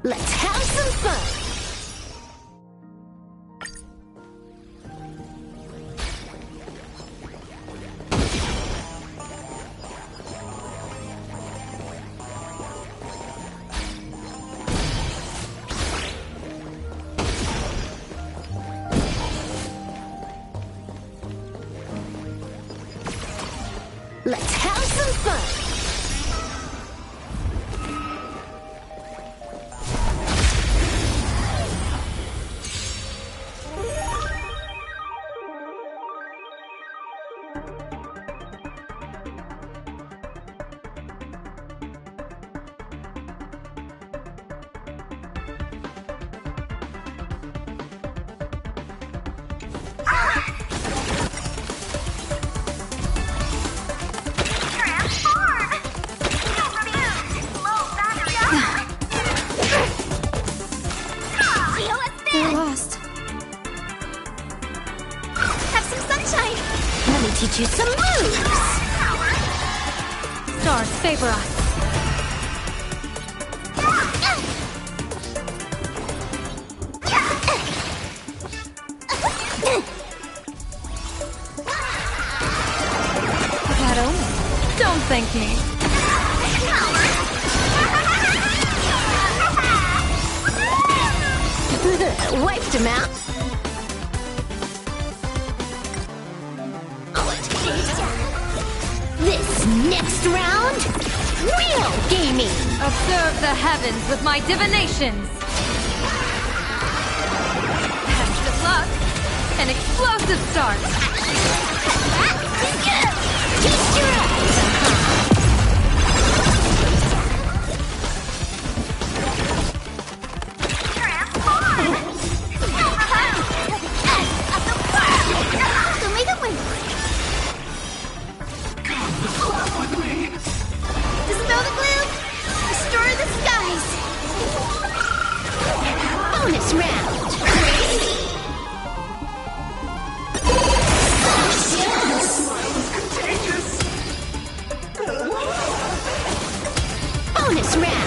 Let's have some fun! Let's have some fun! Teach you some moves! Stars favor us. That omen. Don't thank me. Wiped him out. This next round, real gaming! Observe the heavens with my divinations! Best of luck! An explosive start! Feast your eyes! Dispel the gloom! Restore the skies! Bonus round! Bonus round!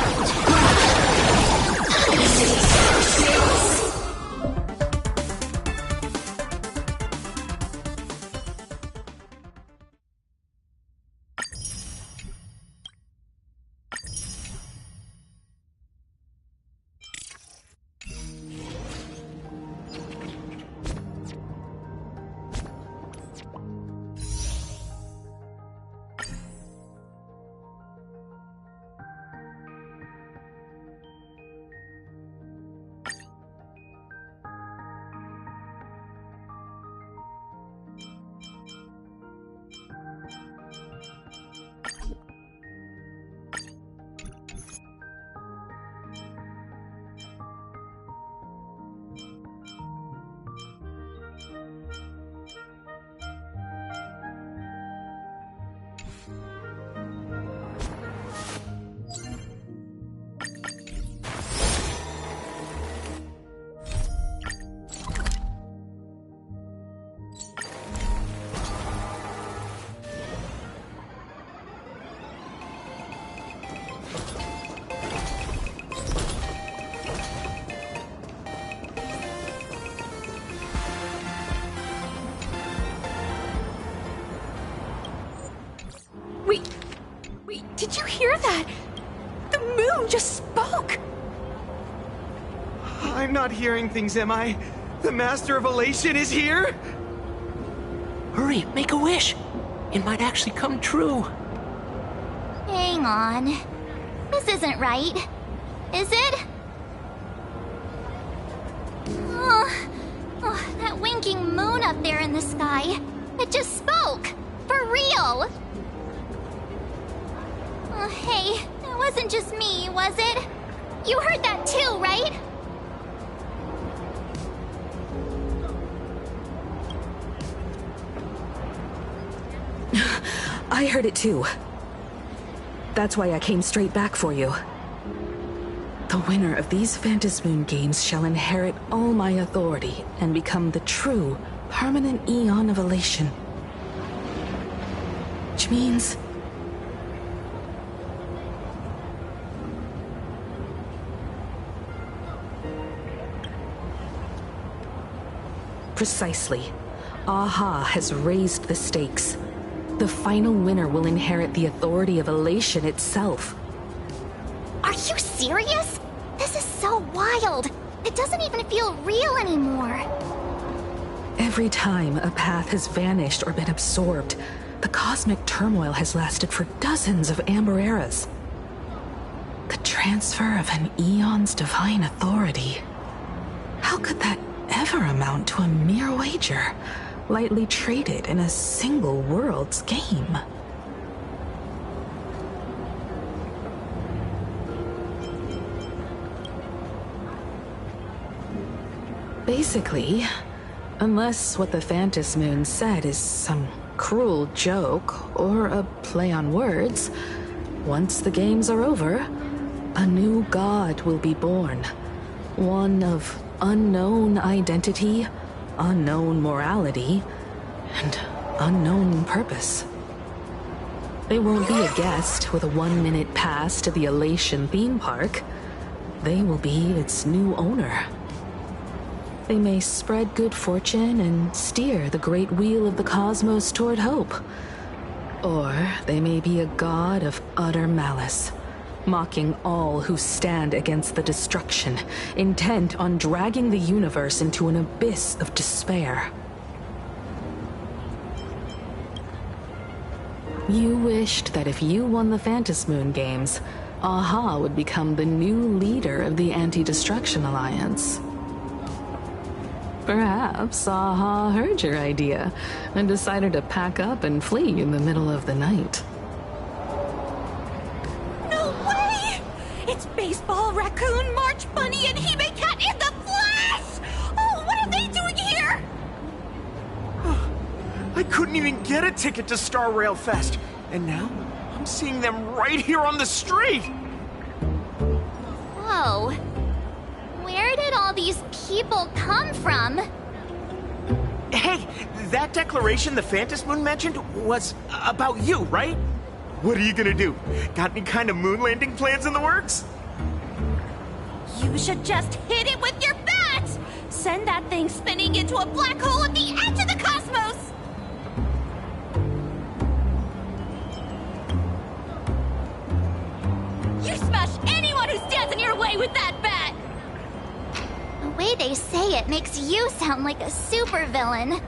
Wait, did you hear that? The moon just spoke! I'm not hearing things, am I? The Master of Elation is here? Hurry, make a wish. It might actually come true. Hang on. This isn't right. Is it? Oh, that winking moon up there in the sky. It just spoke. For real. Oh, hey, it wasn't just me, was it? You heard that too, right? I heard it too. That's why I came straight back for you. The winner of these Phantasmoon games shall inherit all my authority and become the true, permanent Eon of Elation. Which means... Precisely. Aha has raised the stakes. The final winner will inherit the authority of Elation itself. Are you serious? This is so wild. It doesn't even feel real anymore. Every time a path has vanished or been absorbed, the cosmic turmoil has lasted for dozens of Amber eras. The transfer of an eon's divine authority. How could that ever amount to a mere wager, lightly traded in a single world's game? Basically, unless what the Phantom Moon said is some cruel joke or a play on words, once the games are over, a new god will be born. One of unknown identity, unknown morality, and unknown purpose. They won't be a guest with a 1-minute pass to the Elation theme park. They will be its new owner. They may spread good fortune and steer the great wheel of the cosmos toward hope. Or they may be a god of utter malice, mocking all who stand against the destruction, intent on dragging the universe into an abyss of despair. You wished that if you won the Phantom Moon games, Aha would become the new leader of the Anti-Destruction Alliance. Perhaps Aha heard your idea and decided to pack up and flee in the middle of the night. No way! It's Baseball, Raccoon, March Bunny, and Hime Cat in the flesh! Oh, what are they doing here? I couldn't even get a ticket to Star Rail Fest, and now I'm seeing them right here on the street! Whoa. Where did all these people come from? Hey, that declaration the Phantom Moon mentioned was about you, right? What are you gonna do? Got any kind of moon landing plans in the works? You should just hit it with your bat! Send that thing spinning into a black hole at the edge of the cosmos! You smash anyone who stands in your way with that bat! The way they say it makes you sound like a supervillain.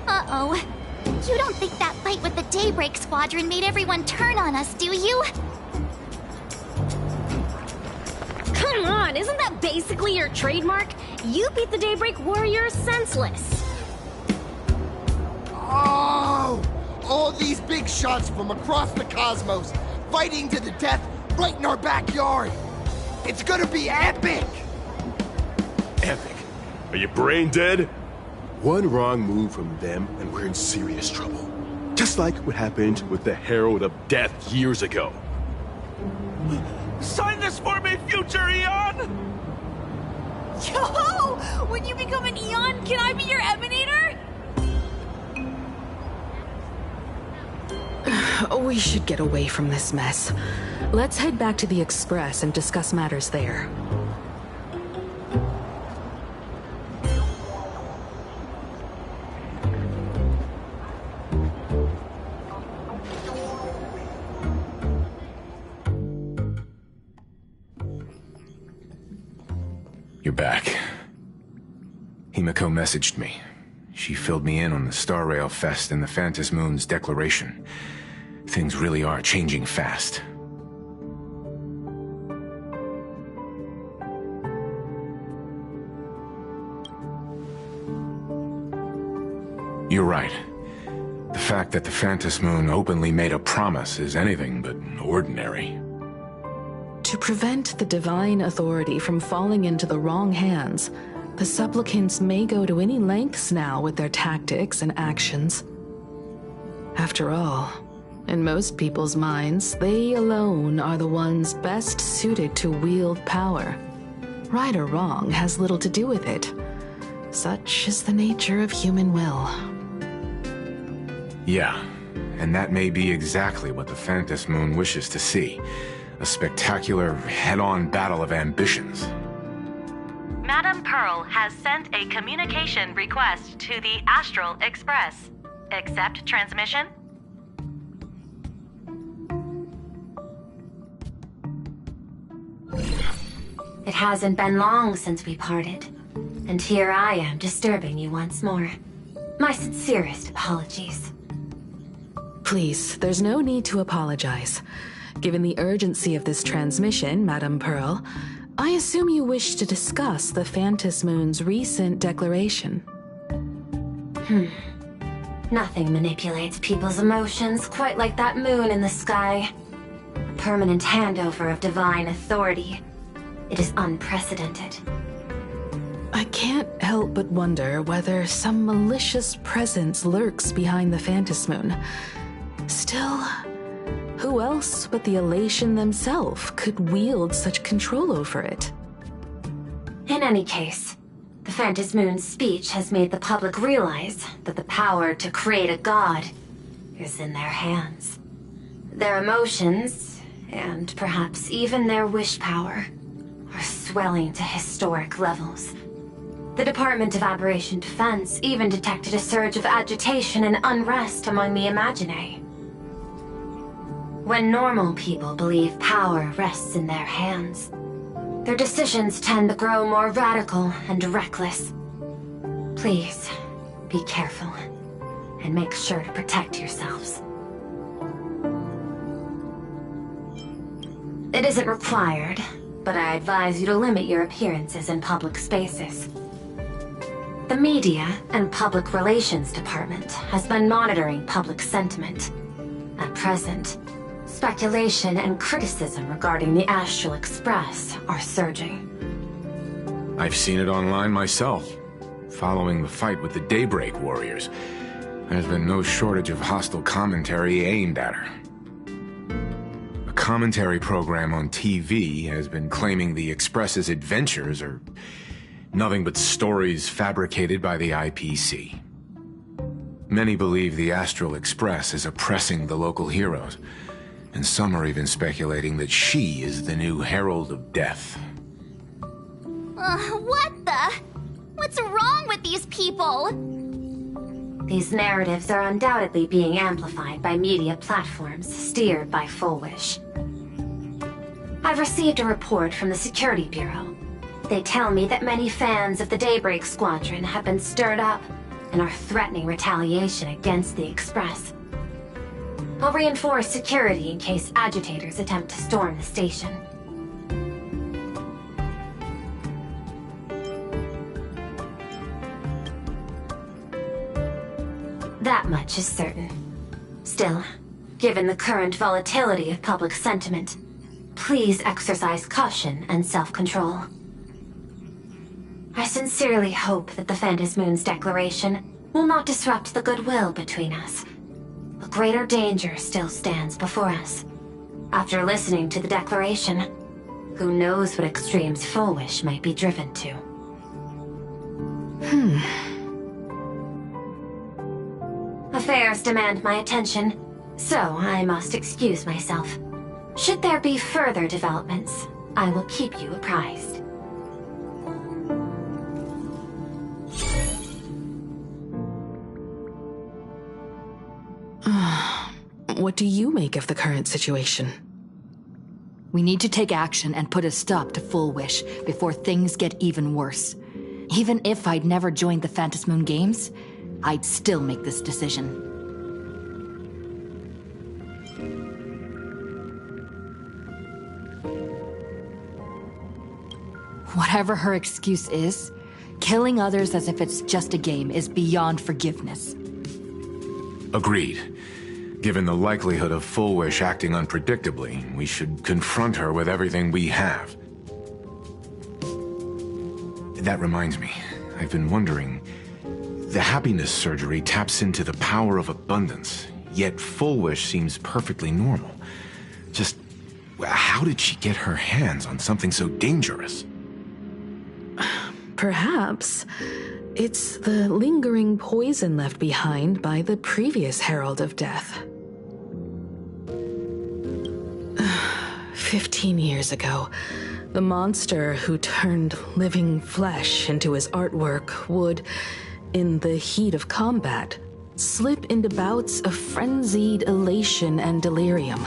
Uh-oh. You don't think that fight with the Daybreak Squadron made everyone turn on us, do you? Come on, isn't that basically your trademark? You beat the Daybreak Warriors senseless. Oh! All these big shots from across the cosmos, fighting to the death right in our backyard. It's gonna be epic! Epic. Are you brain dead? One wrong move from them and we're in serious trouble. Just like what happened with the Herald of Death years ago. Sign this for me, future Eon! Yo! When you become an Eon, can I be your Emanator? We should get away from this mess. Let's head back to the Express and discuss matters there. You're back. Himiko messaged me. She filled me in on the Star Rail Fest and the Phantom Moon's declaration. Things really are changing fast. You're right. The fact that the Phantom Moon openly made a promise is anything but ordinary. To prevent the divine authority from falling into the wrong hands, the supplicants may go to any lengths now with their tactics and actions. After all, in most people's minds, they alone are the ones best suited to wield power. Right or wrong has little to do with it. Such is the nature of human will. Yeah, and that may be exactly what the Phantom Moon wishes to see. A spectacular, head-on battle of ambitions. Madame Pearl has sent a communication request to the Astral Express. Accept transmission? It hasn't been long since we parted, and here I am disturbing you once more. My sincerest apologies. Please, there's no need to apologize. Given the urgency of this transmission, Madame Pearl, I assume you wish to discuss the Phantom Moon's recent declaration. Nothing manipulates people's emotions quite like that moon in the sky. A permanent handover of divine authority. It is unprecedented. I can't help but wonder whether some malicious presence lurks behind the Phantom Moon. Still, who else but the Elation themselves could wield such control over it? In any case, the Phantom Moon's speech has made the public realize that the power to create a god is in their hands. Their emotions, and perhaps even their wish power, are swelling to historic levels. The Department of Aberration Defense even detected a surge of agitation and unrest among the Imaginae. When normal people believe power rests in their hands, their decisions tend to grow more radical and reckless. Please, be careful, and make sure to protect yourselves. It isn't required, but I advise you to limit your appearances in public spaces. The Media and Public Relations Department has been monitoring public sentiment. At present, speculation and criticism regarding the Astral Express are surging. I've seen it online myself. Following the fight with the Daybreak Warriors, there's been no shortage of hostile commentary aimed at her. A commentary program on TV has been claiming the Express's adventures are nothing but stories fabricated by the IPC. Many believe the Astral Express is oppressing the local heroes, and some are even speculating that she is the new Herald of Death. What the? What's wrong with these people? These narratives are undoubtedly being amplified by media platforms steered by Full Wish. I've received a report from the Security Bureau. They tell me that many fans of the Daybreak Squadron have been stirred up and are threatening retaliation against the Express. I'll reinforce security in case agitators attempt to storm the station. That much is certain. Still, given the current volatility of public sentiment, please exercise caution and self-control. I sincerely hope that the Phantom Moon's declaration will not disrupt the goodwill between us. A greater danger still stands before us. After listening to the declaration, who knows what extremes Full Wish might be driven to. Affairs demand my attention, so I must excuse myself. Should there be further developments, I will keep you apprised. What do you make of the current situation? We need to take action and put a stop to Full Wish before things get even worse. Even if I'd never joined the Phantom Moon Games, I'd still make this decision. Whatever her excuse is, killing others as if it's just a game is beyond forgiveness. Agreed. Given the likelihood of Full Wish acting unpredictably, we should confront her with everything we have. That reminds me, I've been wondering, the happiness surgery taps into the power of abundance, yet Full Wish seems perfectly normal. Just, how did she get her hands on something so dangerous? Perhaps it's the lingering poison left behind by the previous Herald of Death. 15 years ago, the monster who turned living flesh into his artwork would, in the heat of combat, slip into bouts of frenzied elation and delirium.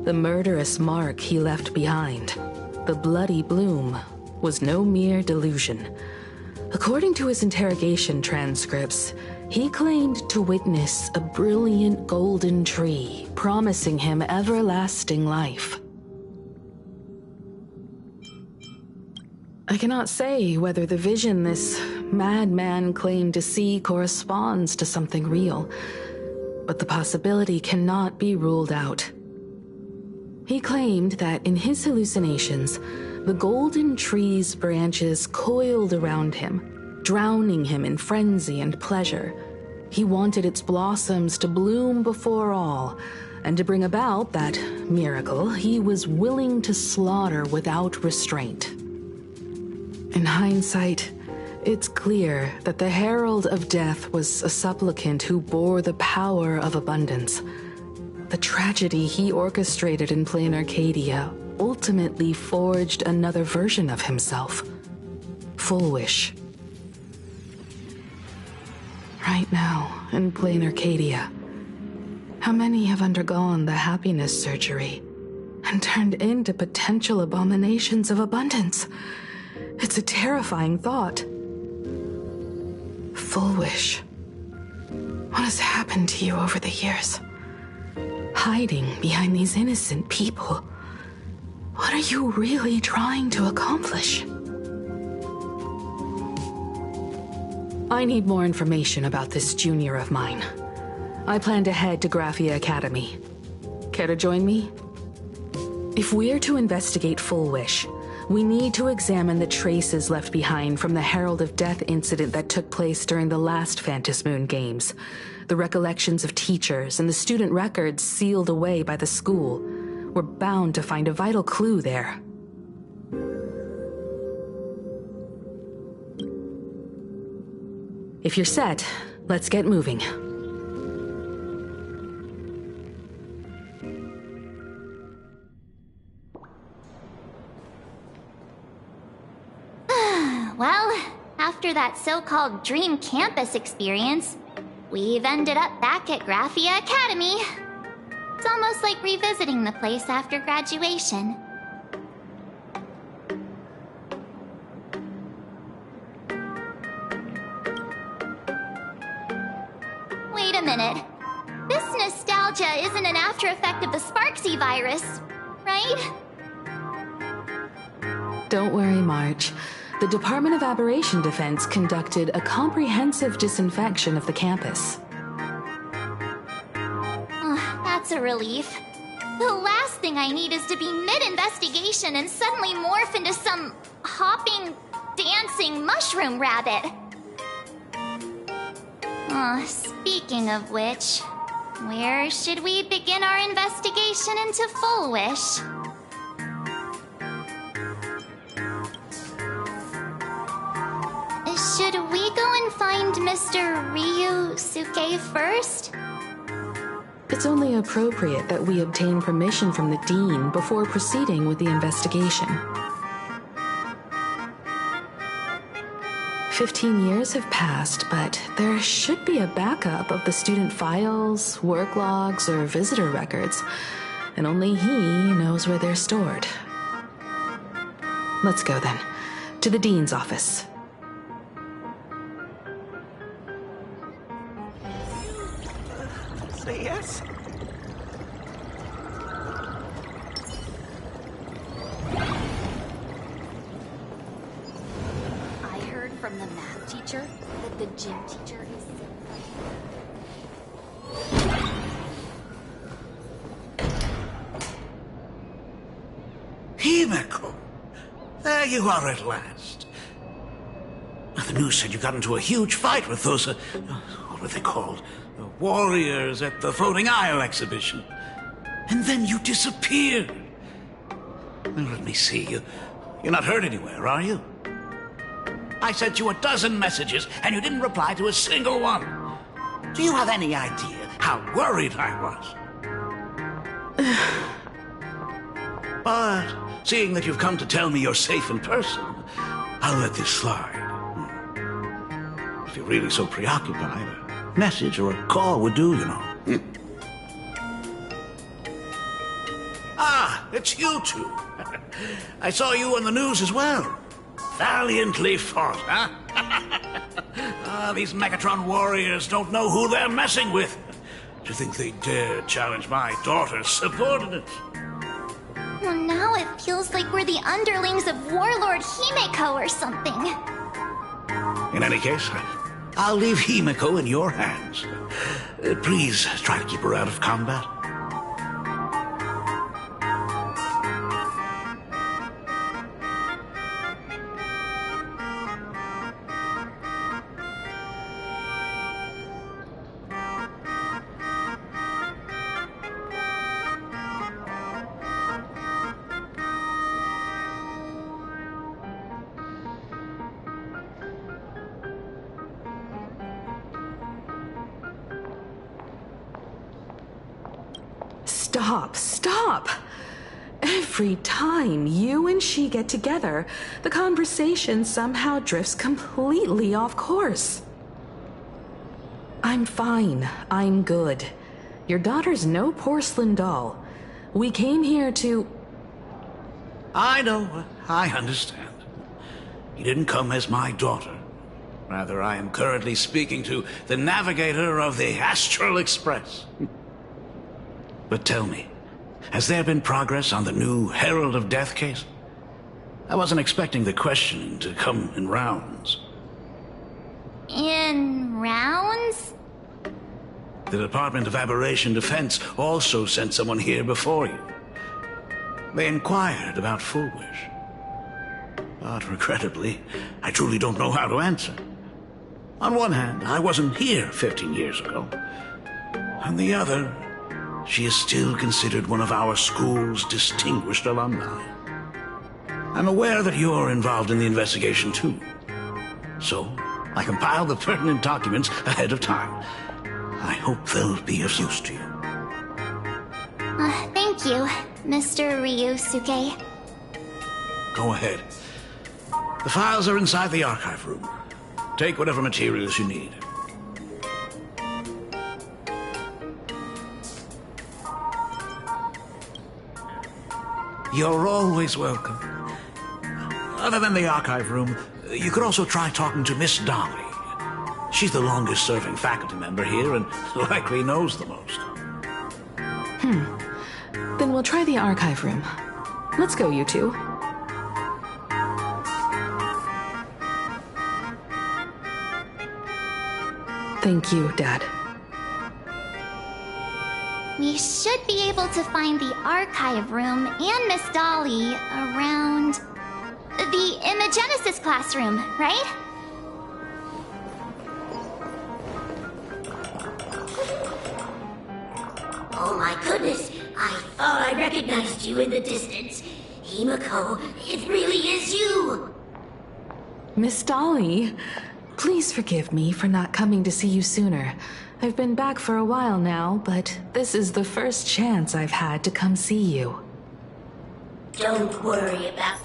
The murderous mark he left behind, the bloody bloom, was no mere delusion. According to his interrogation transcripts, he claimed to witness a brilliant golden tree promising him everlasting life. I cannot say whether the vision this madman claimed to see corresponds to something real, but the possibility cannot be ruled out. He claimed that in his hallucinations, the golden tree's branches coiled around him, drowning him in frenzy and pleasure. He wanted its blossoms to bloom before all, and to bring about that miracle, he was willing to slaughter without restraint. In hindsight, it's clear that the Herald of Death was a supplicant who bore the power of abundance. The tragedy he orchestrated in Plain Arcadia ultimately forged another version of himself. Full Wish. Right now, in Plain Arcadia, how many have undergone the happiness surgery and turned into potential abominations of abundance? It's a terrifying thought. Full Wish. What has happened to you over the years? Hiding behind these innocent people. What are you really trying to accomplish? I need more information about this junior of mine. I plan to head to Graphia Academy. Care to join me? If we're to investigate Full Wish, we need to examine the traces left behind from the Herald of Death incident that took place during the last Phantom Moon Games. The recollections of teachers and the student records sealed away by the school. We're bound to find a vital clue there. If you're set, let's get moving. Well, after that so-called dream campus experience, we've ended up back at Graphia Academy. It's almost like revisiting the place after graduation. Wait a minute. This nostalgia isn't an after effect of the Sparksy virus, right? Don't worry, March. The Department of Aberration Defense conducted a comprehensive disinfection of the campus. That's a relief. The last thing I need is to be mid-investigation and suddenly morph into some hopping, dancing mushroom rabbit. Speaking of which, where should we begin our investigation into Full Wish? Should we go and find Mr. Ryusuke first? It's only appropriate that we obtain permission from the Dean before proceeding with the investigation. 15 years have passed, but there should be a backup of the student files, work logs, or visitor records, and only he knows where they're stored. Let's go then, to the Dean's office. Say yes. I heard from the math teacher that the gym teacher is Himeko! There you are at last. The news said you got into a huge fight with those, what were they called? The warriors at the Floating Isle exhibition. And then you disappeared. Well, let me see. You're not hurt anywhere, are you? I sent you 12 messages, and you didn't reply to a single one. Do you have any idea how worried I was? But seeing that you've come to tell me you're safe in person, I'll let this slide. If you're really so preoccupied, a message or a call would do, you know. Ah, it's you two. I saw you on the news as well. Valiantly fought, huh? These Megatron warriors don't know who they're messing with. To think they dare challenge my daughter's subordinates. Well, now it feels like we're the underlings of Warlord Himeko or something. In any case, I'll leave Himeko in your hands. Please try to keep her out of combat. Stop! Every time you and she get together, the conversation somehow drifts completely off course. I'm fine. I'm good. Your daughter's no porcelain doll. We came here to... I know. I understand. You didn't come as my daughter. Rather, I am currently speaking to the navigator of the Astral Express. But tell me, has there been progress on the new Herald of Death case? I wasn't expecting the questioning to come in rounds. In rounds? The Department of Aberration Defense also sent someone here before you. They inquired about Full Wish. But regrettably, I truly don't know how to answer. On one hand, I wasn't here 15 years ago. On the other, she is still considered one of our school's distinguished alumni. I'm aware that you're involved in the investigation too. So, I compiled the pertinent documents ahead of time. I hope they'll be of use to you. Thank you, Mr. Ryusuke. Go ahead. The files are inside the archive room. Take whatever materials you need. You're always welcome. Other than the archive room, you could also try talking to Miss Dolly. She's the longest-serving faculty member here and likely knows the most. Then we'll try the archive room. Let's go, you two. Thank you, Dad. We should be able to find the archive room and Miss Dolly around... in the Genesis classroom, right? Oh my goodness, I thought I recognized you in the distance. Himeko, it really is you! Miss Dolly, please forgive me for not coming to see you sooner. I've been back for a while now, but this is the first chance I've had to come see you. Don't worry about...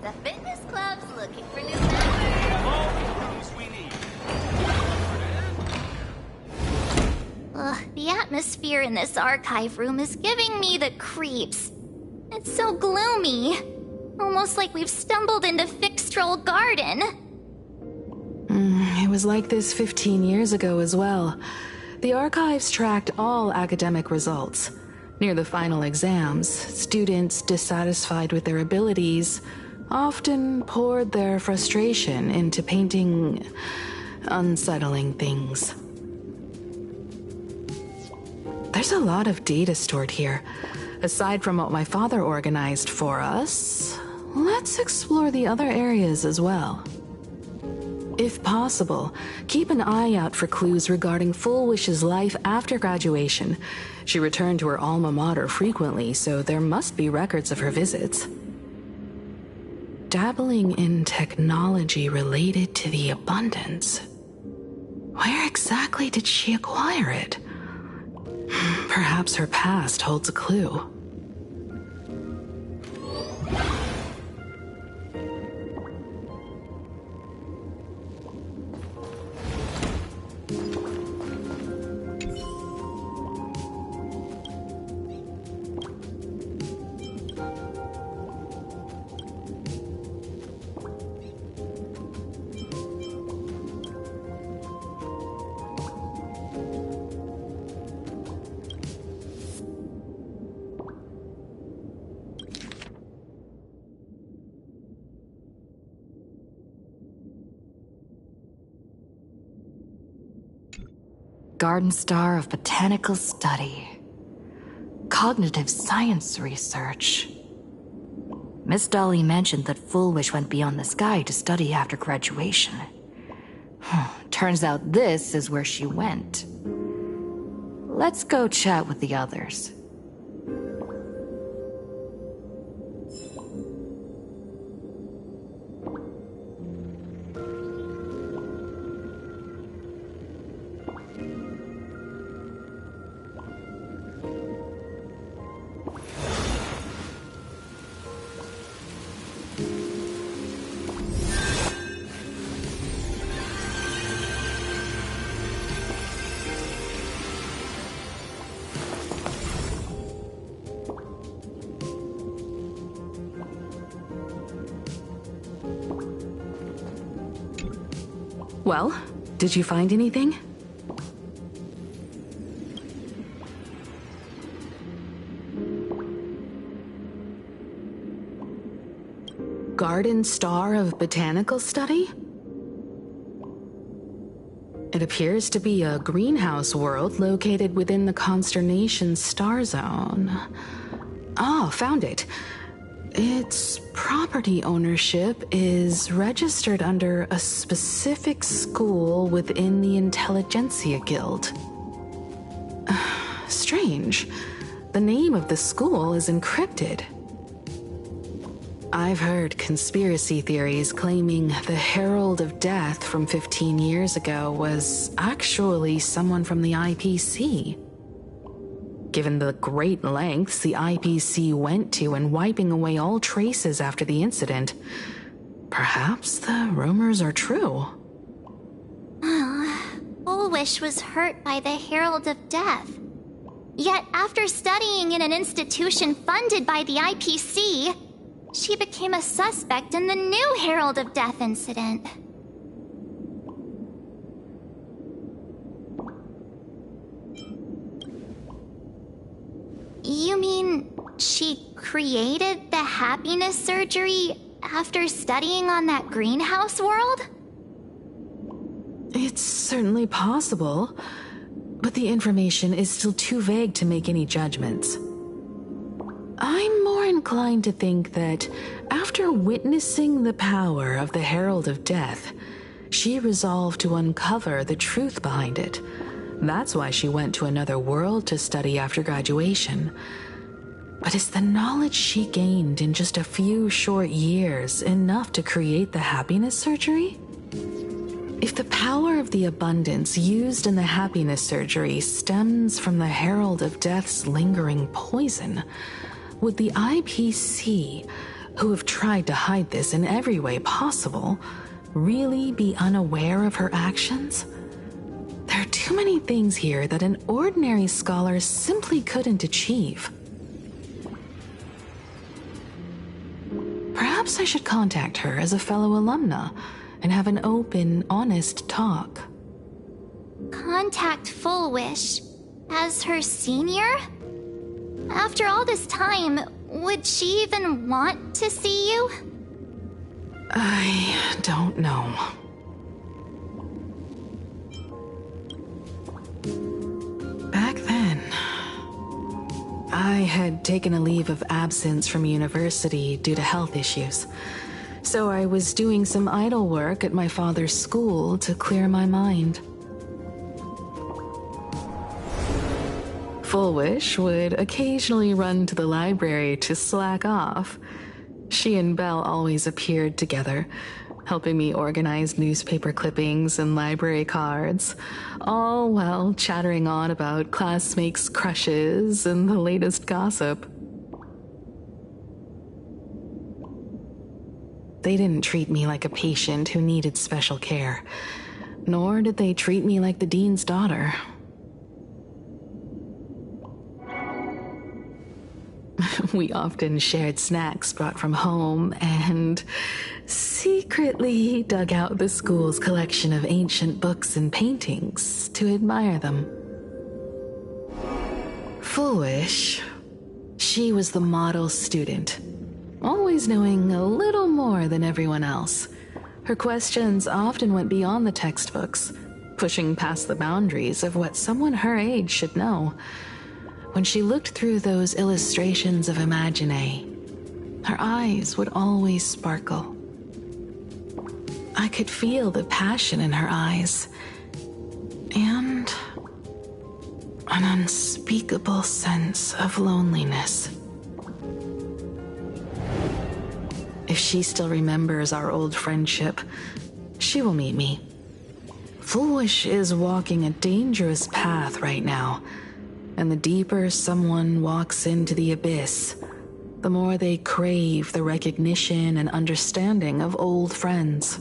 The fitness club's looking for new members. The atmosphere in this archive room is giving me the creeps. It's so gloomy. Almost like we've stumbled into Fixtroll Garden. It was like this 15 years ago as well. The archives tracked all academic results. Near the final exams, students dissatisfied with their abilities often poured their frustration into painting unsettling things. There's a lot of data stored here. Aside from what my father organized for us, let's explore the other areas as well. If possible, keep an eye out for clues regarding Full Wish's life after graduation. She returned to her alma mater frequently, so there must be records of her visits. Dabbling in technology related to the abundance. Where exactly did she acquire it? Perhaps her past holds a clue. Garden Star of Botanical Study. Cognitive Science Research. Miss Dolly mentioned that Full Wish went beyond the sky to study after graduation. Turns out this is where she went. Let's go chat with the others. Well, did you find anything? Garden Star of Botanical Study? It appears to be a greenhouse world located within the Consternation Star Zone. Oh, found it. Its property ownership is registered under a specific school within the Intelligentsia Guild. Strange. The name of the school is encrypted. I've heard conspiracy theories claiming the Herald of Death from 15 years ago was actually someone from the IPC. Given the great lengths the IPC went to in wiping away all traces after the incident, perhaps the rumors are true. Full Wish was hurt by the Herald of Death. Yet after studying in an institution funded by the IPC, she became a suspect in the new Herald of Death incident. You mean she created the happiness surgery after studying on that greenhouse world? It's certainly possible, but the information is still too vague to make any judgments. I'm more inclined to think that after witnessing the power of the Herald of Death, she resolved to uncover the truth behind it. That's why she went to another world to study after graduation. But is the knowledge she gained in just a few short years enough to create the happiness surgery? If the power of the abundance used in the happiness surgery stems from the Herald of Death's lingering poison, would the IPC, who have tried to hide this in every way possible, really be unaware of her actions? There are too many things here that an ordinary scholar simply couldn't achieve. Perhaps I should contact her as a fellow alumna and have an open, honest talk. Contact Full Wish as her senior? After all this time, would she even want to see you? I don't know. Back then, I had taken a leave of absence from university due to health issues. So I was doing some idle work at my father's school to clear my mind. Full Wish would occasionally run to the library to slack off. She and Belle always appeared together, helping me organize newspaper clippings and library cards, all while chattering on about classmates' crushes and the latest gossip. They didn't treat me like a patient who needed special care, nor did they treat me like the dean's daughter. We often shared snacks brought from home and secretly dug out the school's collection of ancient books and paintings to admire them. Foolish, she was the model student, always knowing a little more than everyone else. Her questions often went beyond the textbooks, pushing past the boundaries of what someone her age should know. When she looked through those illustrations of Imagine, her eyes would always sparkle. I could feel the passion in her eyes, and an unspeakable sense of loneliness. If she still remembers our old friendship, she will meet me. Foolish is walking a dangerous path right now, and the deeper someone walks into the abyss, the more they crave the recognition and understanding of old friends.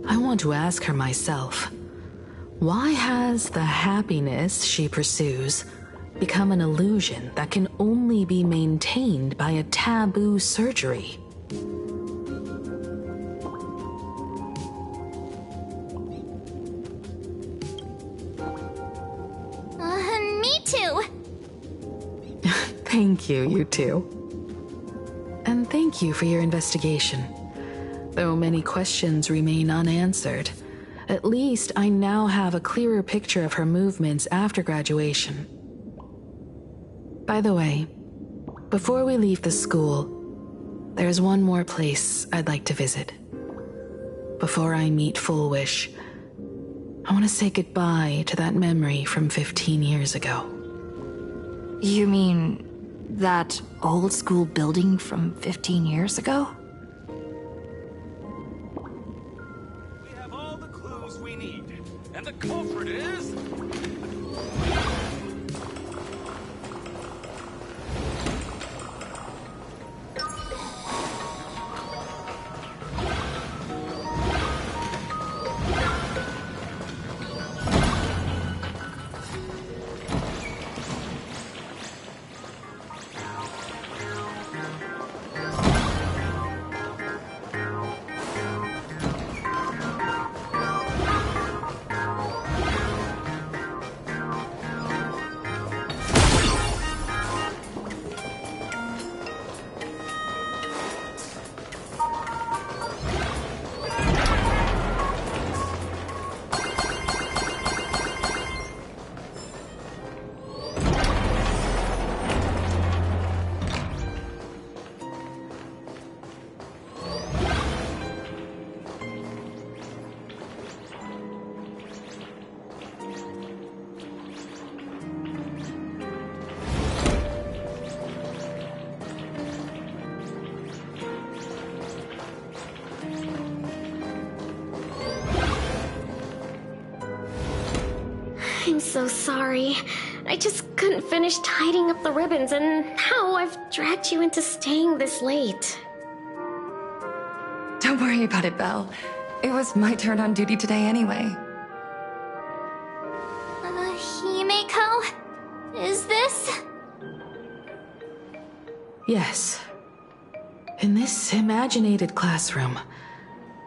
I want to ask her myself, why has the happiness she pursues become an illusion that can only be maintained by a taboo surgery? Me too. Thank you, you two. And thank you for your investigation. Though many questions remain unanswered, at least I now have a clearer picture of her movements after graduation. By the way, before we leave the school, there's one more place I'd like to visit. Before I meet Fullwish, I want to say goodbye to that memory from 15 years ago. You mean that old school building from 15 years ago? We have all the clues we need, and the culprit is... I'm so sorry. I just couldn't finish tidying up the ribbons, and now I've dragged you into staying this late. Don't worry about it, Belle. It was my turn on duty today anyway. Himeko? Is this? Yes. In this imaginated classroom,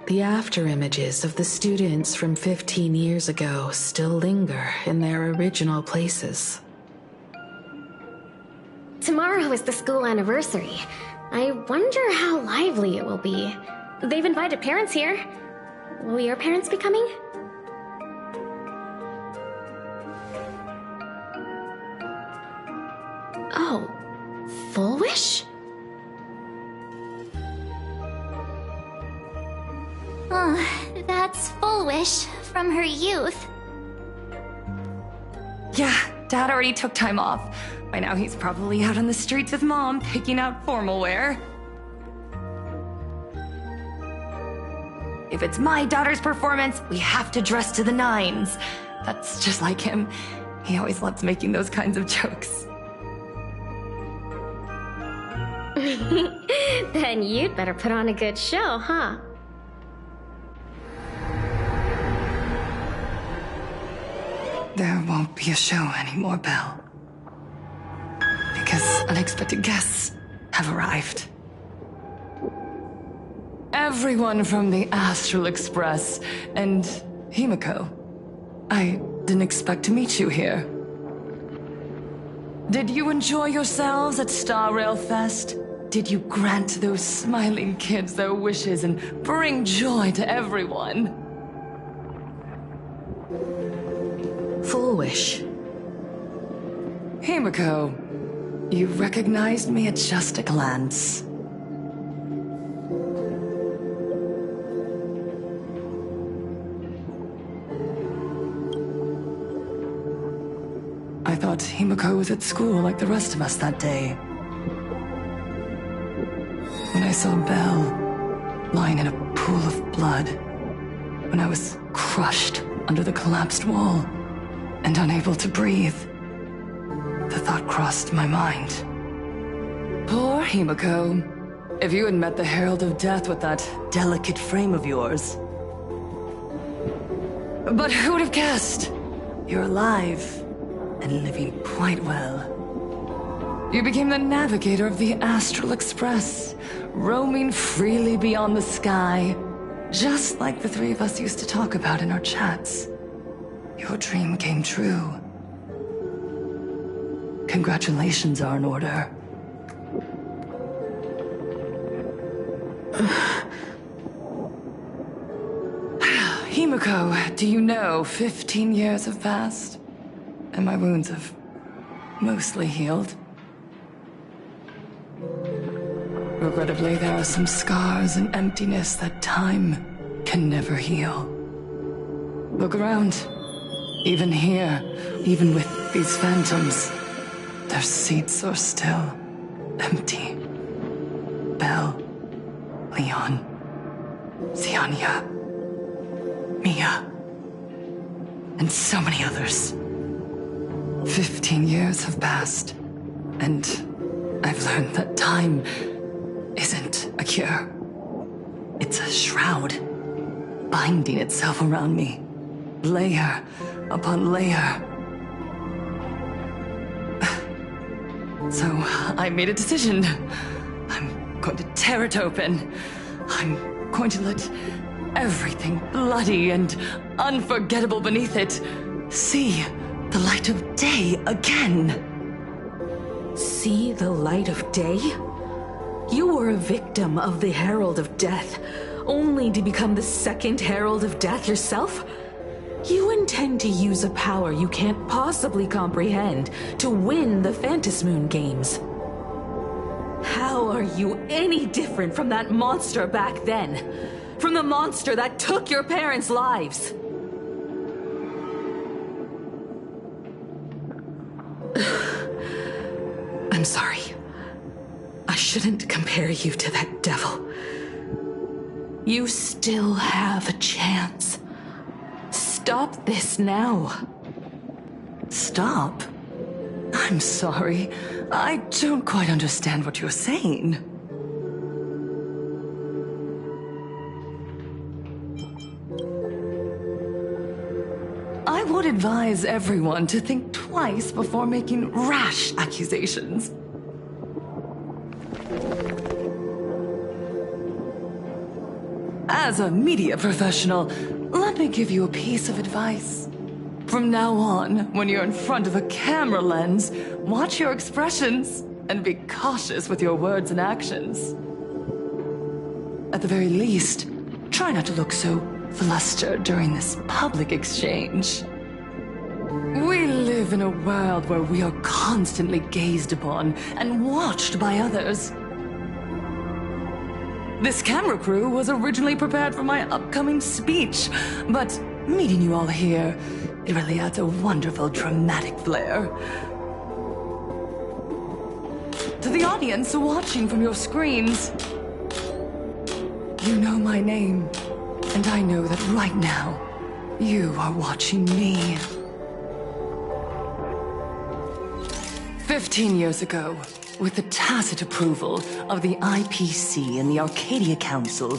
the after images of the students from 15 years ago still linger in their original places. Tomorrow is the school anniversary. I wonder how lively it will be. They've invited parents here. Will your parents be coming? Oh, Fullwish? Oh, that's Fullwish from her youth. Yeah, Dad already took time off. By now he's probably out on the streets with Mom, picking out formal wear. If it's my daughter's performance, we have to dress to the nines. That's just like him. He always loves making those kinds of jokes. Then you'd better put on a good show, huh? There won't be a show anymore, Belle. Because unexpected guests have arrived. Everyone from the Astral Express and Himiko. I didn't expect to meet you here. Did you enjoy yourselves at Star Rail Fest? Did you grant those smiling kids their wishes and bring joy to everyone? Full wish. Himiko, you recognized me at just a glance. I thought Himiko was at school like the rest of us that day. When I saw Belle lying in a pool of blood, when I was crushed under the collapsed wall and unable to breathe, the thought crossed my mind. Poor Himiko. If you had met the Herald of Death with that delicate frame of yours. But who would have guessed? You're alive and living quite well. You became the navigator of the Astral Express, roaming freely beyond the sky, just like the three of us used to talk about in our chats. Your dream came true. Congratulations are in order. Himiko, do you know 15 years have passed? And my wounds have mostly healed. Regrettably, there are some scars and emptiness that time can never heal. Look around. Even here, even with these phantoms, their seats are still empty. Belle, Leon, Xianya, Mia, and so many others. 15 years have passed, and I've learned that time isn't a cure. It's a shroud, binding itself around me, layer upon layer. So I made a decision. I'm going to tear it open. I'm going to let everything bloody and unforgettable beneath it see the light of day again. See the light of day? You were a victim of the Herald of Death, only to become the second Herald of Death yourself? You intend to use a power you can't possibly comprehend to win the Phantasmoon Games. How are you any different from that monster back then? From the monster that took your parents' lives? I'm sorry. I shouldn't compare you to that devil. You still have a chance. Stop this now. Stop? I'm sorry. I don't quite understand what you're saying. I would advise everyone to think twice before making rash accusations. As a media professional, let me give you a piece of advice. From now on, when you're in front of a camera lens, watch your expressions and be cautious with your words and actions. At the very least, try not to look so flustered during this public exchange. We live in a world where we are constantly gazed upon and watched by others. This camera crew was originally prepared for my upcoming speech, but meeting you all here, it really adds a wonderful dramatic flair. To the audience watching from your screens, you know my name. And I know that right now, you are watching me. 15 years ago, with the tacit approval of the IPC and the Arcadia Council,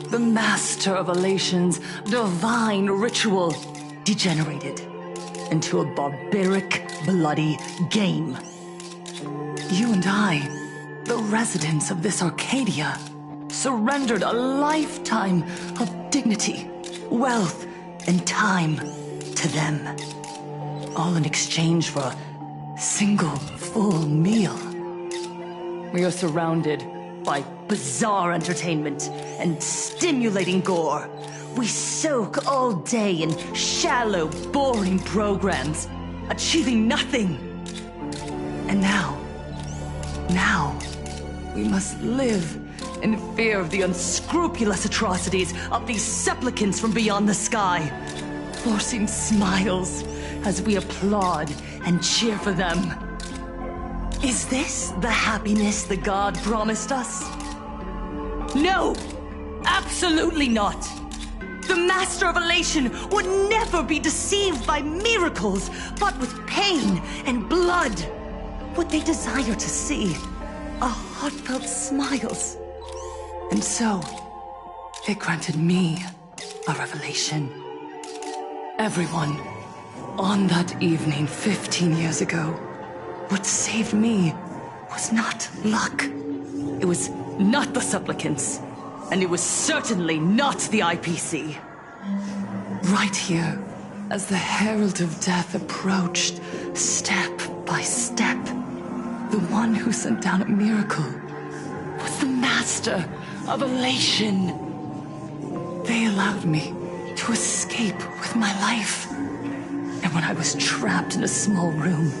the Master of Elation's divine ritual degenerated into a barbaric, bloody game. You and I, the residents of this Arcadia, surrendered a lifetime of dignity, wealth, and time to them, all in exchange for a single full meal. We are surrounded by bizarre entertainment and stimulating gore. We soak all day in shallow, boring programs, achieving nothing. And now, we must live in fear of the unscrupulous atrocities of these supplicants from beyond the sky, forcing smiles as we applaud and cheer for them. Is this the happiness the god promised us? No! Absolutely not! The Master of Elation would never be deceived by miracles, but with pain and blood. What they desire to see are heartfelt smiles. And so, it granted me a revelation. Everyone, on that evening 15 years ago, what saved me was not luck. It was not the supplicants, and it was certainly not the IPC. Right here, as the Herald of Death approached, step by step, the one who sent down a miracle was the Master of Elation. They allowed me to escape with my life. And when I was trapped in a small room,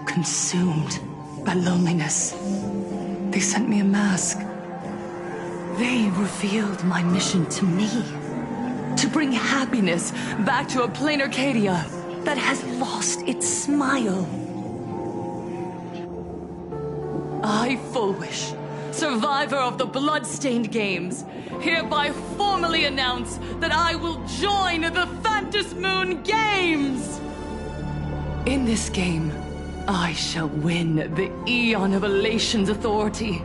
consumed by loneliness, they sent me a mask. They revealed my mission to me, to bring happiness back to a plain Arcadia that has lost its smile. I, Fullwish, survivor of the Bloodstained Games, hereby formally announce that I will join the Phantasmoon Games! In this game, I shall win the Eon of Elation's authority.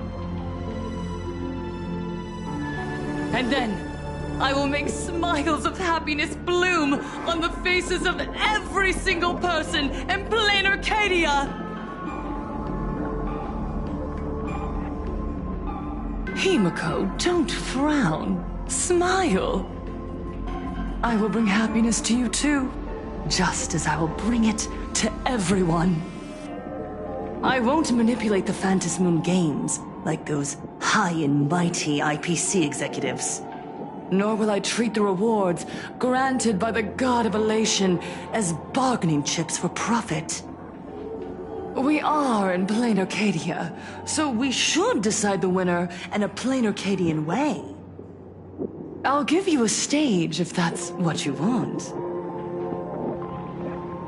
And then, I will make smiles of happiness bloom on the faces of every single person in plain Arcadia! Himiko, don't frown. Smile. I will bring happiness to you too, just as I will bring it to everyone. I won't manipulate the Phantasmoon Games like those high and mighty IPC executives. Nor will I treat the rewards granted by the God of Elation as bargaining chips for profit. We are in plain Arcadia, so we should decide the winner in a plain Arcadian way. I'll give you a stage if that's what you want.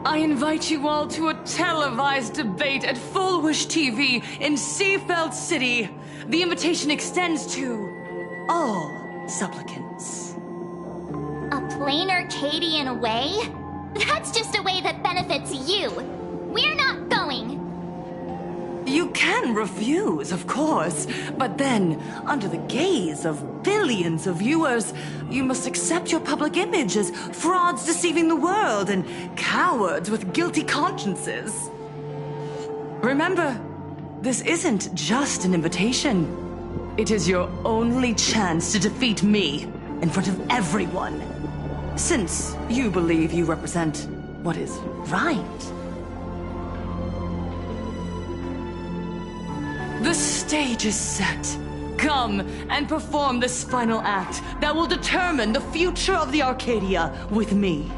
I invite you all to a televised debate at Fullwish TV in Seafeld City. The invitation extends to all supplicants. A plain Arcadian way? That's just a way that benefits you. We're not going. You can refuse, of course, but then, under the gaze of billions of viewers, you must accept your public image as frauds deceiving the world and cowards with guilty consciences. Remember, this isn't just an invitation. It is your only chance to defeat me in front of everyone, since you believe you represent what is right. The stage is set. Come and perform this final act that will determine the future of the Arcadia with me.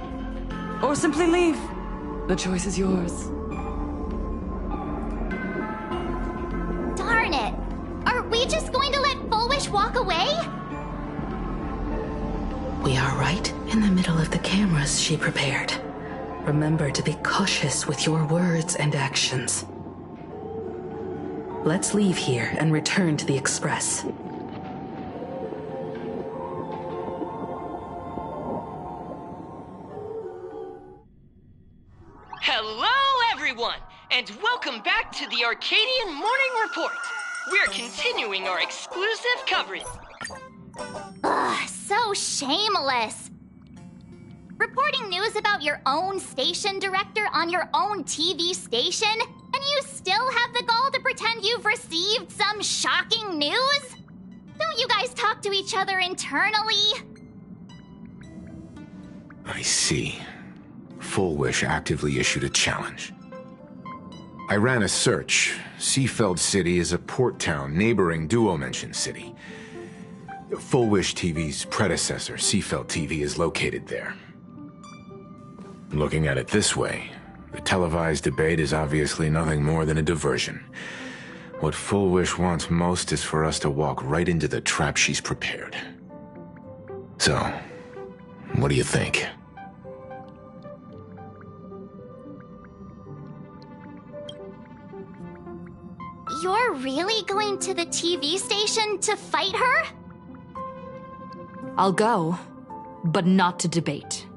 Or simply leave. The choice is yours. Darn it! Are we just going to let Fullwish walk away? We are right in the middle of the cameras she prepared. Remember to be cautious with your words and actions. Let's leave here and return to the Express. to the Arcadian Morning Report. We're continuing our exclusive coverage. Ugh, so shameless. Reporting news about your own station director on your own TV station, and you still have the gall to pretend you've received some shocking news? Don't you guys talk to each other internally? I see. Full Wish actively issued a challenge. I ran a search. Seafeld City is a port town neighboring Duo-Mention City. Full Wish TV's predecessor, Seafeld TV, is located there. Looking at it this way, the televised debate is obviously nothing more than a diversion. What Full Wish wants most is for us to walk right into the trap she's prepared. So, what do you think? You're really going to the TV station to fight her? I'll go, but not to debate.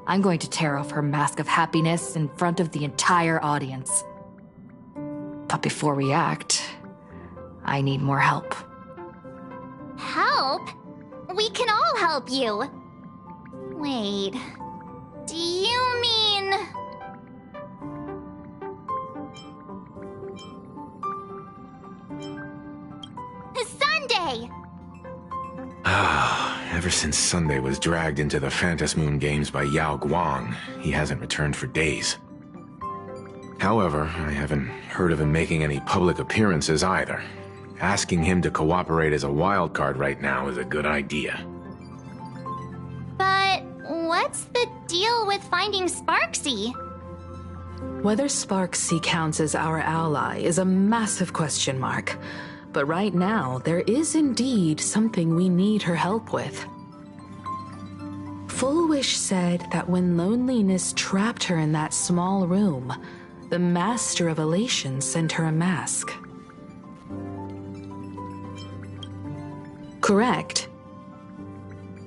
I'm going to tear off her mask of happiness in front of the entire audience. But before we act, I need more help. Help? We can all help you. Wait, do you mean... Sunday! Ever since Sunday was dragged into the Phantom Moon Games by Yao Guang, he hasn't returned for days. However, I haven't heard of him making any public appearances either. Asking him to cooperate as a wildcard right now is a good idea. But what's the deal with finding Sparksy? Whether Sparksy counts as our ally is a massive question mark. But right now, there is indeed something we need her help with. Full Wish said that when loneliness trapped her in that small room, the Master of Elation sent her a mask. Correct.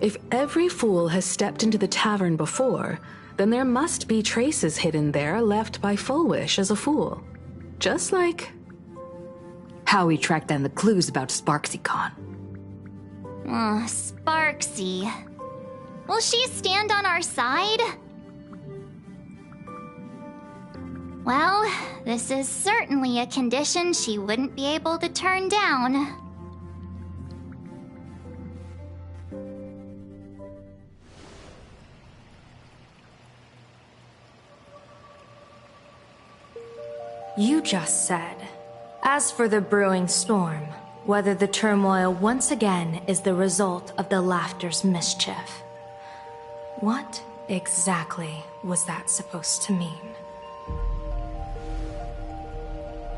If every fool has stepped into the tavern before, then there must be traces hidden there left by Full Wish as a fool. Just like... how we tracked down the clues about SparksyCon. Sparksy. Will she stand on our side? Well, this is certainly a condition she wouldn't be able to turn down. You just said, as for the brewing storm, whether the turmoil once again is the result of the Laughter's mischief. What exactly was that supposed to mean?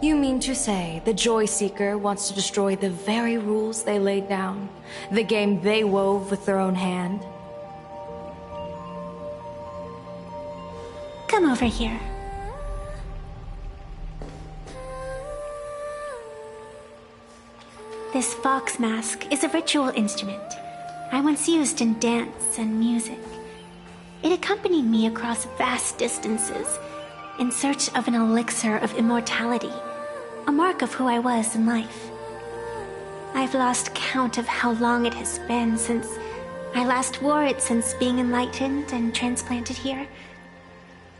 You mean to say the Joy Seeker wants to destroy the very rules they laid down, the game they wove with their own hand? Come over here. This fox mask is a ritual instrument I once used in dance and music. It accompanied me across vast distances in search of an elixir of immortality, a mark of who I was in life. I've lost count of how long it has been since I last wore it since being enlightened and transplanted here.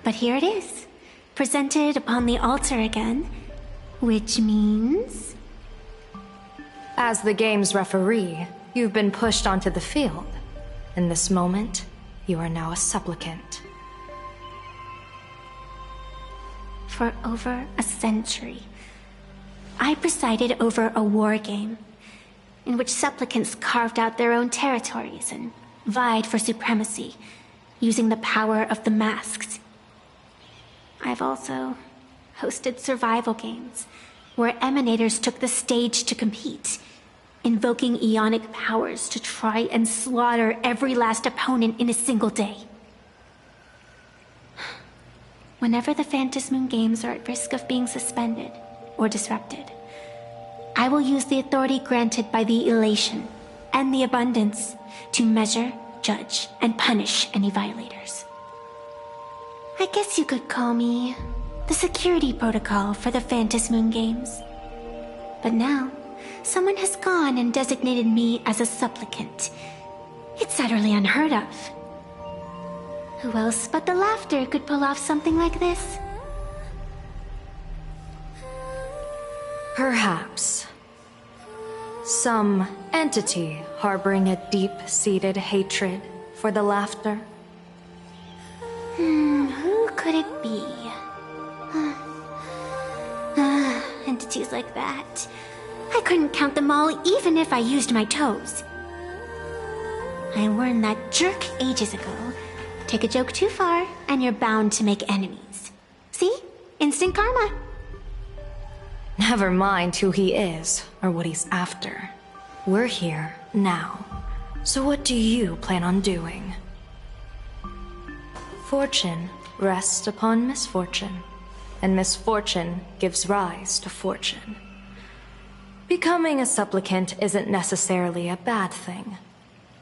But here it is, presented upon the altar again, which means... As the game's referee, you've been pushed onto the field. In this moment, you are now a supplicant. For over a century, I presided over a war game in which supplicants carved out their own territories and vied for supremacy, using the power of the masks. I've also hosted survival games where emanators took the stage to compete, invoking eonic powers to try and slaughter every last opponent in a single day. Whenever the Phantom Moon Games are at risk of being suspended or disrupted, I will use the authority granted by the elation and the abundance to measure, judge, and punish any violators. I guess you could call me the security protocol for the Phantom Moon Games. But now, someone has gone and designated me as a supplicant. It's utterly unheard of. Who else but the Laughter could pull off something like this? Perhaps. Some entity harboring a deep-seated hatred for the Laughter. Who could it be? Entities like that. I couldn't count them all even if I used my toes. I learned that jerk ages ago. Take a joke too far, and you're bound to make enemies. See? Instant karma. Never mind who he is, or what he's after. We're here, now. So what do you plan on doing? Fortune rests upon misfortune, and misfortune gives rise to fortune. Becoming a supplicant isn't necessarily a bad thing.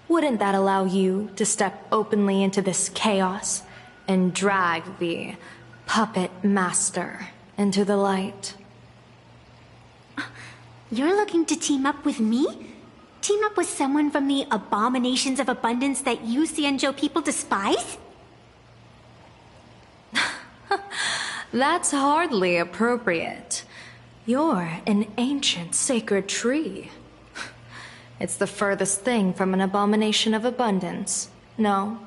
Wouldn't that allow you to step openly into this chaos and drag the puppet master into the light? You're looking to team up with me? Team up with someone from the abominations of abundance that you Xianzhou people despise? That's hardly appropriate. You're an ancient sacred tree. It's the furthest thing from an abomination of abundance, no?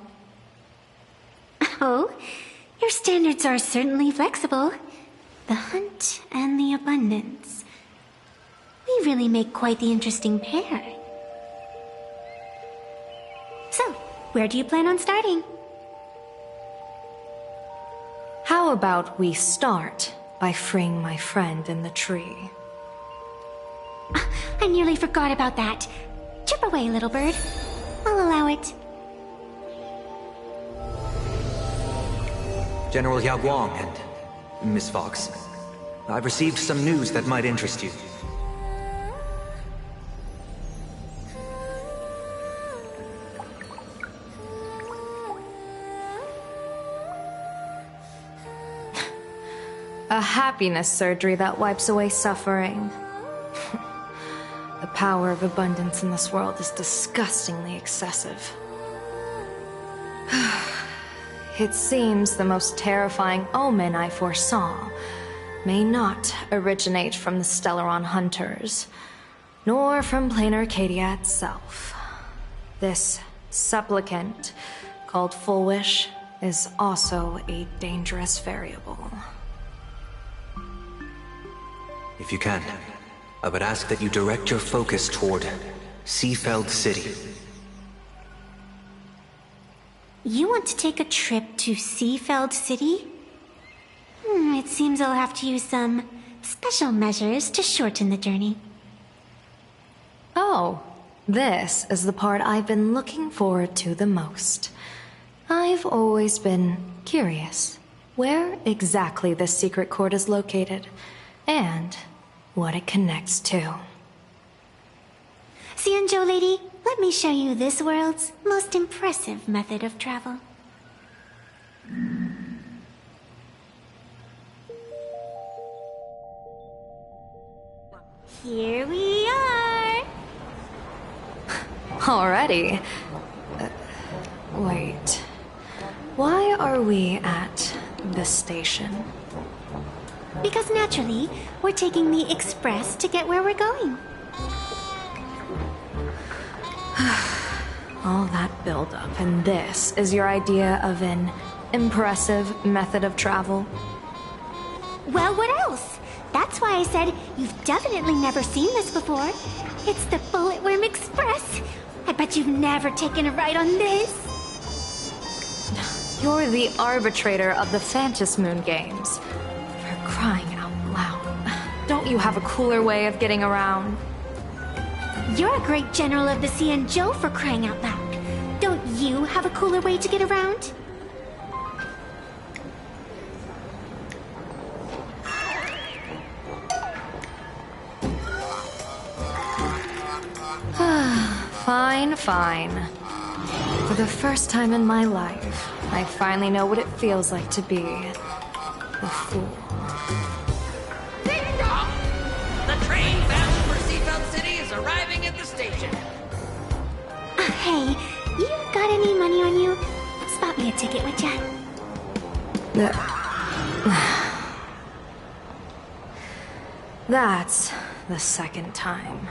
Oh, your standards are certainly flexible. The hunt and the abundance. We really make quite the interesting pair. So, where do you plan on starting? How about we start by freeing my friend in the tree? I nearly forgot about that. Chip away, little bird. I'll allow it. General Yao Guang and Miss Fox, I've received some news that might interest you. A happiness surgery that wipes away suffering. The power of abundance in this world is disgustingly excessive. It seems the most terrifying omen I foresaw may not originate from the Stellaron hunters, nor from plain Arcadia itself. This supplicant, called Full Wish, is also a dangerous variable. If you can, I would ask that you direct your focus toward Seafeld City. You want to take a trip to Seafeld City? It seems I'll have to use some special measures to shorten the journey. Oh, this is the part I've been looking forward to the most. I've always been curious where exactly this secret court is located, and what it connects to. Xianzhou lady, let me show you this world's most impressive method of travel. Here we are! Already? Wait. Why are we at this station? Because naturally, we're taking the express to get where we're going. All that build-up, and this is your idea of an impressive method of travel? Well, what else? That's why I said you've definitely never seen this before. It's the Bulletworm Express. I bet you've never taken a ride on this. You're the arbitrator of the Phantom Moon Games. For crying out loud. Don't you have a cooler way of getting around? You're a great general of the Xianzhou, for crying out loud. Don't you have a cooler way to get around? Fine, fine. For the first time in my life, I finally know what it feels like to be a fool. arriving at the station. Hey, you got any money on you? Spot me a ticket, would ya? That's the second time.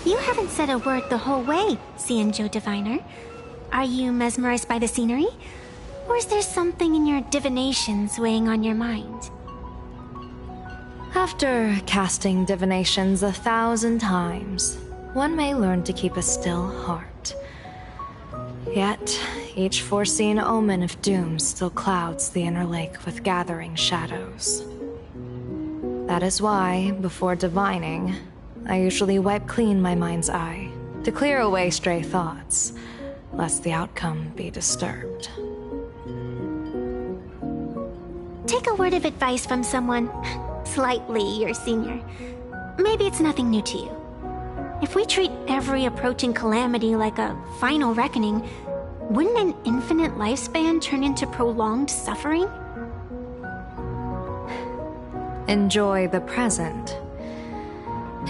You haven't said a word the whole way, Cianjo Diviner. Are you mesmerized by the scenery? Or is there something in your divinations weighing on your mind? After casting divinations 1,000 times, one may learn to keep a still heart. Yet, each foreseen omen of doom still clouds the inner lake with gathering shadows. That is why, before divining, I usually wipe clean my mind's eye to clear away stray thoughts, lest the outcome be disturbed. Take a word of advice from someone slightly your senior. Maybe it's nothing new to you. If we treat every approaching calamity like a final reckoning, wouldn't an infinite lifespan turn into prolonged suffering? Enjoy the present.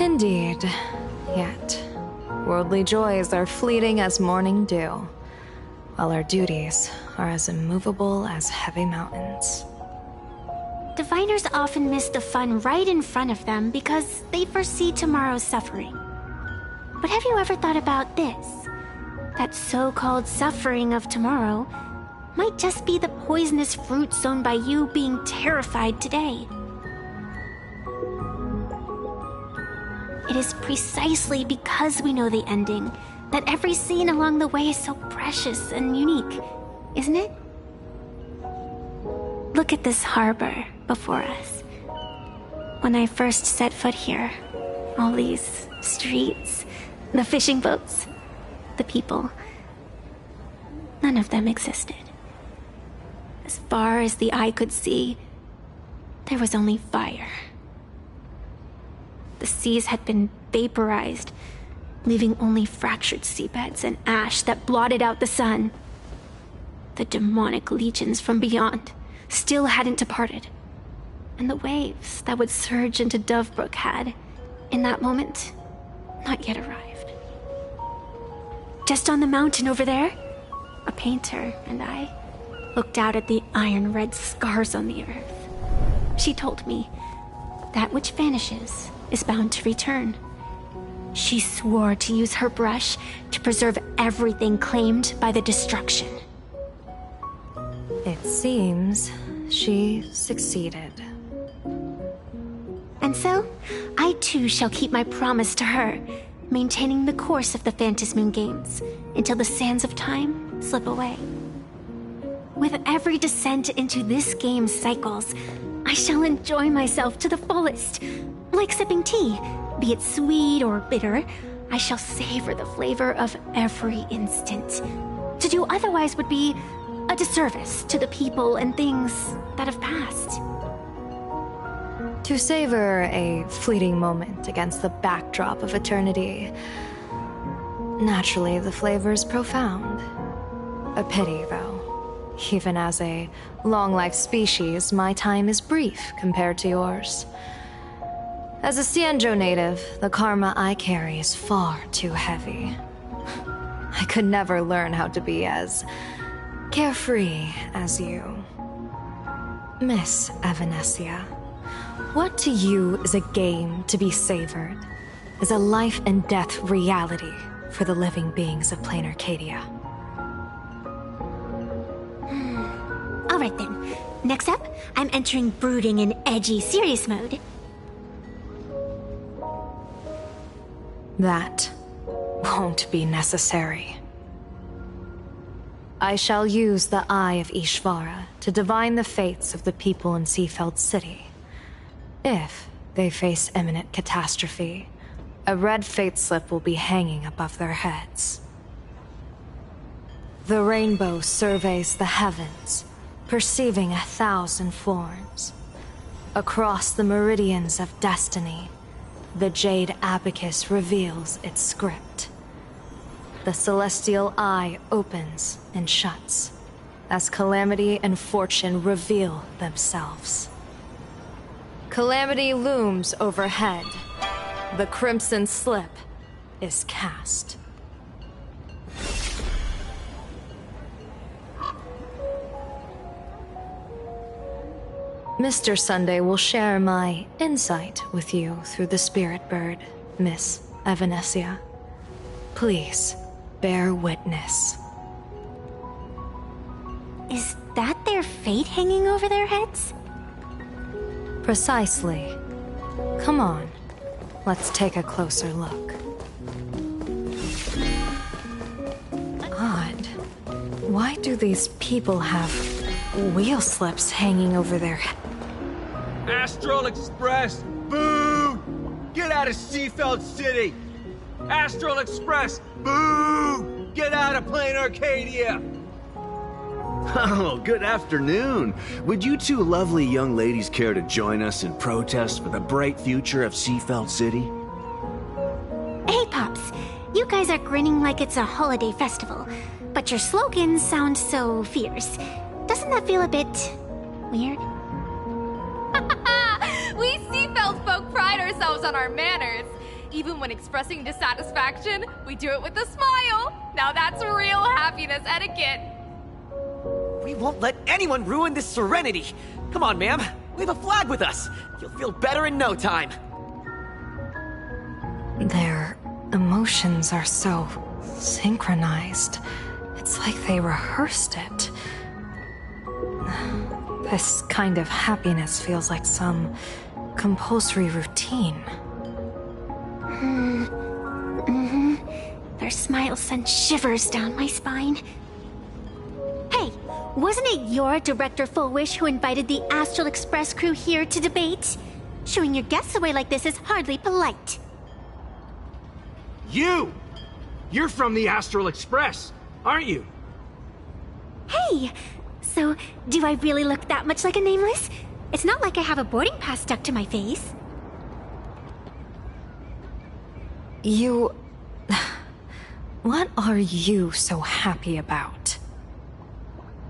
Indeed, yet worldly joys are fleeting as morning dew, while our duties are as immovable as heavy mountains. Diviners often miss the fun right in front of them because they foresee tomorrow's suffering. But have you ever thought about this? That so-called suffering of tomorrow might just be the poisonous fruit sown by you being terrified today. It is precisely because we know the ending that every scene along the way is so precious and unique, isn't it? Look at this harbor before us. When I first set foot here, all these streets, the fishing boats, the people, none of them existed. As far as the eye could see, there was only fire. The seas had been vaporized, leaving only fractured seabeds and ash that blotted out the sun. The demonic legions from beyond still hadn't departed, and the waves that would surge into Dovebrook had, in that moment, not yet arrived. Just on the mountain over there, a painter and I looked out at the iron-red scars on the earth. She told me, that which vanishes is bound to return. She swore to use her brush to preserve everything claimed by the destruction. It seems she succeeded. And so, I too shall keep my promise to her, maintaining the course of the Phantasmoon Games until the sands of time slip away. With every descent into this game's cycles, I shall enjoy myself to the fullest. Like sipping tea, be it sweet or bitter, I shall savor the flavor of every instant. To do otherwise would be a disservice to the people and things that have passed. To savor a fleeting moment against the backdrop of eternity. Naturally, the flavor is profound. A pity, though. Even as a long-life species, my time is brief compared to yours. As a Cianjo native, the karma I carry is far too heavy. I could never learn how to be as carefree as you. Miss Evanesia, what to you is a game to be savored, is a life and death reality for the living beings of plain Arcadia. Alright then, next up, I'm entering brooding and edgy serious mode. That won't be necessary. I shall use the Eye of Ishvara to divine the fates of the people in Seafeld City. If they face imminent catastrophe. A red fate slip will be hanging above their heads. The rainbow surveys the heavens, perceiving 1,000 forms. Across the meridians of destiny, the Jade Abacus reveals its script. The celestial eye opens and shuts as calamity and fortune reveal themselves. Calamity looms overhead. The crimson slip is cast. Mr. Sunday will share my insight with you through the spirit bird, Miss Evanesia. Please, bear witness. Is that their fate hanging over their heads? Precisely. Come on, let's take a closer look. Odd. Why do these people have wheel slips hanging over their heads? Astral Express, boo! Get out of Seafeld City! Astral Express, boo! Get out of Plain Arcadia! Oh, good afternoon. Would you two lovely young ladies care to join us in protest for the bright future of Seafeld City? Hey, Pops. You guys are grinning like it's a holiday festival, but your slogans sound so fierce. Doesn't that feel a bit weird? We Seafeld folk pride ourselves on our manners. Even when expressing dissatisfaction, we do it with a smile. Now that's real happiness etiquette. We won't let anyone ruin this serenity. Come on, ma'am. We have a flag with us. You'll feel better in no time. Their emotions are so synchronized. It's like they rehearsed it. This kind of happiness feels like some compulsory routine. Their smiles send shivers down my spine. Hey, wasn't it your Director Fullwish who invited the Astral Express crew here to debate? Shooing your guests away like this is hardly polite. You! You're from the Astral Express, aren't you? Hey! So, do I really look that much like a nameless? It's not like I have a boarding pass stuck to my face. You... What are you so happy about?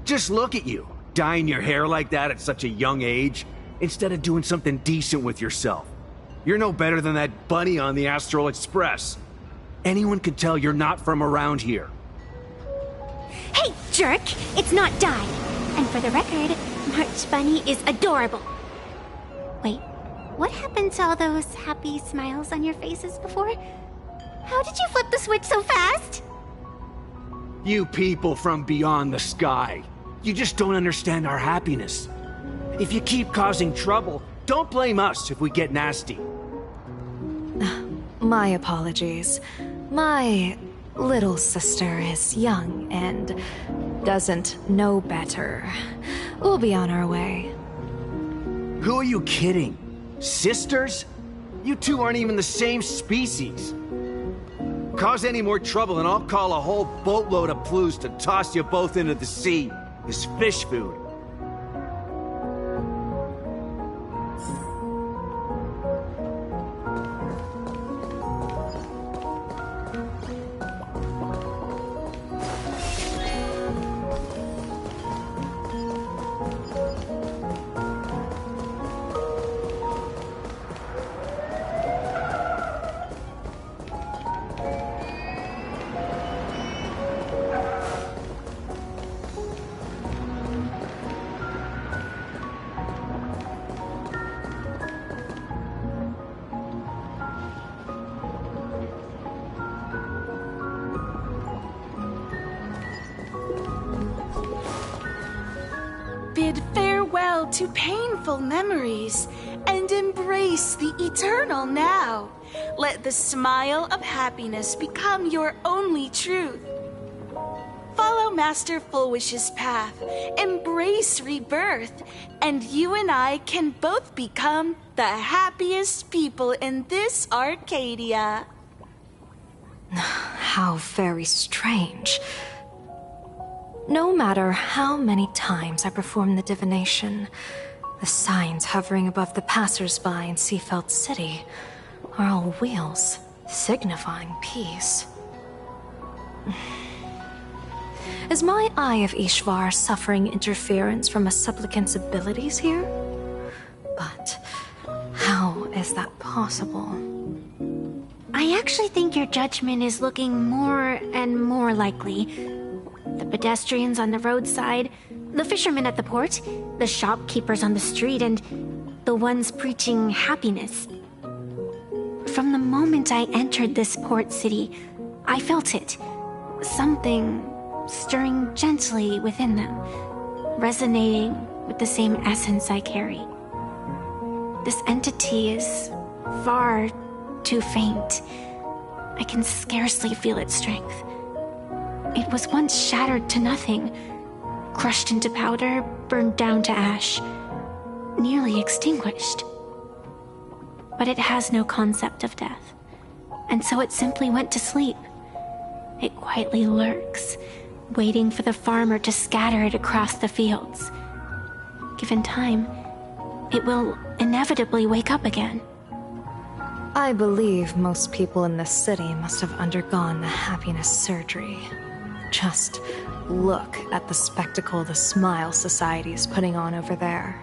Just look at you, dyeing your hair like that at such a young age, instead of doing something decent with yourself. You're no better than that bunny on the Astral Express. Anyone can tell you're not from around here. Hey, jerk! It's not dye. And for the record, March Bunny is adorable. Wait, what happened to all those happy smiles on your faces before? How did you flip the switch so fast? You people from beyond the sky. You just don't understand our happiness. If you keep causing trouble, don't blame us if we get nasty. My apologies. My little sister is young and doesn't know better. We'll be on our way. Who are you kidding? Sisters? You two aren't even the same species. Cause any more trouble and I'll call a whole boatload of Ploos to toss you both into the sea as fish food. Bid farewell to painful memories and embrace the eternal now. Let the smile of happiness become your only truth. Follow Master Fulwish's path, embrace rebirth, and you and I can both become the happiest people in this Arcadia. How very strange. No matter how many times I perform the divination, the signs hovering above the passers-by in Seafeld City are all wheels, signifying peace. Is my Eye of Ishvar suffering interference from a supplicant's abilities here? But how is that possible? I actually think your judgment is looking more and more likely. The pedestrians on the roadside, the fishermen at the port, the shopkeepers on the street, and the ones preaching happiness. From the moment I entered this port city, I felt it. Something stirring gently within them, resonating with the same essence I carry. This entity is far too faint. I can scarcely feel its strength. It was once shattered to nothing, crushed into powder, burned down to ash, nearly extinguished. But it has no concept of death, and so it simply went to sleep. It quietly lurks, waiting for the farmer to scatter it across the fields. Given time, it will inevitably wake up again. I believe most people in this city must have undergone the happiness surgery. Just look at the spectacle the Smile Society is putting on over there.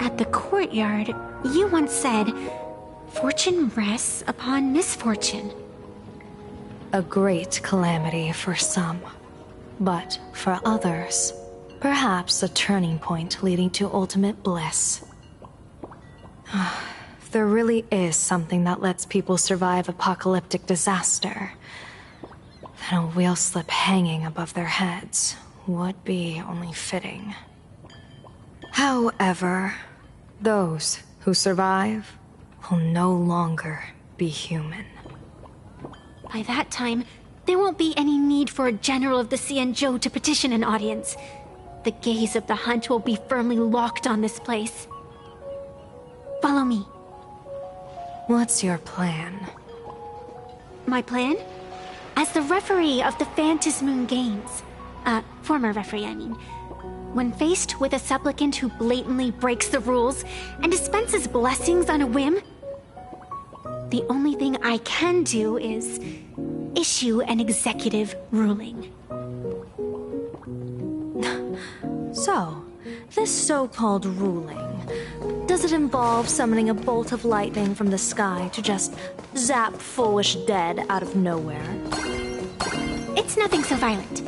At the courtyard, you once said, "Fortune rests upon misfortune." A great calamity for some, but for others, perhaps a turning point leading to ultimate bliss. If there really is something that lets people survive apocalyptic disaster, then a wheel slip hanging above their heads would be only fitting. However, those who survive will no longer be human. By that time, there won't be any need for a general of the Xianzhou to petition an audience. The gaze of the hunt will be firmly locked on this place. Follow me. What's your plan? My plan? As the referee of the Phantasmoon Games, former referee, I mean, when faced with a supplicant who blatantly breaks the rules and dispenses blessings on a whim, the only thing I can do is issue an executive ruling. So, this so-called ruling, does it involve summoning a bolt of lightning from the sky to just zap Foolish dead out of nowhere? It's nothing so violent.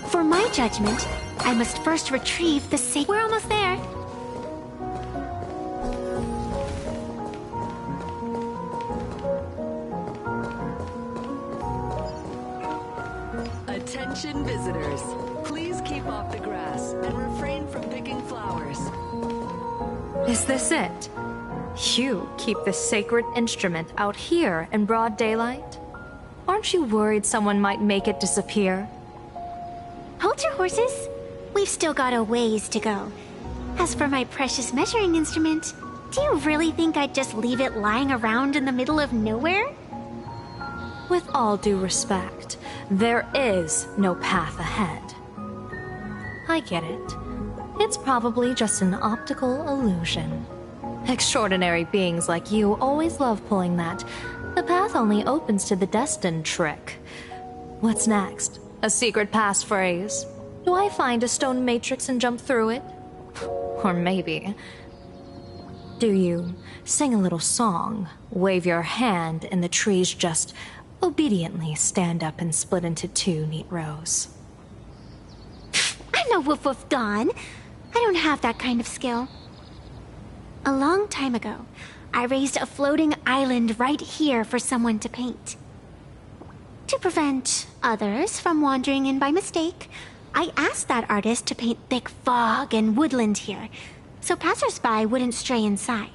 For my judgment, I must first retrieve the sacred... We're almost there. Attention visitors. Please keep off the grass and refrain from picking flowers. Is this it? You keep this sacred instrument out here in broad daylight? Aren't you worried someone might make it disappear? Hold your horses. We've still got a ways to go. As for my precious measuring instrument, do you really think I'd just leave it lying around in the middle of nowhere? With all due respect, there is no path ahead. I get it. It's probably just an optical illusion. Extraordinary beings like you always love pulling that "the path only opens to the destined" trick. What's next? A secret passphrase? Do I find a stone matrix and jump through it? Or maybe... do you sing a little song, wave your hand, and the trees just obediently stand up and split into two neat rows? I'm no Woof Woof Dawn. I don't have that kind of skill. A long time ago, I raised a floating island right here for someone to paint. To prevent others from wandering in by mistake, I asked that artist to paint thick fog and woodland here, so passersby wouldn't stray inside.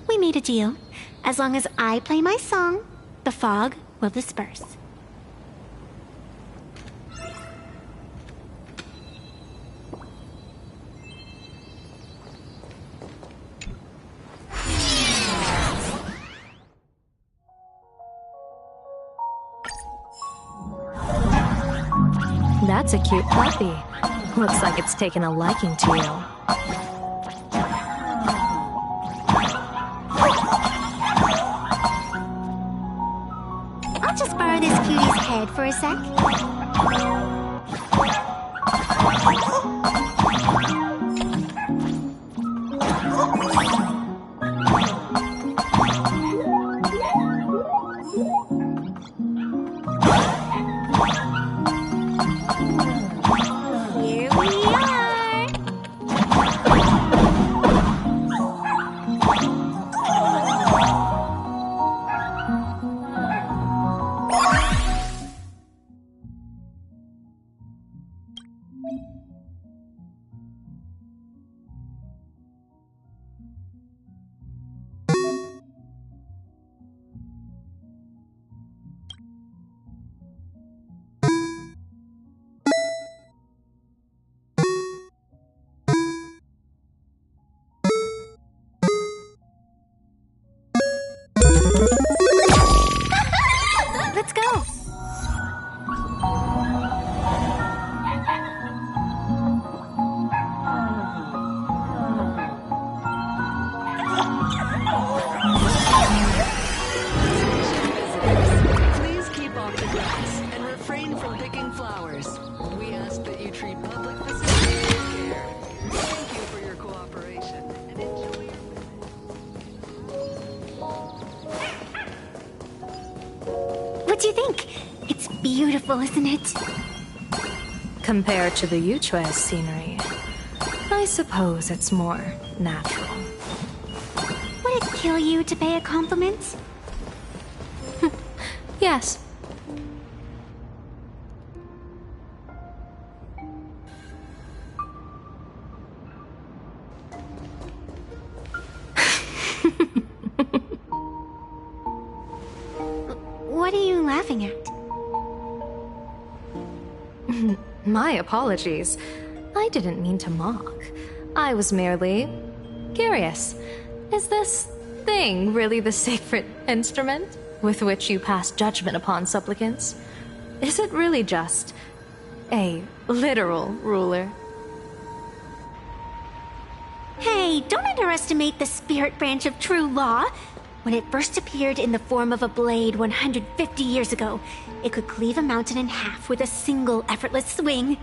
We made a deal. As long as I play my song, the fog will disperse. That's a cute puppy. Looks like it's taken a liking to you. I'll just borrow this cutie's head for a sec. Here we are! Let's go! Please keep off the grass and refrain from picking flowers. We ask that you treat public facilities with care. Thank you for your cooperation and enjoy your What do you think? It's beautiful, isn't it? Compared to the Yuchua's scenery, I suppose it's more natural. Would it kill you to pay a compliment? Yes. What are you laughing at? My apologies. I didn't mean to mock. I was merely curious. Is this thing really the sacred instrument with which you pass judgment upon supplicants? Is it really just a literal ruler? Hey, don't underestimate the spirit branch of true law. When it first appeared in the form of a blade 150 years ago, it could cleave a mountain in half with a single effortless swing.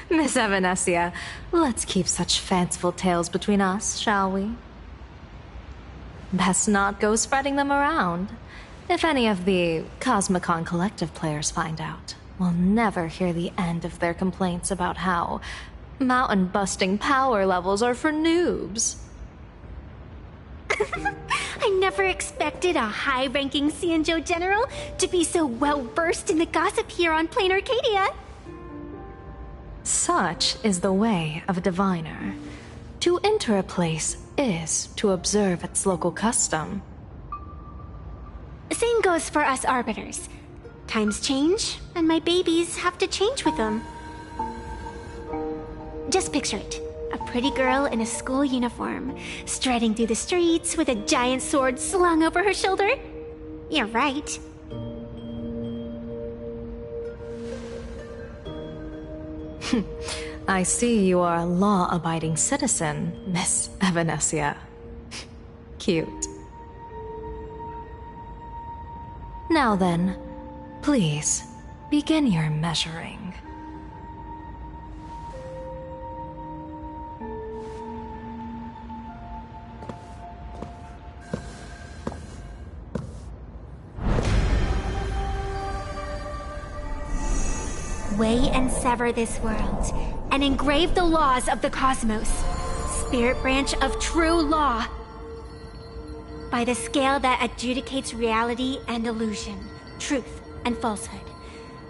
Miss Evanesia, let's keep such fanciful tales between us, shall we? Best not go spreading them around. If any of the Cosmicon Collective players find out, we'll never hear the end of their complaints about how mountain-busting power levels are for noobs. I never expected a high-ranking Xianzhou general to be so well-versed in the gossip here on Plain Arcadia. Such is the way of a diviner. To enter a place is to observe its local custom. Same goes for us arbiters. Times change, and my babies have to change with them. Just picture it. A pretty girl in a school uniform, striding through the streets with a giant sword slung over her shoulder. You're right. I see you are a law-abiding citizen, Miss Evanesia. Cute. Now then, please, begin your measuring. Weigh and sever this world, and engrave the laws of the cosmos, spirit branch of true law. By the scale that adjudicates reality and illusion, truth and falsehood,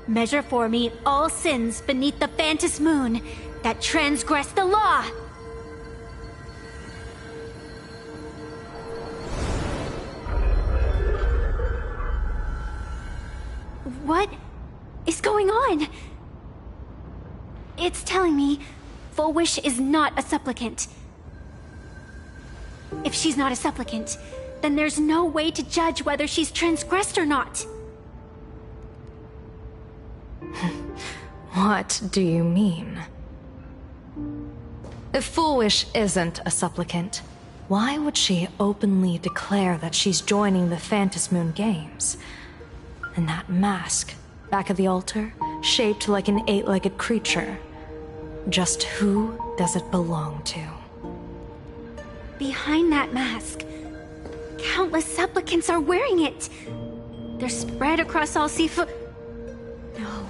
measure for me all sins beneath the Phantom moon that transgress the law. What is going on? It's telling me Full Wish is not a supplicant. If she's not a supplicant, then there's no way to judge whether she's transgressed or not. What do you mean? If Foolish isn't a supplicant, why would she openly declare that she's joining the Phantasmoon Games? And that mask, back of the altar, shaped like an 8-legged creature. Just who does it belong to? Behind that mask, countless supplicants are wearing it. They're spread across all Seafoot. No,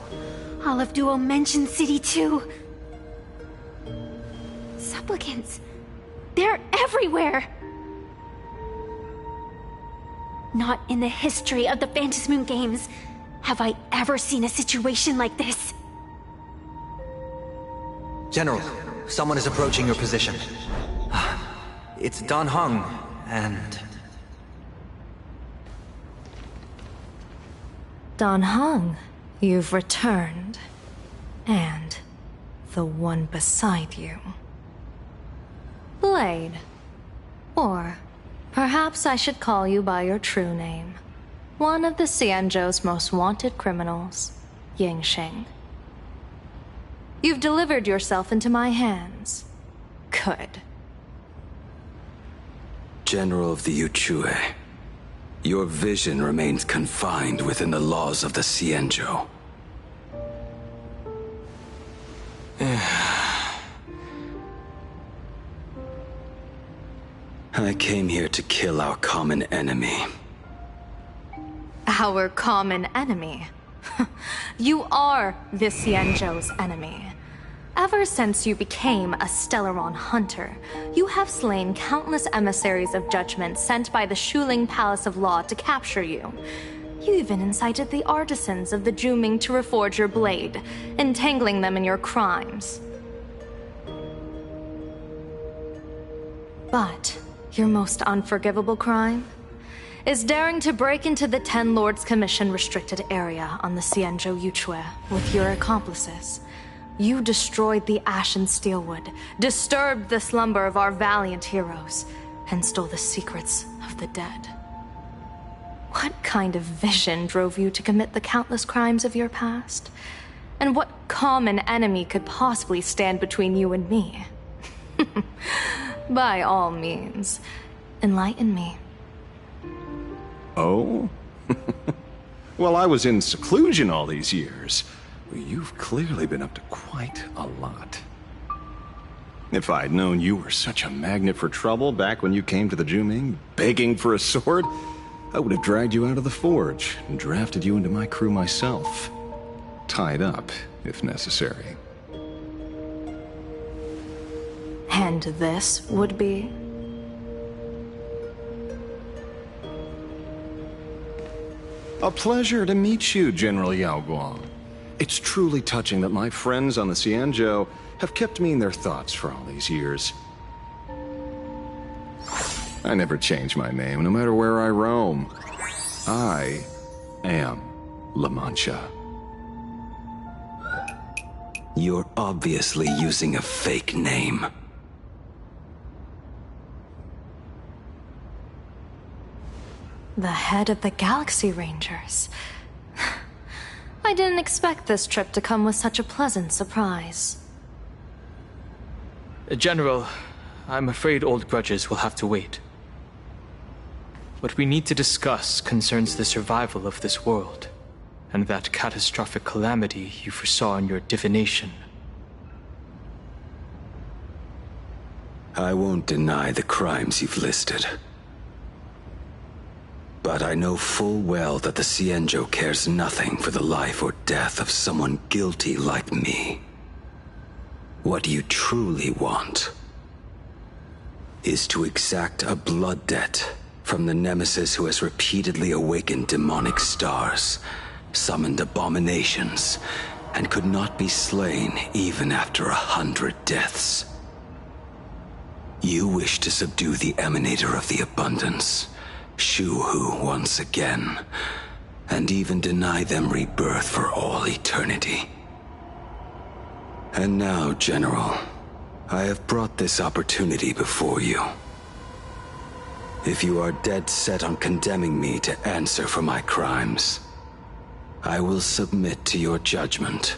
all of Duo mentioned City too. Supplicants, they're everywhere. Not in the history of the Phantasmoon Games have I ever seen a situation like this. General, someone is approaching your position. It's Dan Heng, and... Dan Heng, you've returned. And the one beside you. Blade. Or perhaps I should call you by your true name. One of the Xianzhou's most wanted criminals, Yingxing. You've delivered yourself into my hands. Good. General of the Yuchue, your vision remains confined within the laws of the Xianzhou. I came here to kill our common enemy. Our common enemy? You are the Xianzhou's enemy. Ever since you became a Stellaron hunter, you have slain countless emissaries of judgment sent by the Shuling Palace of Law to capture you. You even incited the artisans of the Juming to reforge your blade, entangling them in your crimes. But your most unforgivable crime is daring to break into the Ten Lords Commission restricted area on the Xianzhou Yuchue with your accomplices. You destroyed the Ashen Steelwood, disturbed the slumber of our valiant heroes, and stole the secrets of the dead. What kind of vision drove you to commit the countless crimes of your past? And what common enemy could possibly stand between you and me? By all means, enlighten me. Oh? Well, I was in seclusion all these years. You've clearly been up to quite a lot. If I'd known you were such a magnet for trouble back when you came to the Juming, begging for a sword, I would have dragged you out of the forge and drafted you into my crew myself. Tied up, if necessary. And this would be? A pleasure to meet you, General Yao Guang. It's truly touching that my friends on the Xianzhou have kept me in their thoughts for all these years. I never change my name, no matter where I roam. I am La Mancha. You're obviously using a fake name. The head of the Galaxy Rangers. I didn't expect this trip to come with such a pleasant surprise. General, I'm afraid old grudges will have to wait. What we need to discuss concerns the survival of this world, and that catastrophic calamity you foresaw in your divination. I won't deny the crimes you've listed. But I know full well that the Xianzhou cares nothing for the life or death of someone guilty like me. What you truly want is to exact a blood debt from the nemesis who has repeatedly awakened demonic stars, summoned abominations, and could not be slain even after 100 deaths. You wish to subdue the emanator of the abundance, Shu-Hu, once again, and even deny them rebirth for all eternity. And now, General, I have brought this opportunity before you. If you are dead set on condemning me to answer for my crimes, I will submit to your judgment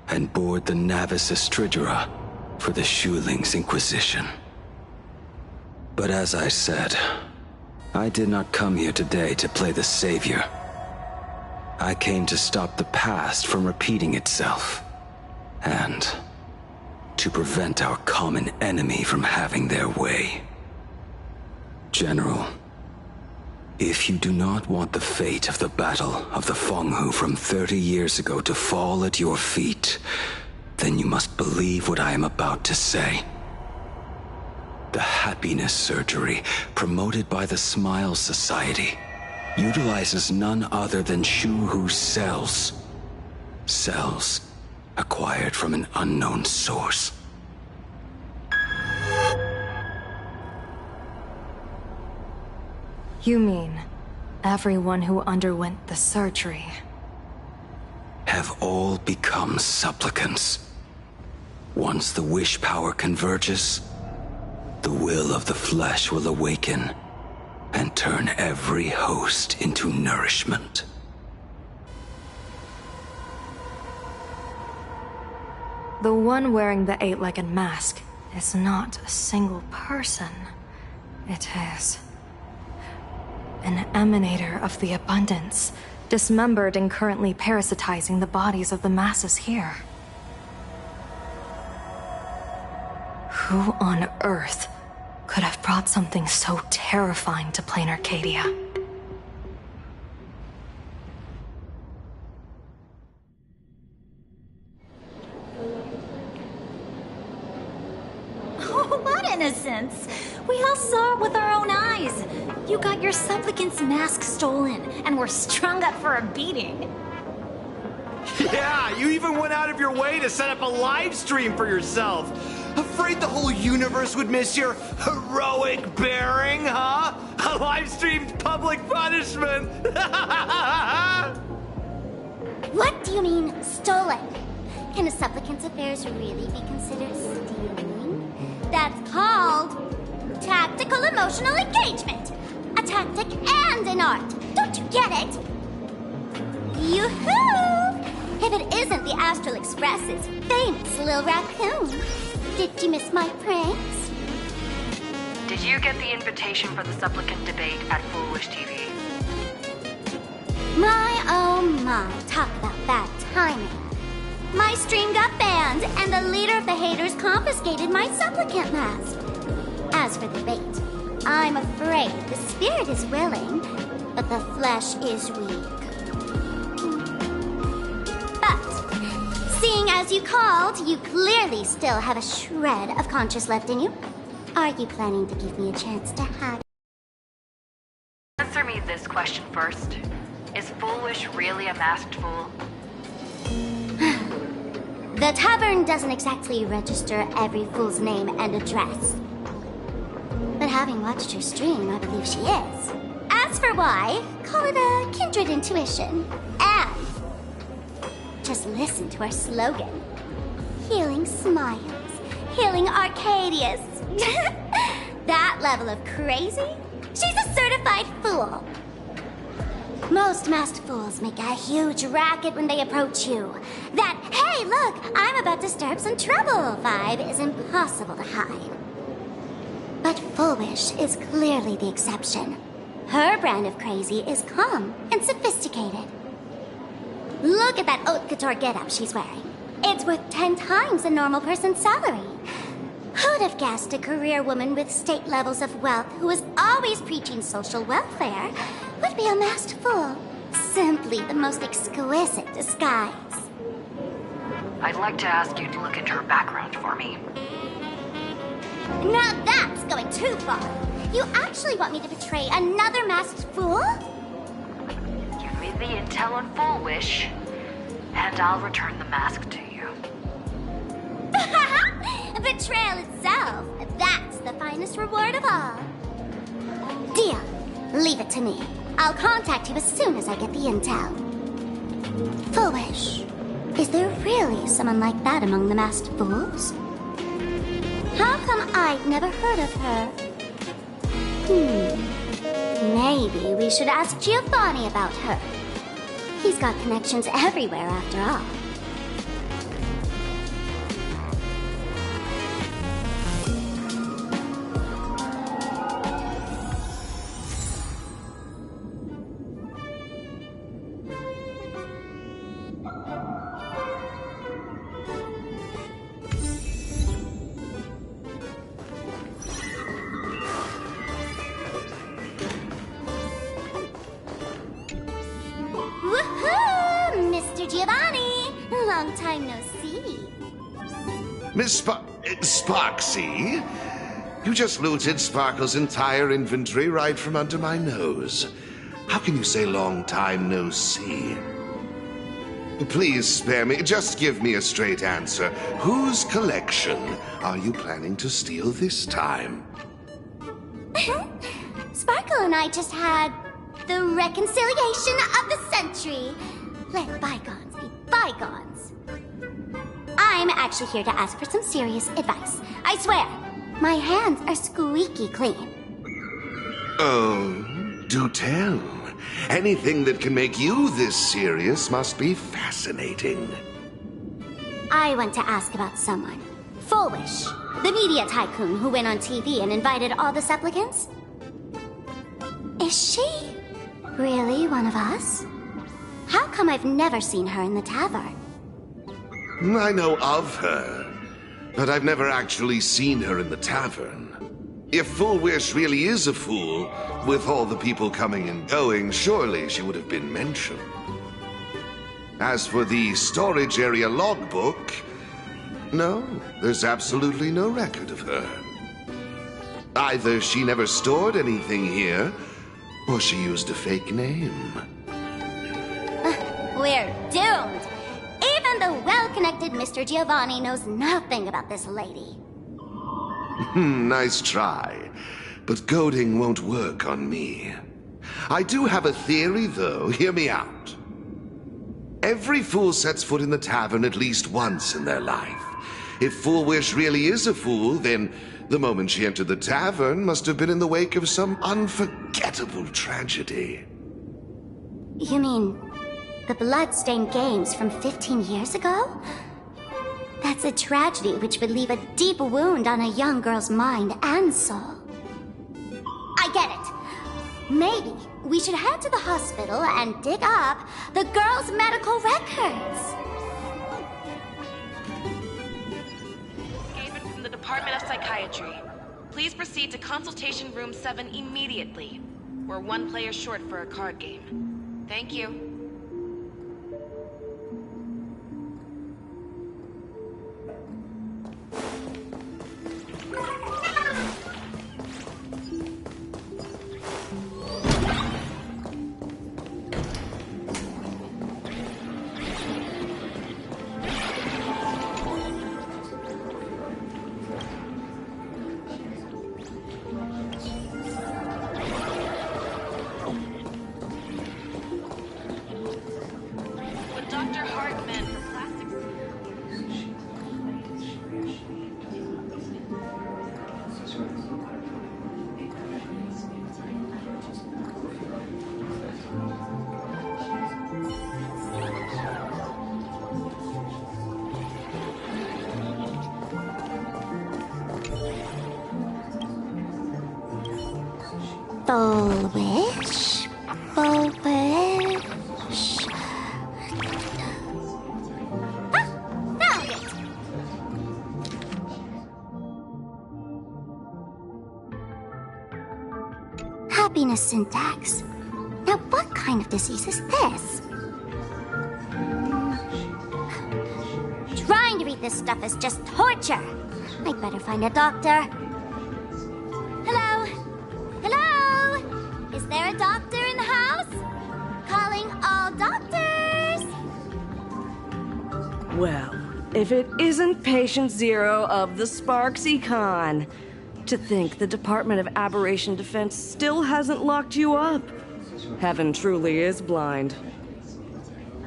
and board the Navis Astridura for the Shuling's Inquisition. But as I said, I did not come here today to play the savior. I came to stop the past from repeating itself, and to prevent our common enemy from having their way. General, if you do not want the fate of the Battle of the Fenghu from 30 years ago to fall at your feet, then you must believe what I am about to say. The happiness surgery, promoted by the Smile Society, utilizes none other than Shuhu's cells. Cells acquired from an unknown source. You mean everyone who underwent the surgery have all become supplicants. Once the wish power converges, the will of the flesh will awaken and turn every host into nourishment. The one wearing the eight-legged mask is not a single person. It is an emanator of the abundance, dismembered and currently parasitizing the bodies of the masses here. Who on Earth could have brought something so terrifying to plain Arcadia? Oh, what innocence! We all saw it with our own eyes. You got your supplicant's mask stolen, and were strung up for a beating. Yeah, you even went out of your way to set up a live stream for yourself. Afraid the whole universe would miss your heroic bearing, huh? A live-streamed public punishment! What do you mean, stolen? Can a supplicant's affairs really be considered stealing? That's called tactical emotional engagement. A tactic and an art. Don't you get it? Yoo-hoo! If it isn't the Astral Express's famous Lil Raccoon. Did you miss my pranks? Did you get the invitation for the supplicant debate at Foolish TV? My oh my, talk about bad timing. My stream got banned, and the leader of the haters confiscated my supplicant mask. As for the bait, I'm afraid the spirit is willing, but the flesh is weak. But, seeing as you called, you clearly still have a shred of conscience left in you. Are you planning to give me a chance to have... Answer me this question first. Is Foolish really a masked fool? The tavern doesn't exactly register every fool's name and address. But having watched her stream, I believe she is. As for why, call it a kindred intuition. And just listen to our slogan. Healing smiles. Healing Arcadius. That level of crazy? She's a certified fool. Most masked fools make a huge racket when they approach you. That, hey, look, I'm about to stir up some trouble vibe is impossible to hide. But Foolish is clearly the exception. Her brand of crazy is calm and sophisticated. Look at that haute couture getup she's wearing. It's worth 10 times a normal person's salary. Who'd have guessed a career woman with state levels of wealth who was always preaching social welfare would be a masked fool? Simply the most exquisite disguise. I'd like to ask you to look into her background for me. Now that's going too far. You actually want me to betray another masked fool? Give me the intel on Foolish, and I'll return the mask to you. Betrayal itself, that's the finest reward of all. Deal. Leave it to me. I'll contact you as soon as I get the intel. Foolish. Is there really someone like that among the masked fools? How come I'd never heard of her? Maybe we should ask Giovanni about her. He's got connections everywhere after all. Woohoo! Mr. Giovanni! Long time no see. Miss Sparksy? You just looted Sparkle's entire inventory right from under my nose. How can you say long time no see? Please spare me. Just give me a straight answer. Whose collection are you planning to steal this time? Sparkle and I just had the reconciliation of the century. Let bygones be bygones. I'm actually here to ask for some serious advice. I swear, my hands are squeaky clean. Oh, do tell. Anything that can make you this serious must be fascinating. I want to ask about someone. Foolish, the media tycoon who went on TV and invited all the supplicants. Is she really one of us? How come I've never seen her in the tavern? I know of her, but I've never actually seen her in the tavern. If Full Wish really is a fool, with all the people coming and going, surely she would have been mentioned. As for the storage area logbook, no, there's absolutely no record of her. Either she never stored anything here, or she used a fake name. We're doomed! Even the well-connected Mr. Giovanni knows nothing about this lady. Nice try, but goading won't work on me. I do have a theory, though. Hear me out. Every fool sets foot in the tavern at least once in their life. If Full Wish really is a fool, then the moment she entered the tavern must have been in the wake of some unforgettable tragedy. You mean the blood-stained games from 15 years ago? That's a tragedy which would leave a deep wound on a young girl's mind and soul. I get it. Maybe we should head to the hospital and dig up the girl's medical records. Skaven from the Department of Psychiatry. Please proceed to Consultation Room 7 immediately. We're one player short for a card game. Thank you. Full Wish? Full Wish? Ah! Found it! Happiness syntax. Now what kind of disease is this? Trying to read this stuff is just torture. I'd better find a doctor. Hello? Hello? Is there a doctor in the house? Calling all doctors! Well, if it isn't Patient Zero of the Sparksy Con. To think the Department of Aberration Defense still hasn't locked you up. Heaven truly is blind.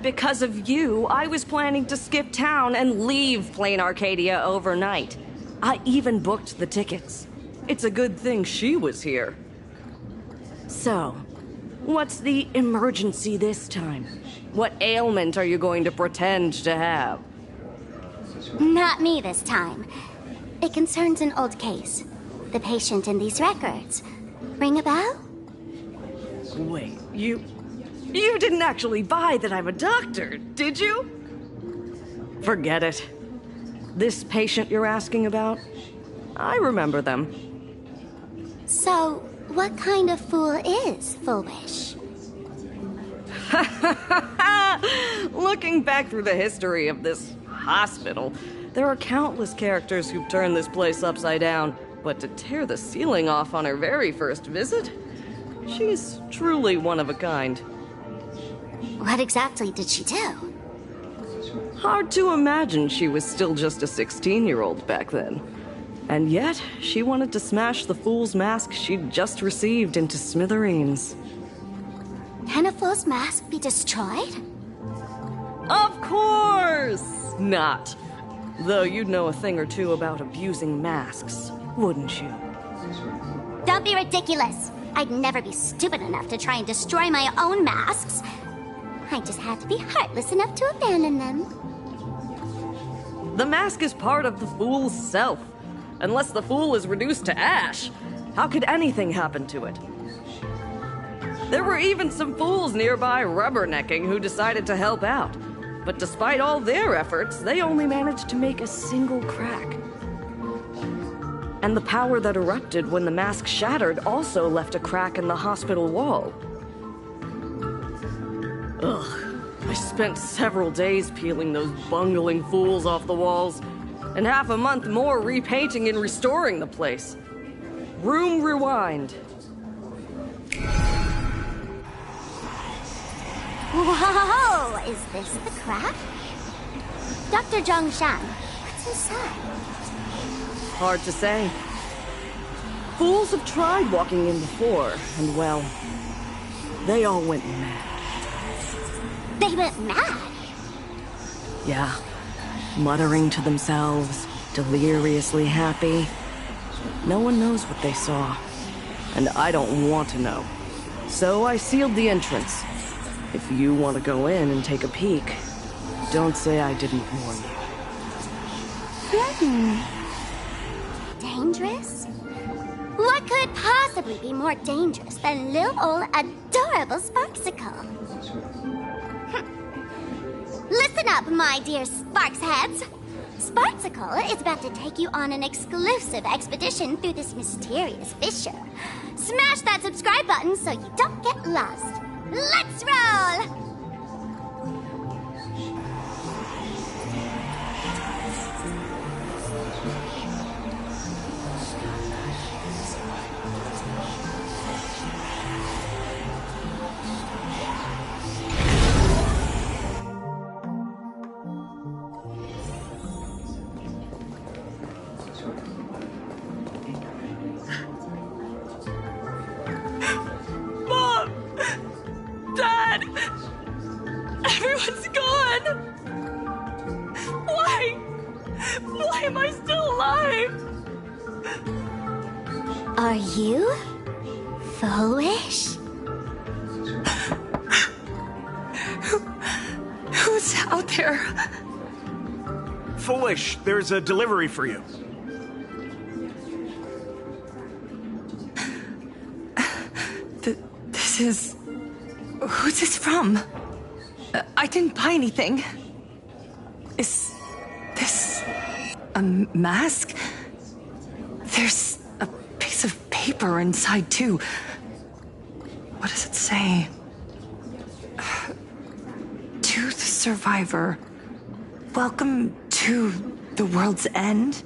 Because of you, I was planning to skip town and leave Plain Arcadia overnight. I even booked the tickets. It's a good thing she was here. So, What's the emergency this time? What ailment are you going to pretend to have? Not me this time. It concerns an old case. The patient in these records. Ring a bell? Wait, you didn't actually buy that I'm a doctor, did you? Forget it. This patient you're asking about? I remember them. So, what kind of fool is Foolish? Looking back through the history of this hospital, there are countless characters who've turned this place upside down, but to tear the ceiling off on her very first visit? She's truly one of a kind. What exactly did she do? Hard to imagine she was still just a 16-year-old back then. And yet, she wanted to smash the fool's mask she'd just received into smithereens. Can a fool's mask be destroyed? Of course not! Though you'd know a thing or two about abusing masks, wouldn't you? Don't be ridiculous! I'd never be stupid enough to try and destroy my own masks. I just had to be heartless enough to abandon them. The mask is part of the fool's self. Unless the fool is reduced to ash, how could anything happen to it? There were even some fools nearby rubbernecking who decided to help out. But despite all their efforts, they only managed to make a single crack. And the power that erupted when the mask shattered also left a crack in the hospital wall. Ugh. I spent several days peeling those bungling fools off the walls, and half a month more repainting and restoring the place. Room rewind. Whoa! Is this the crack? Dr. Zhongshan, what's inside? Hard to say. Fools have tried walking in before, and well, they all went mad. They went mad? Yeah. Muttering to themselves, deliriously happy. No one knows what they saw, and I don't want to know. So I sealed the entrance. If you want to go in and take a peek, don't say I didn't warn you. Dangerous? What could possibly be more dangerous than little old adorable Sparksicle? Listen up, my dear Sparks heads. Sparksicle is about to take you on an exclusive expedition through this mysterious fissure. Smash that subscribe button so you don't get lost. Let's roll! Everyone's gone! Why? Why am I still alive? Are you foolish? Who's out there? Foolish, there's a delivery for you. This is... Who's this from? I didn't buy anything. Is this a mask? There's a piece of paper inside, too. What does it say? To the survivor, welcome to the world's end.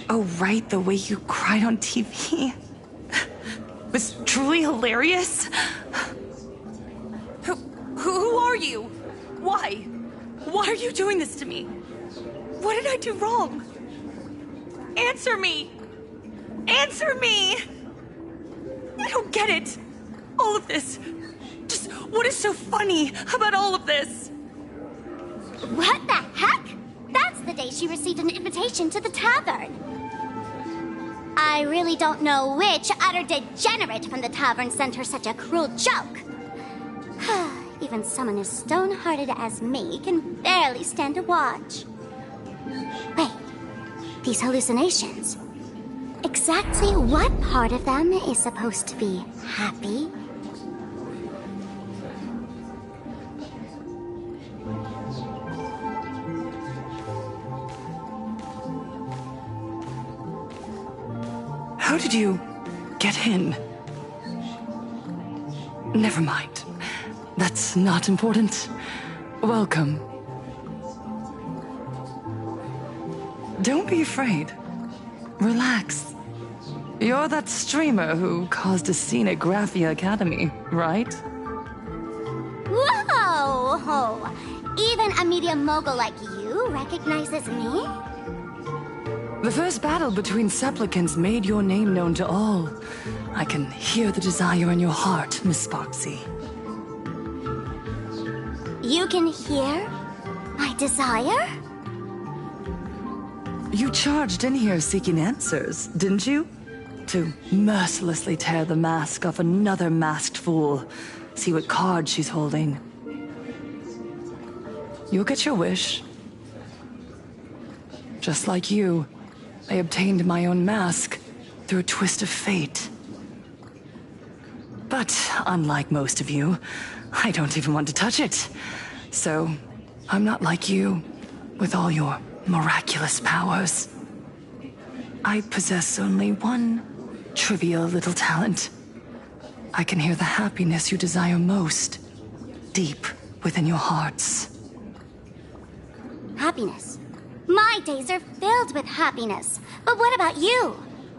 Oh, right, the way you cried on TV was truly hilarious. Who are you? Why? Why are you doing this to me? What did I do wrong? Answer me! Answer me! I don't get it. All of this. Just what is so funny about all of this? What the heck? That's the day she received an invitation to the tavern. I really don't know which utter degenerate from the tavern sent her such a cruel joke. Even someone as stone-hearted as me can barely stand to watch. Wait, these hallucinations. Exactly what part of them is supposed to be happy? How did you get in? Never mind. That's not important. Welcome. Don't be afraid. Relax. You're that streamer who caused a scene at Graphia Academy, right? Whoa! Even a media mogul like you recognizes me? The first battle between supplicants made your name known to all. I can hear the desire in your heart, Miss Sparksy. You can hear my desire? You charged in here seeking answers, didn't you? To mercilessly tear the mask off another masked fool. See what card she's holding. You'll get your wish. Just like you, I obtained my own mask through a twist of fate. But unlike most of you, I don't even want to touch it. So, I'm not like you, with all your miraculous powers. I possess only one trivial little talent. I can hear the happiness you desire most, deep within your hearts. Happiness. My days are filled with happiness. But what about you?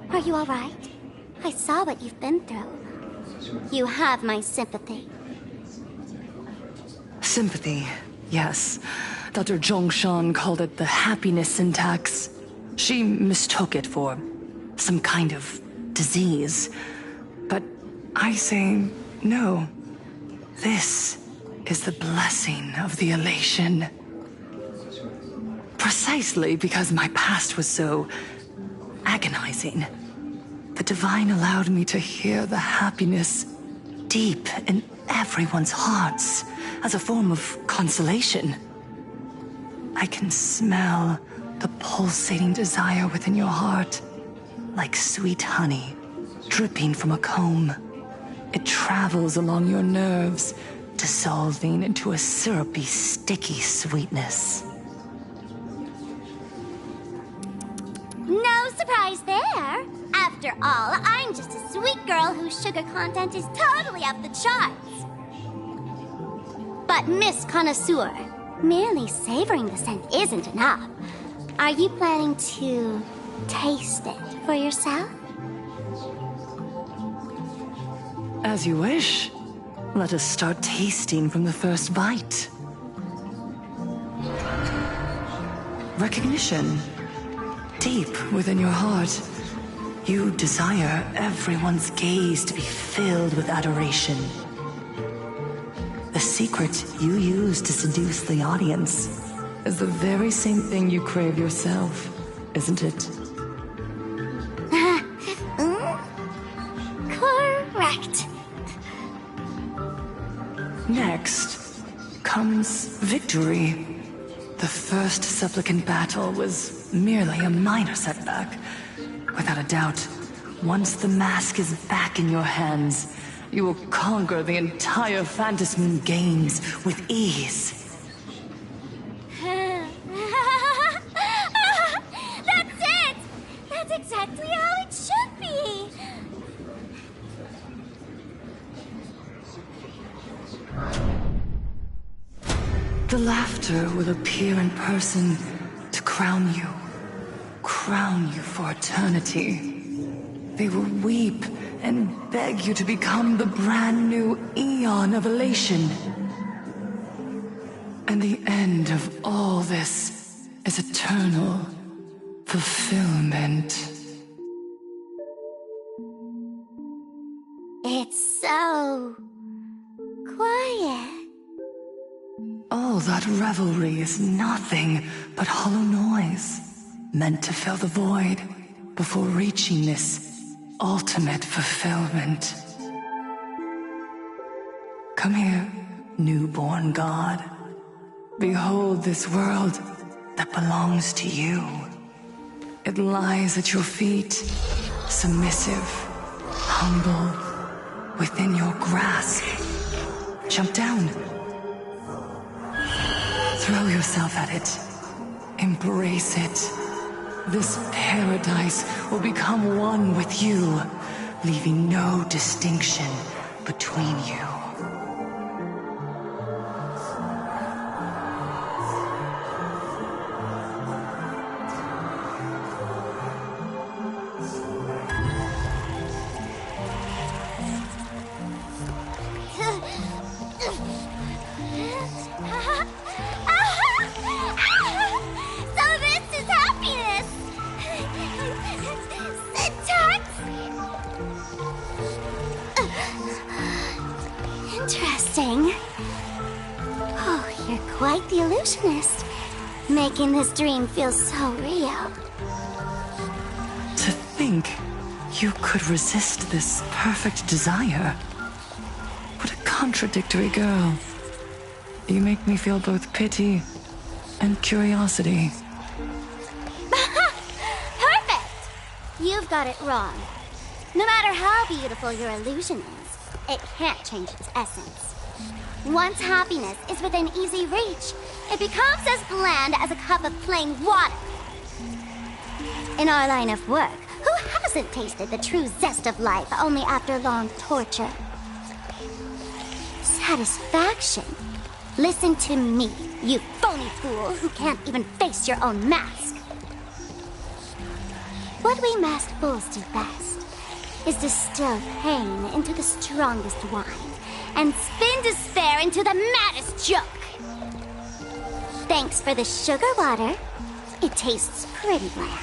Are you all right? I saw what you've been through. You have my sympathy. Sympathy, yes. Dr. Zhongshan called it the happiness syntax. She mistook it for some kind of disease. But I say no. This is the blessing of the elation. Precisely because my past was so agonizing. The Divine allowed me to hear the happiness deep in everyone's hearts as a form of consolation. I can smell the pulsating desire within your heart, like sweet honey dripping from a comb. It travels along your nerves, dissolving into a syrupy, sticky sweetness. No surprise there. After all, I'm just a sweet girl whose sugar content is totally off the charts. But Miss Connoisseur, merely savoring the scent isn't enough. Are you planning to taste it for yourself? As you wish. Let us start tasting from the first bite. Recognition. Deep within your heart, you desire everyone's gaze to be filled with adoration. The secret you use to seduce the audience is the very same thing you crave yourself, isn't it? Correct. Next comes victory. The first supplicant battle was merely a minor setback. Without a doubt, once the mask is back in your hands, you will conquer the entire Phantasmoon games with ease. That's it! That's exactly how it should be! The laughter will appear in person to crown you for eternity. They will weep and beg you to become the brand new Eon of Elation. And the end of all this is eternal fulfillment. It's so quiet. All that revelry is nothing but hollow noise, meant to fill the void. before reaching this ultimate fulfillment. Come here, newborn god. Behold this world that belongs to you. It lies at your feet, submissive, humble, within your grasp. Jump down. Throw yourself at it. Embrace it. This paradise will become one with you, leaving no distinction between you. Interesting. Oh, you're quite the illusionist, making this dream feel so real. To think you could resist this perfect desire. What a contradictory girl. You make me feel both pity and curiosity. Perfect! You've got it wrong. No matter how beautiful your illusion is, it can't change its essence. Once happiness is within easy reach, it becomes as bland as a cup of plain water. In our line of work, who hasn't tasted the true zest of life only after long torture? Satisfaction. Listen to me, you phony fool who can't even face your own mask. What we masked fools do best is distill pain into the strongest wine and spin despair into the maddest joke. Thanks for the sugar water. It tastes pretty bland.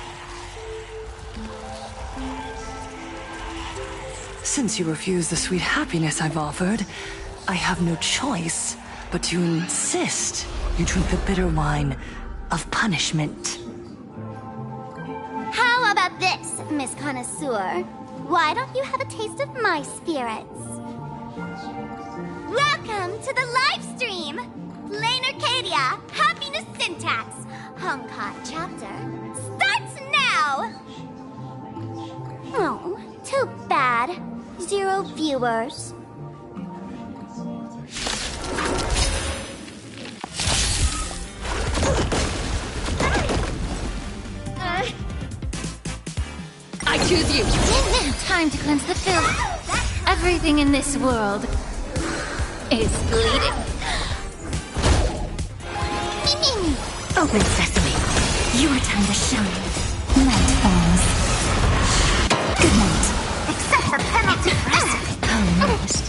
Since you refuse the sweet happiness I've offered, I have no choice but to insist you drink the bitter wine of punishment. How about this, Miss Connoisseur? Why don't you have a taste of my spirits? Welcome to the live stream! Plain Arcadia, Happiness Syntax, Honkai chapter, starts now! Oh, too bad. 0 viewers. I choose you! Time to cleanse the filth. Everything in this world is bleeding. Open sesame. Your time to shine. Night falls. Good night. Accept the penalty. Almost.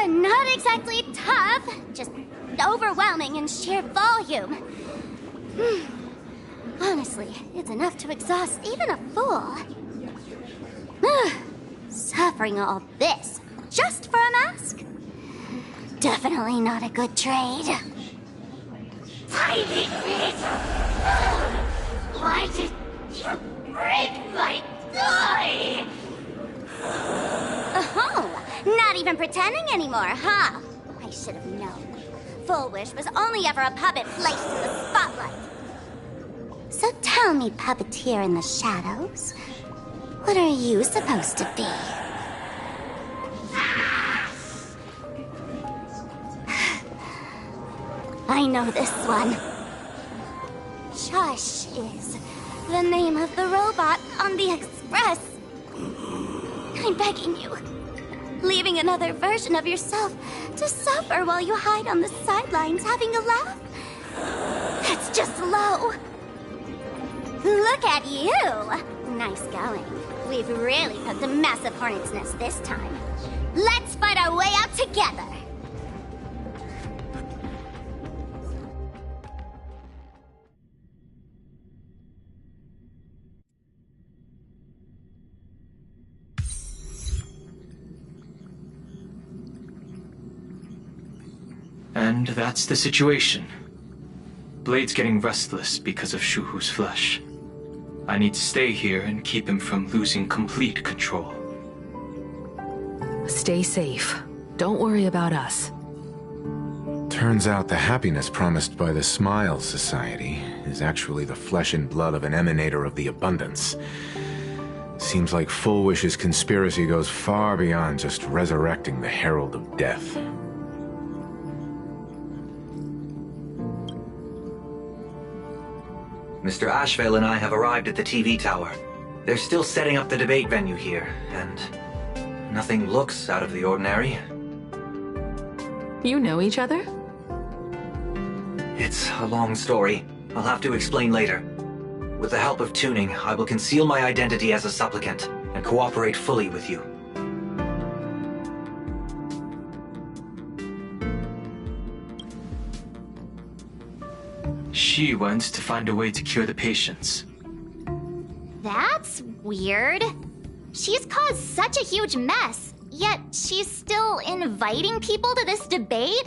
Not exactly tough, just overwhelming in sheer volume. Honestly, it's enough to exhaust even a fool. Suffering all this just for a mask? Definitely not a good trade. Tiny bit! Why did you break my toy? Oh, not even pretending anymore, huh? I should have known. Full Wish was only ever a puppet placed in the spotlight. So tell me, puppeteer in the shadows, what are you supposed to be? I know this one. Shush is the name of the robot on the express. I'm begging you. Leaving another version of yourself to suffer while you hide on the sidelines having a laugh? That's just low. Look at you! Nice going. We've really put the massive hornet's nest this time. Let's fight our way out together! And that's the situation. Blade's getting restless because of Shuhu's flesh. I need to stay here and keep him from losing complete control. Stay safe. Don't worry about us. Turns out the happiness promised by the Smile Society is actually the flesh and blood of an emanator of the abundance. Seems like Full Wish's conspiracy goes far beyond just resurrecting the Herald of Death. Mr. Ashvale and I have arrived at the TV tower. They're still setting up the debate venue here, and nothing looks out of the ordinary. You know each other? It's a long story. I'll have to explain later. With the help of tuning, I will conceal my identity as a supplicant and cooperate fully with you. She went to find a way to cure the patients. That's weird. She's caused such a huge mess, yet she's still inviting people to this debate?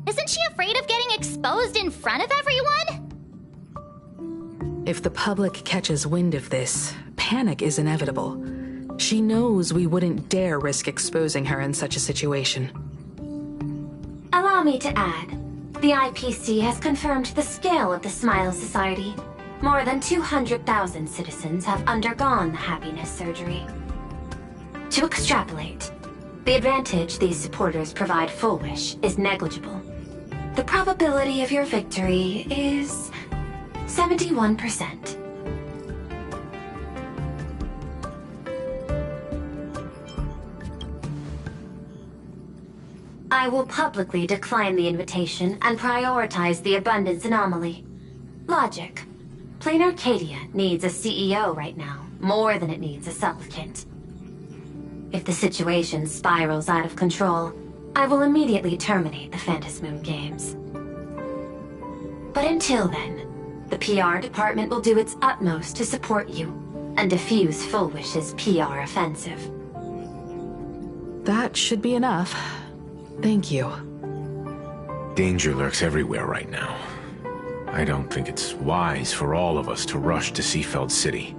Isn't she afraid of getting exposed in front of everyone? If the public catches wind of this, panic is inevitable. She knows we wouldn't dare risk exposing her in such a situation. Allow me to add, the IPC has confirmed the scale of the Smile Society. More than 200,000 citizens have undergone the happiness surgery. To extrapolate, the advantage these supporters provide Full Wish is negligible. The probability of your victory is 71%. I will publicly decline the invitation and prioritize the abundance anomaly. Logic. Plain Arcadia needs a CEO right now, more than it needs a supplicant. If the situation spirals out of control, I will immediately terminate the Phantasmoon Games. But until then, the PR department will do its utmost to support you and defuse Full Wish's PR offensive. That should be enough. Thank you. Danger lurks everywhere right now. I don't think it's wise for all of us to rush to Seafeld City.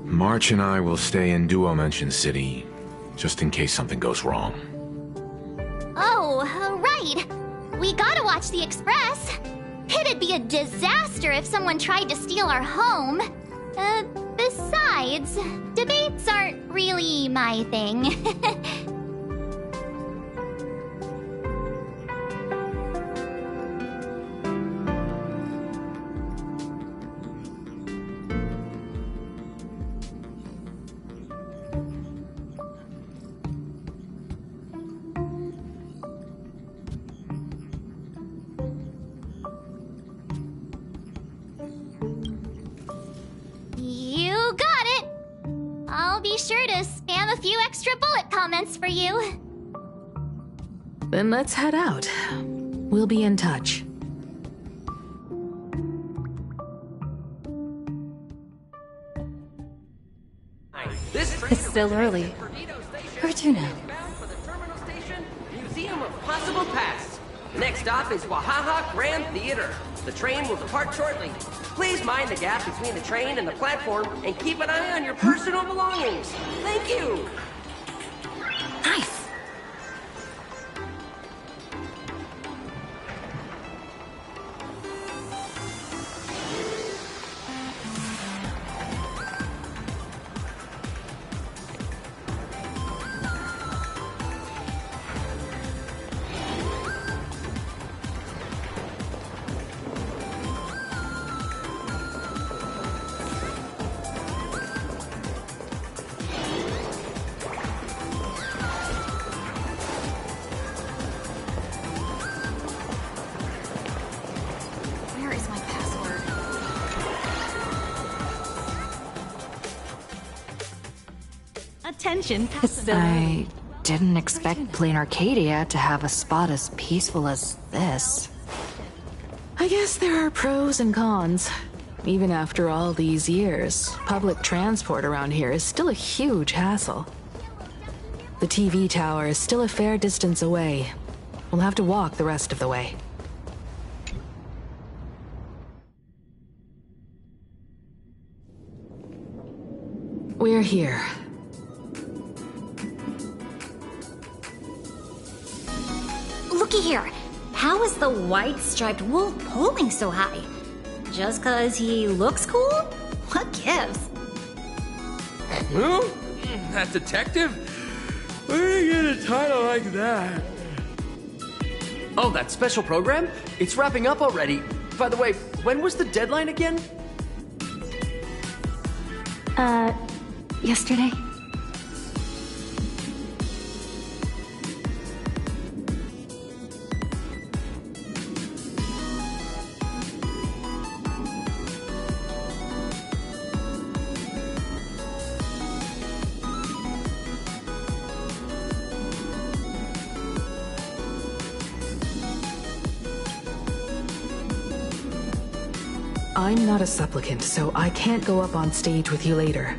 March and I will stay in Duomension City, just in case something goes wrong. Oh, right. We gotta watch the Express. It'd be a disaster if someone tried to steal our home. Besides, debates aren't really my thing. You got it! I'll be sure to spam a few extra bullet comments for you. Then let's head out. We'll be in touch. It's still early. Where to now? Museum of Possible Past. Next stop is Wahaha Grand Theater. The train will depart shortly. Please mind the gap between the train and the platform and keep an eye on your personal belongings. Thank you. Nice. Where is my password? Attention, I didn't expect Plain Arcadia to have a spot as peaceful as this. I guess there are pros and cons. Even after all these years, public transport around here is still a huge hassle. The TV tower is still a fair distance away. We'll have to walk the rest of the way. We're here. Looky here. How is the white-striped wolf pulling so high? Just 'cause he looks cool? What gives? Who? That detective? Where did you get a title like that? Oh, that special program? It's wrapping up already. By the way, when was the deadline again? Yesterday. I'm not a supplicant, so I can't go up on stage with you later.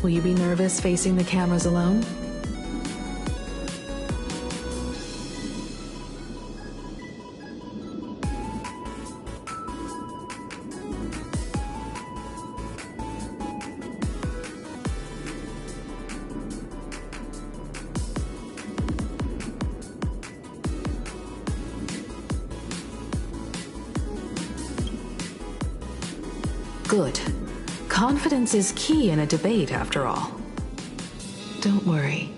Will you be nervous facing the cameras alone? Good. Confidence is key in a debate, after all. Don't worry.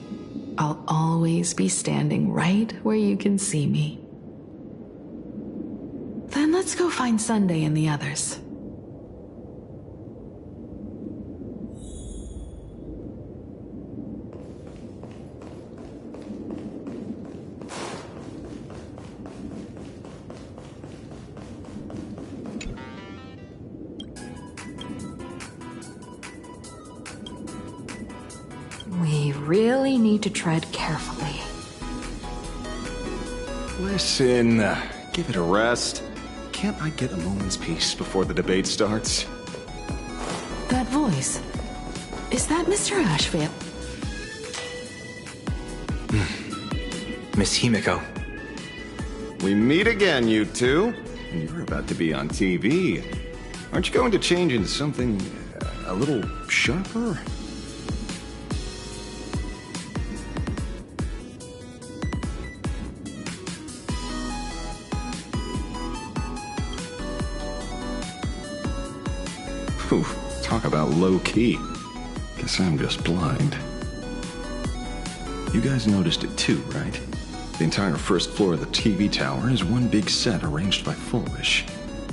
I'll always be standing right where you can see me. Then let's go find Sunday and the others. We really need to tread carefully. Listen, give it a rest. Can't I get a moment's peace before the debate starts? That voice. Is that Mr. Ashville? Miss Himiko. We meet again, you two. And you're about to be on TV. Aren't you going to change into something a little sharper? Ooh, talk about low-key. Guess I'm just blind. You guys noticed it too, right? The entire first floor of the TV tower is one big set arranged by Foolish.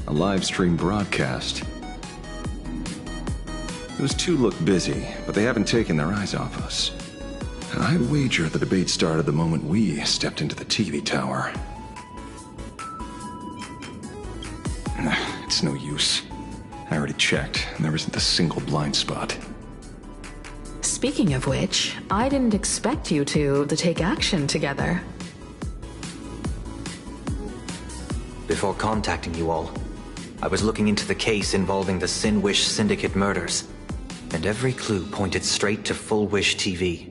A live stream broadcast. Those two look busy, but they haven't taken their eyes off us. And I'd wager the debate started the moment we stepped into the TV tower. It's no use. I already checked, and there isn't a single blind spot. Speaking of which, I didn't expect you two to take action together. Before contacting you all, I was looking into the case involving the Sin Wish Syndicate murders, and every clue pointed straight to Full Wish TV.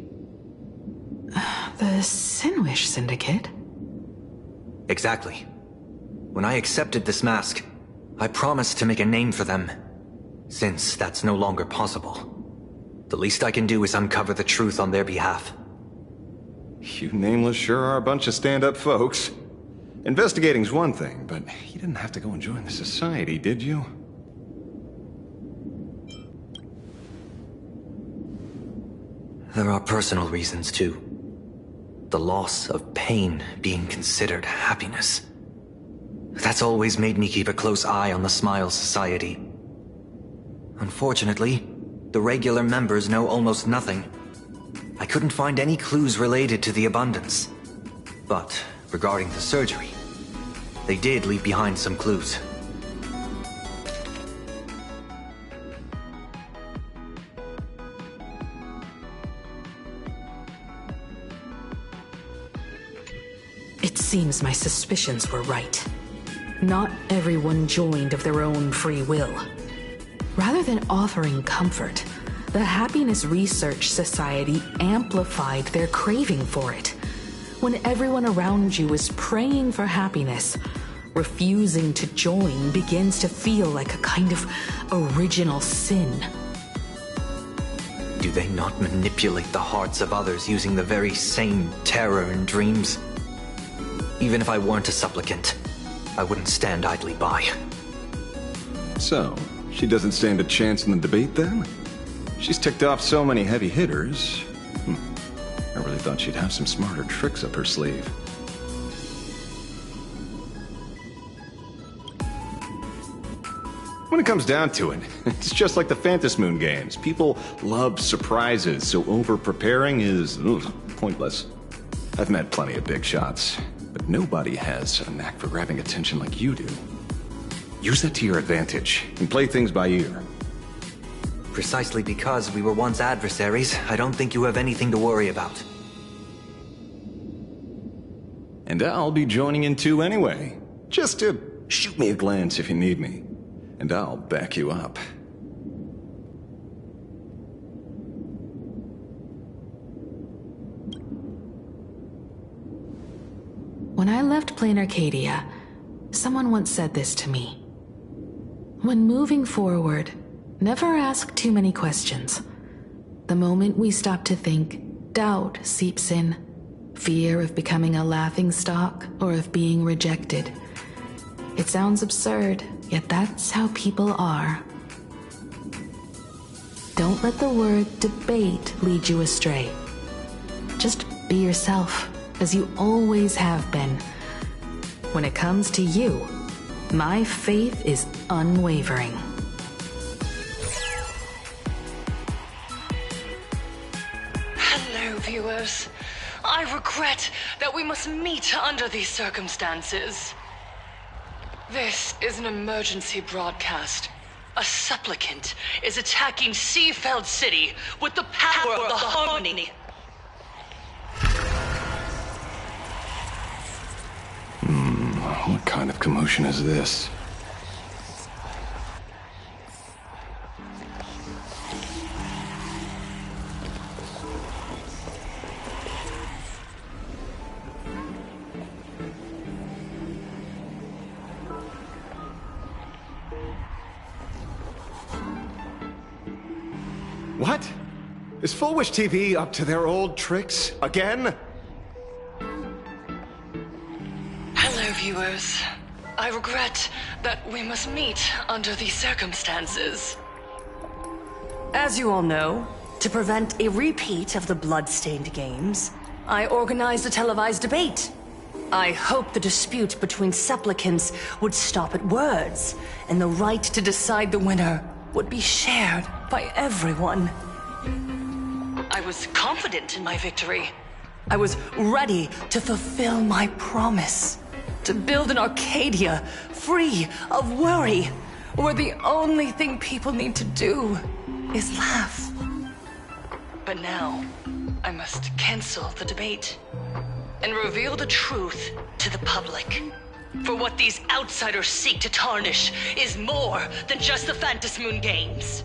The Sin Wish Syndicate? Exactly. When I accepted this mask, I promised to make a name for them. Since that's no longer possible, the least I can do is uncover the truth on their behalf. You nameless sure are a bunch of stand-up folks. Investigating's one thing, but you didn't have to go and join the society, did you? There are personal reasons, too. The loss of pain being considered happiness. That's always made me keep a close eye on the Smile Society. Unfortunately, the regular members know almost nothing. I couldn't find any clues related to the abundance. But regarding the surgery, they did leave behind some clues. It seems my suspicions were right. Not everyone joined of their own free will. Rather than offering comfort, the Happiness Research Society amplified their craving for it. When everyone around you is praying for happiness, refusing to join begins to feel like a kind of original sin. Do they not manipulate the hearts of others using the very same terror in dreams? Even if I weren't a supplicant, I wouldn't stand idly by. So, she doesn't stand a chance in the debate then? She's ticked off so many heavy hitters. I really thought she'd have some smarter tricks up her sleeve. When it comes down to it, it's just like the Phantom Moon games. People love surprises, so over-preparing is pointless. I've met plenty of big shots, but nobody has a knack for grabbing attention like you do. Use that to your advantage, and play things by ear. Precisely because we were once adversaries, I don't think you have anything to worry about. And I'll be joining in too anyway. Just to shoot me a glance if you need me. And I'll back you up. When I left Plain Arcadia, someone once said this to me. When moving forward, never ask too many questions. The moment we stop to think, doubt seeps in. Fear of becoming a laughingstock or of being rejected. It sounds absurd, yet that's how people are. Don't let the word debate lead you astray. Just be yourself, as you always have been. When it comes to you, my faith is unwavering. Hello, viewers. I regret that we must meet under these circumstances. This is an emergency broadcast. A supplicant is attacking Seafeld City with the power of the Harmony. What kind of commotion is this? What? Is Full Wish TV up to their old tricks again? Hello, viewers. I regret that we must meet under these circumstances. As you all know, to prevent a repeat of the blood-stained games, I organized a televised debate. I hoped the dispute between supplicants would stop at words, and the right to decide the winner would be shared by everyone. I was confident in my victory. I was ready to fulfill my promise. To build an Arcadia free of worry, where the only thing people need to do is laugh. But now, I must cancel the debate and reveal the truth to the public. For what these outsiders seek to tarnish is more than just the Phantom Moon games.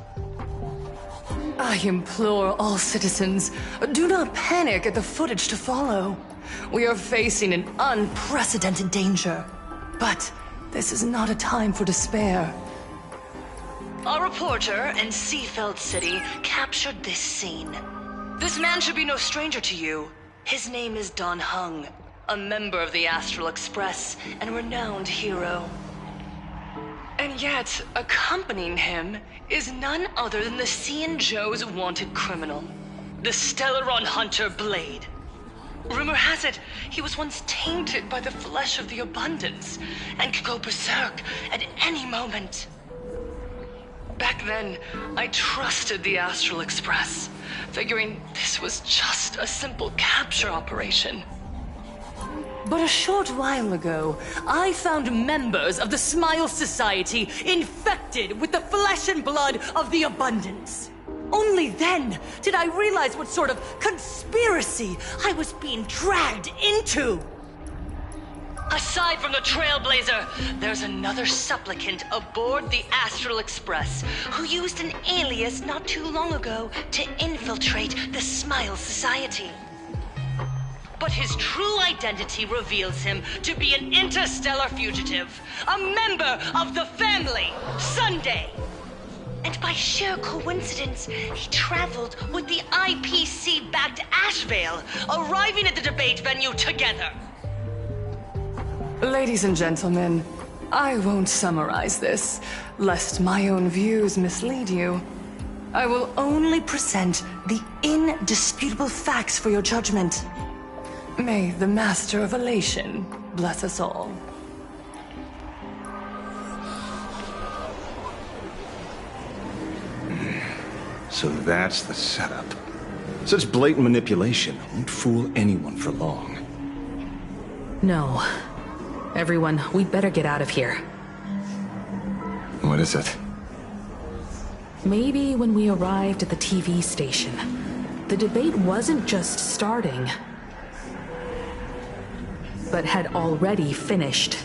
I implore all citizens, do not panic at the footage to follow. We are facing an unprecedented danger. But this is not a time for despair. A reporter in Seafeld City captured this scene. This man should be no stranger to you. His name is Don Hung, a member of the Astral Express and renowned hero. And yet, accompanying him is none other than the Cian Joe's wanted criminal, the Stellaron hunter Blade. Rumor has it, he was once tainted by the flesh of the Abundance and could go berserk at any moment. Back then, I trusted the Astral Express, figuring this was just a simple capture operation. But a short while ago, I found members of the Smile Society infected with the flesh and blood of the Abundance. Only then did I realize what sort of conspiracy I was being dragged into. Aside from the Trailblazer, there's another supplicant aboard the Astral Express who used an alias not too long ago to infiltrate the Smile Society. But his true identity reveals him to be an interstellar fugitive, a member of the family, Sunday. And If by sheer coincidence he traveled with the IPC back to Ashvale, arriving at the debate venue together. Ladies and gentlemen, I won't summarize this, lest my own views mislead you. I will only present the indisputable facts for your judgment. May the Master of Elation bless us all. So that's the setup. Such blatant manipulation won't fool anyone for long. No. Everyone, we'd better get out of here. What is it? Maybe when we arrived at the TV station, the debate wasn't just starting, but had already finished.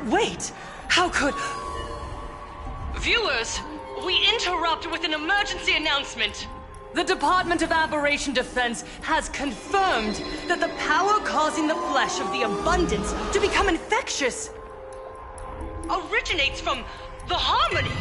Wait! How could... Viewers, we interrupt with an emergency announcement. The Department of Aberration Defense has confirmed that the power causing the flesh of the abundance to become infectious originates from the Harmony.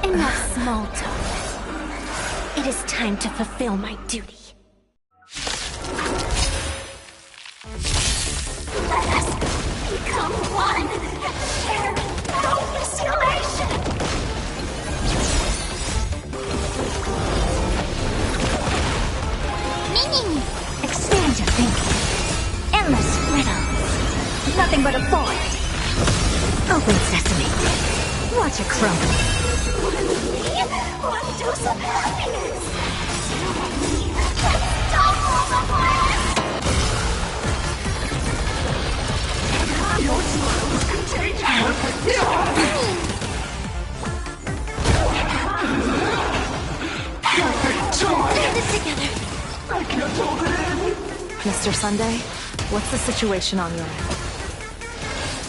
Enough small talk. It is time to fulfill my duty. Let us become one and share boundless elation. Meaning! Expand your thinking. Endless riddles. Nothing but a void. Open sesame. Watch it crumble. One dose of happiness. Double the bliss. Your smile is contagious. Get this together. I can't hold it in. Mr. Sunday, what's the situation on your end?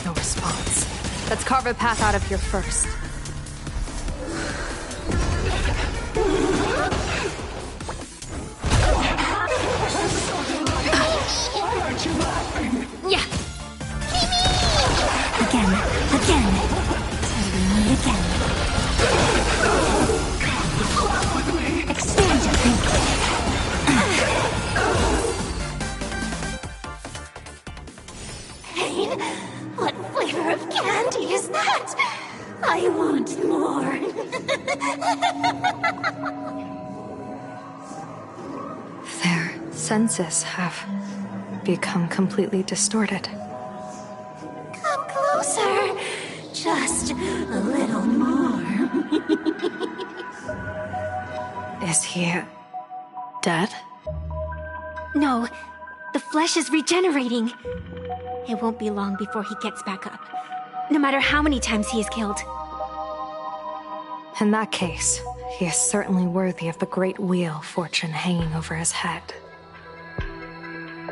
No response. Let's carve a path out of here first. Yeah. Again. Expand your thinking. Pain? What flavor of candy is that? I want more. Their senses have become completely distorted. Come closer. Just a little more. Is he dead? No, the flesh is regenerating. It won't be long before he gets back up, no matter how many times he is killed. In that case, he is certainly worthy of the great wheel fortune hanging over his head.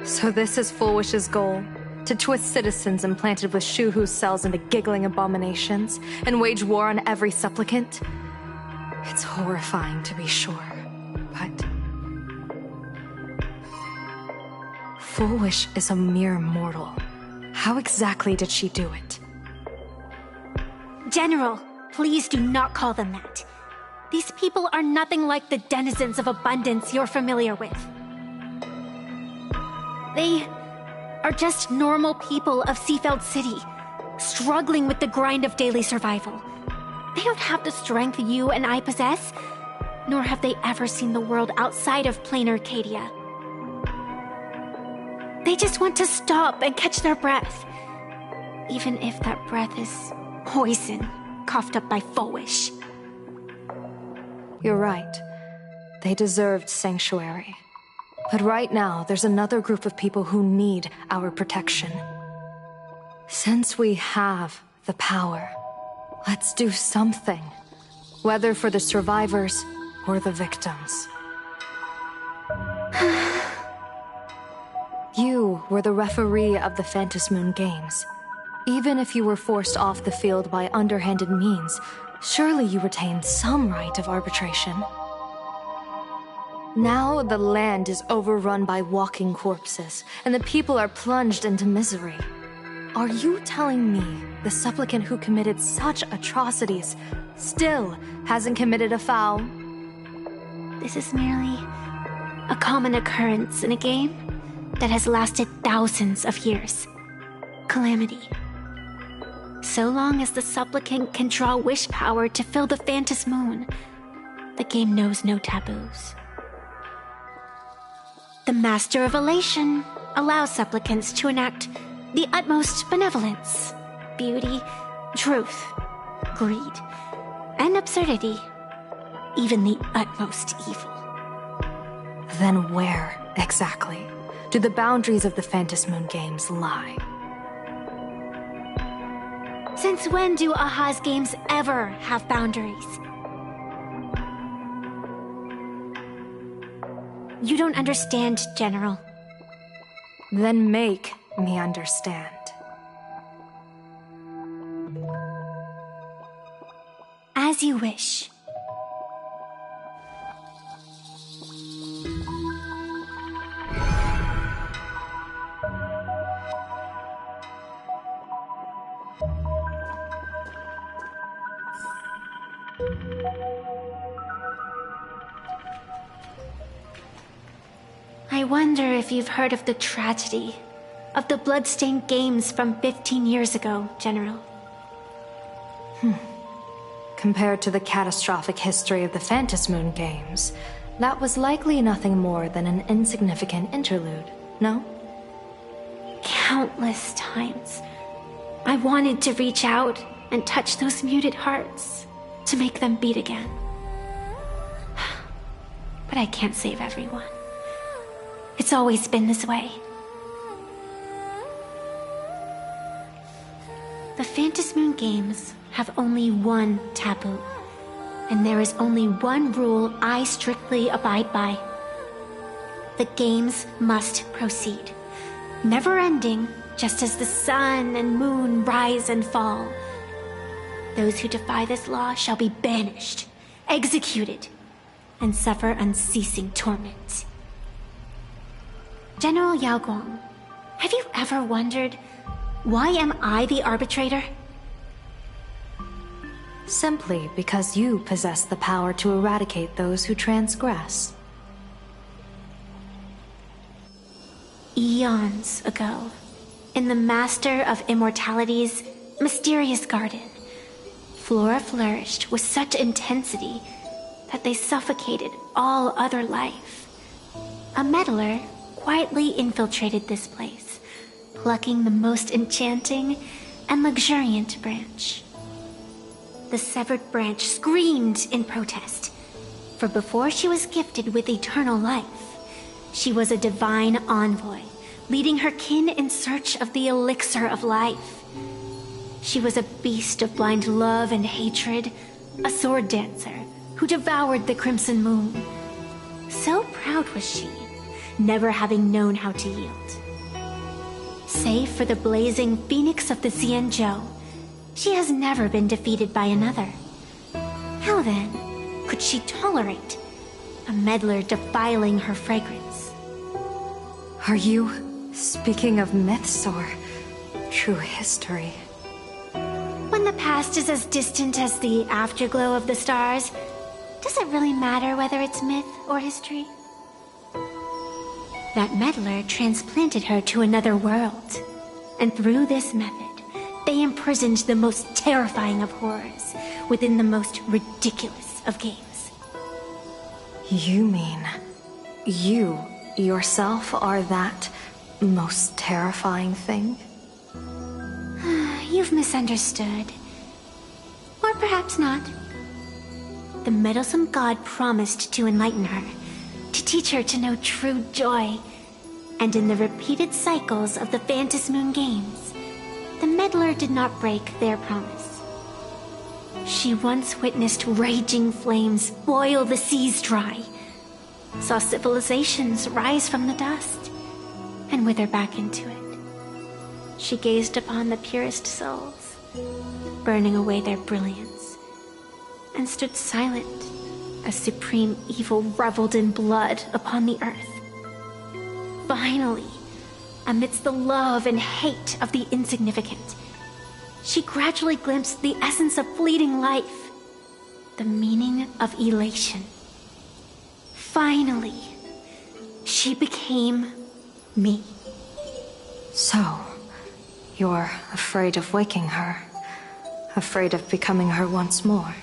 So this is Fullwish's goal? To twist citizens implanted with Shuhu cells into giggling abominations, and wage war on every supplicant? It's horrifying to be sure, but... Fullwish is a mere mortal. How exactly did she do it? General, please do not call them that. These people are nothing like the denizens of abundance you're familiar with. They are just normal people of Seafeld City, struggling with the grind of daily survival. They don't have the strength you and I possess, nor have they ever seen the world outside of plain Arcadia. They just want to stop and catch their breath, even if that breath is poison coughed up by Fullwish. You're right. They deserved sanctuary. But right now, there's another group of people who need our protection. Since we have the power, let's do something. Whether for the survivors or the victims. You were the referee of the Phantasmoon Games. Even if you were forced off the field by underhanded means, surely you retained some right of arbitration. Now the land is overrun by walking corpses, and the people are plunged into misery. Are you telling me the supplicant who committed such atrocities still hasn't committed a foul? This is merely a common occurrence in a game that has lasted thousands of years. Calamity. So long as the supplicant can draw wish power to fill the Phantasmoon, the game knows no taboos. The Master of Elation allows supplicants to enact the utmost benevolence, beauty, truth, greed, and absurdity, even the utmost evil. Then where, exactly, do the boundaries of the Phantasmoon Games lie? Since when do Aha's games ever have boundaries? You don't understand, General. Then make me understand. As you wish. I wonder if you've heard of the tragedy of the Bloodstained Games from 15 years ago, General. Compared to the catastrophic history of the Phantasmoon Games, that was likely nothing more than an insignificant interlude, no? Countless times, I wanted to reach out and touch those muted hearts, to make them beat again. But I can't save everyone. It's always been this way. The Phantasmoon Games have only one taboo, and there is only one rule I strictly abide by. The games must proceed, never ending, just as the sun and moon rise and fall. Those who defy this law shall be banished, executed, and suffer unceasing torment. General Yao Guang, have you ever wondered, why am I the arbitrator? Simply because you possess the power to eradicate those who transgress. Eons ago, in the Master of Immortality's mysterious garden, flora flourished with such intensity that they suffocated all other life. A meddler quietly infiltrated this place, plucking the most enchanting and luxuriant branch. The severed branch screamed in protest, for before she was gifted with eternal life, she was a divine envoy, leading her kin in search of the elixir of life. She was a beast of blind love and hatred, a sword dancer who devoured the crimson moon. So proud was she, never having known how to yield. Save for the blazing phoenix of the Xianzhou, she has never been defeated by another. How then could she tolerate a meddler defiling her fragrance? Are you speaking of myths or true history? When the past is as distant as the afterglow of the stars, does it really matter whether it's myth or history? That meddler transplanted her to another world, and through this method, they imprisoned the most terrifying of horrors within the most ridiculous of games. You mean you yourself are that most terrifying thing? You've misunderstood. Or perhaps not. The meddlesome god promised to enlighten her, to teach her to know true joy. And in the repeated cycles of the Phantasmoon Games, the meddler Fiddler did not break their promise. She once witnessed raging flames boil the seas dry, saw civilizations rise from the dust, and wither back into it. She gazed upon the purest souls, burning away their brilliance, and stood silent as supreme evil reveled in blood upon the earth. Finally, amidst the love and hate of the insignificant, she gradually glimpsed the essence of fleeting life, the meaning of elation. Finally, she became me. So, you're afraid of waking her, afraid of becoming her once more.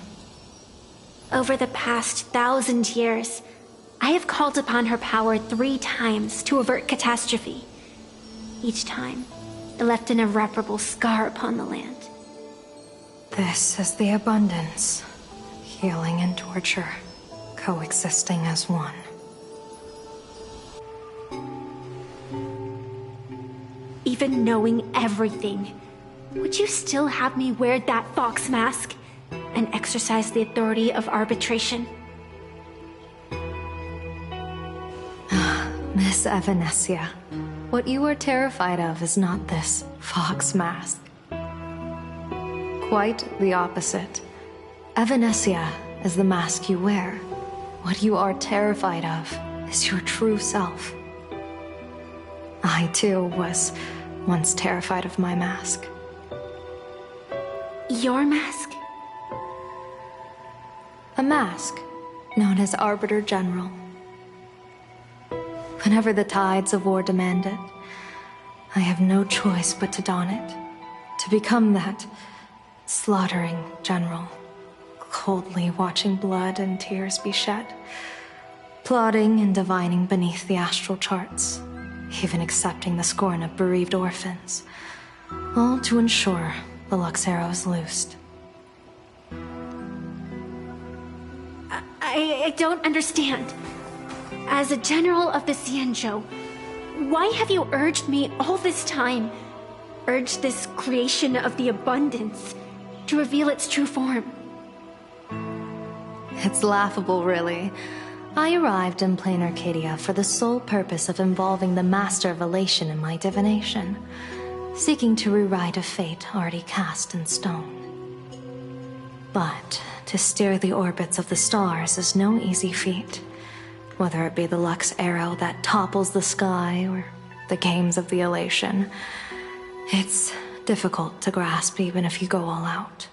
Over the past 1,000 years, I have called upon her power 3 times to avert catastrophe. Each time, it left an irreparable scar upon the land. This is the abundance. Healing and torture, coexisting as one. Even knowing everything, would you still have me wear that fox mask and exercise the authority of arbitration? Miss Evanesia, what you are terrified of is not this fox mask. Quite the opposite. Evanesia is the mask you wear. What you are terrified of is your true self. I, too, was once terrified of my mask. Your mask? A mask known as Arbiter General. Whenever the tides of war demand it, I have no choice but to don it, to become that slaughtering general, coldly watching blood and tears be shed, plotting and divining beneath the astral charts, even accepting the scorn of bereaved orphans, all to ensure the Luxero is loosed. I don't understand. As a general of the Xianzhou, why have you urged me all this time, urged this creation of the abundance, to reveal its true form? It's laughable, really. I arrived in plain Arcadia for the sole purpose of involving the Master of Elation in my divination, seeking to rewrite a fate already cast in stone. But to steer the orbits of the stars is no easy feat, whether it be the Lux arrow that topples the sky or the games of the Elation. It's difficult to grasp even if you go all out.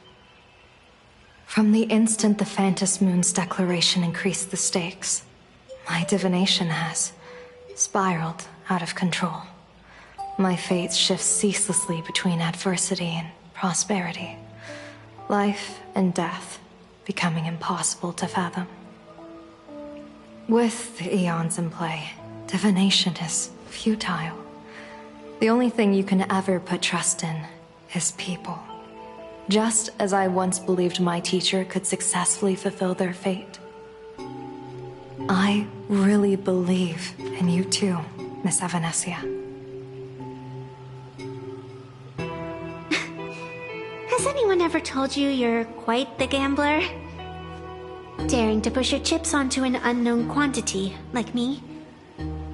From the instant the Phantos Moon's declaration increased the stakes, my divination has spiraled out of control. My fate shifts ceaselessly between adversity and prosperity, life and death becoming impossible to fathom. With the eons in play, divination is futile. The only thing you can ever put trust in is people. Just as I once believed my teacher could successfully fulfill their fate. I really believe in you too, Miss Evanesia. Has anyone ever told you you're quite the gambler? Daring to push your chips onto an unknown quantity, like me?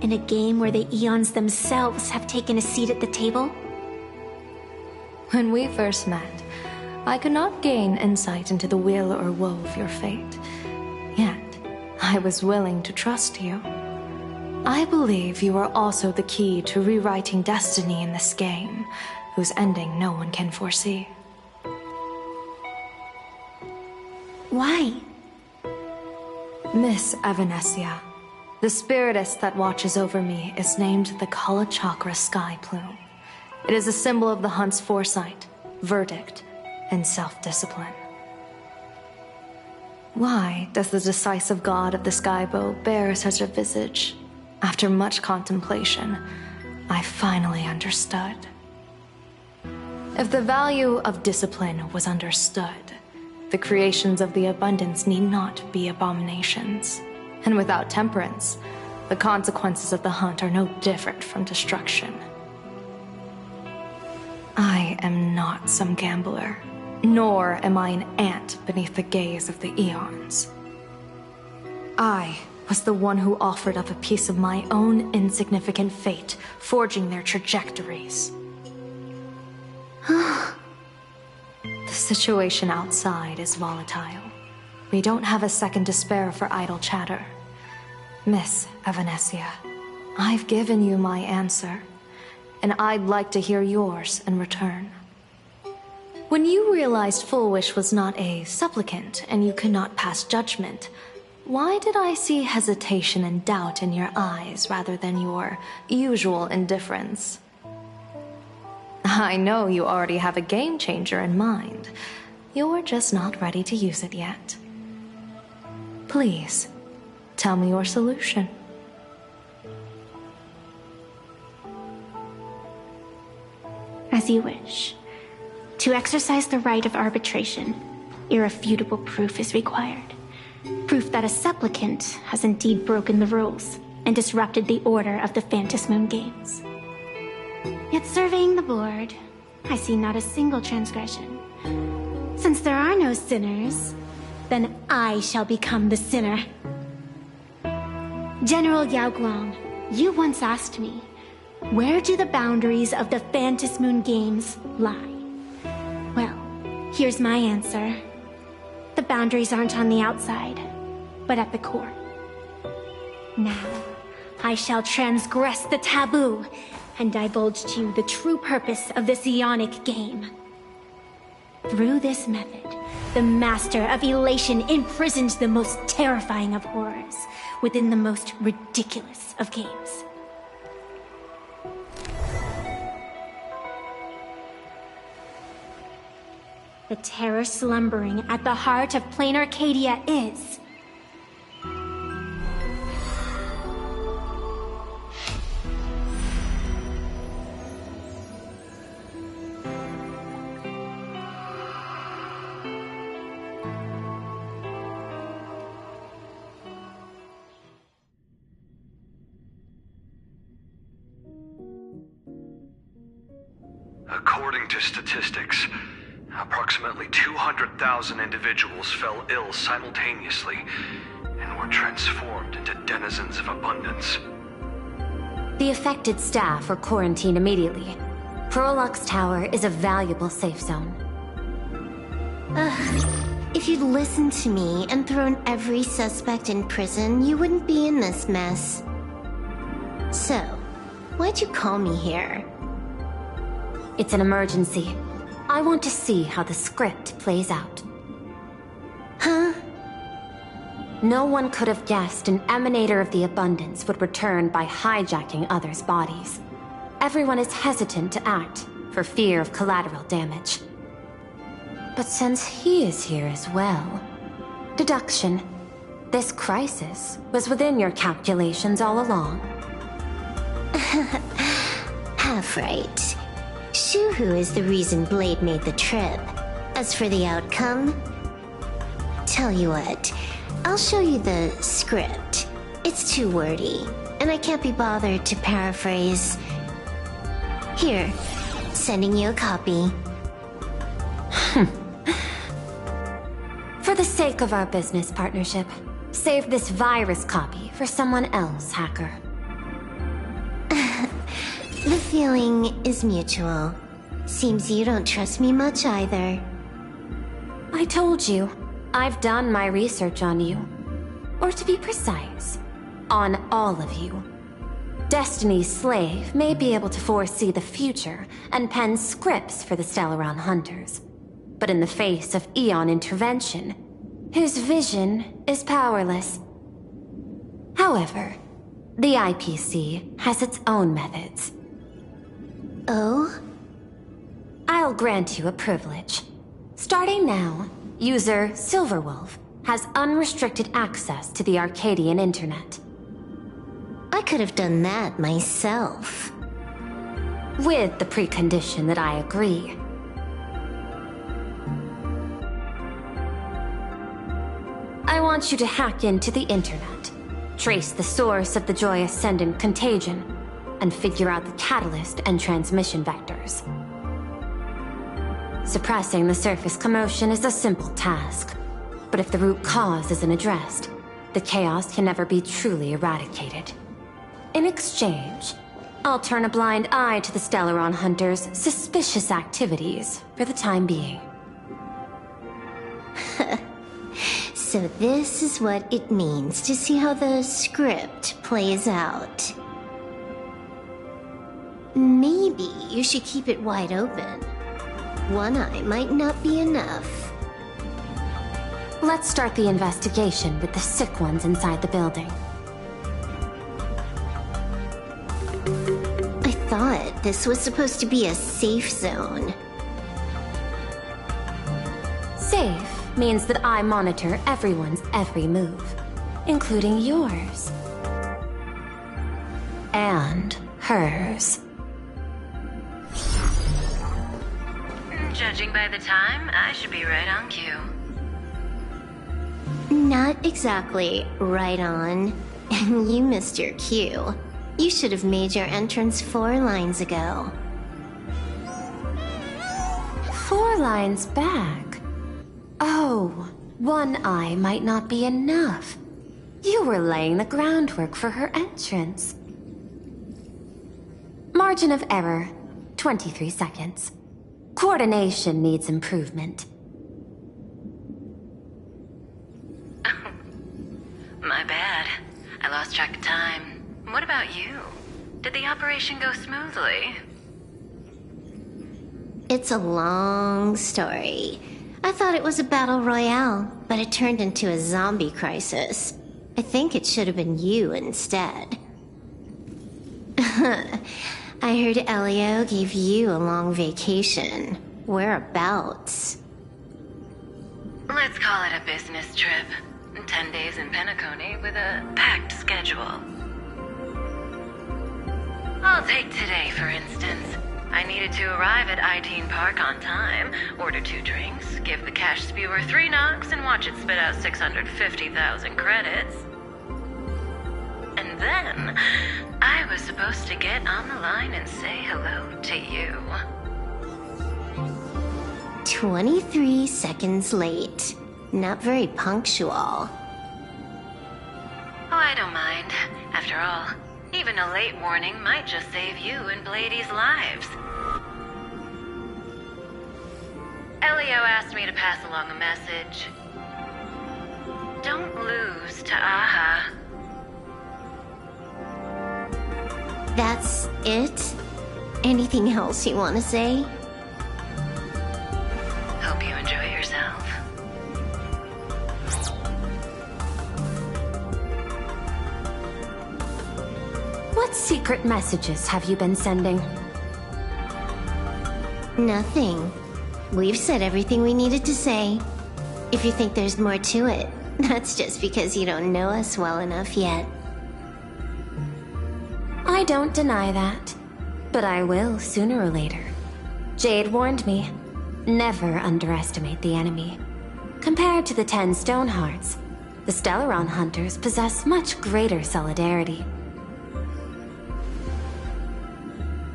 In a game where the eons themselves have taken a seat at the table? When we first met, I could not gain insight into the will or woe of your fate. Yet, I was willing to trust you. I believe you are also the key to rewriting destiny in this game, whose ending no one can foresee. Why? Miss Evanesia, the spiritess that watches over me is named the Kala Chakra Sky Plume. It is a symbol of the hunt's foresight, verdict, and self-discipline. Why does the decisive god of the skybow bear such a visage? After much contemplation, I finally understood. If the value of discipline was understood, the creations of the abundance need not be abominations. And without temperance, the consequences of the hunt are no different from destruction. I am not some gambler, nor am I an ant beneath the gaze of the eons. I was the one who offered up a piece of my own insignificant fate, forging their trajectories. The situation outside is volatile. We don't have a second to spare for idle chatter. Miss Evanesia, I've given you my answer, and I'd like to hear yours in return. When you realized Full Wish was not a supplicant and you could not pass judgment, why did I see hesitation and doubt in your eyes rather than your usual indifference? I know you already have a game changer in mind. You're just not ready to use it yet. Please, tell me your solution. As you wish. To exercise the right of arbitration, irrefutable proof is required. Proof that a supplicant has indeed broken the rules and disrupted the order of the Phantasmoon Games. Yet surveying the board, I see not a single transgression. Since there are no sinners, then I shall become the sinner. General Yao Guang, you once asked me, where do the boundaries of the Phantasmoon Games lie? Well, here's my answer. The boundaries aren't on the outside, but at the core. Now, I shall transgress the taboo and divulge to you the true purpose of this Ionic game. Through this method, the Master of Elation imprisoned the most terrifying of horrors within the most ridiculous of games. The terror slumbering at the heart of plain Arcadia is... According to statistics, approximately 200,000 individuals fell ill simultaneously and were transformed into denizens of abundance. The affected staff are quarantined immediately. Prolux Tower is a valuable safe zone. If you'd listened to me and thrown every suspect in prison, you wouldn't be in this mess. So, why'd you call me here? It's an emergency. I want to see how the script plays out. Huh? No one could have guessed an emanator of the abundance would return by hijacking others' bodies. Everyone is hesitant to act, for fear of collateral damage. But since he is here as well... Deduction. This crisis was within your calculations all along. Half right. Shuhu is the reason Blade made the trip. As for the outcome... Tell you what, I'll show you the script. It's too wordy, and I can't be bothered to paraphrase. Here, sending you a copy. For the sake of our business partnership, save this virus copy for someone else, hacker. The feeling is mutual. Seems you don't trust me much either. I told you, I've done my research on you. Or to be precise, on all of you. Destiny's slave may be able to foresee the future and pen scripts for the Stellaron hunters. But in the face of Eon intervention, his vision is powerless. However, the IPC has its own methods. Oh? I'll grant you a privilege. Starting now, user Silverwolf has unrestricted access to the Arcadian internet. I could have done that myself. With the precondition that I agree. I want you to hack into the internet, trace the source of the Joy Ascendant contagion, and figure out the catalyst and transmission vectors. Suppressing the surface commotion is a simple task. But if the root cause isn't addressed, the chaos can never be truly eradicated. In exchange, I'll turn a blind eye to the Stellaron Hunters' suspicious activities for the time being. So this is what it means to see how the script plays out. Maybe you should keep it wide open. One eye might not be enough. Let's start the investigation with the sick ones inside the building. I thought this was supposed to be a safe zone. Safe means that I monitor everyone's every move, including yours. And hers. Judging by the time, I should be right on cue. Not exactly right on. You missed your cue. You should have made your entrance 4 lines ago. 4 lines back? Oh, one eye might not be enough. You were laying the groundwork for her entrance. Margin of error, 23 seconds. Coordination needs improvement. My bad. I lost track of time. What about you? Did the operation go smoothly? It's a long story. I thought it was a battle royale, but it turned into a zombie crisis. I think it should have been you instead. I heard Elio gave you a long vacation. Whereabouts? Let's call it a business trip. 10 days in Penacony with a packed schedule. I'll take today, for instance. I needed to arrive at I-Teen Park on time, order 2 drinks, give the cash spewer 3 knocks, and watch it spit out 650,000 credits. And then, I was supposed to get on the line and say hello to you. 23 seconds late. Not very punctual. Oh, I don't mind. After all, even a late warning might just save you and Blady's lives. Elio asked me to pass along a message. Don't lose to Aha. That's it? Anything else you want to say? Hope you enjoy yourself. What secret messages have you been sending? Nothing. We've said everything we needed to say. If you think there's more to it, that's just because you don't know us well enough yet. I don't deny that, but I will sooner or later. Jade warned me, never underestimate the enemy. Compared to the 10 Stonehearts, the Stellaron Hunters possess much greater solidarity.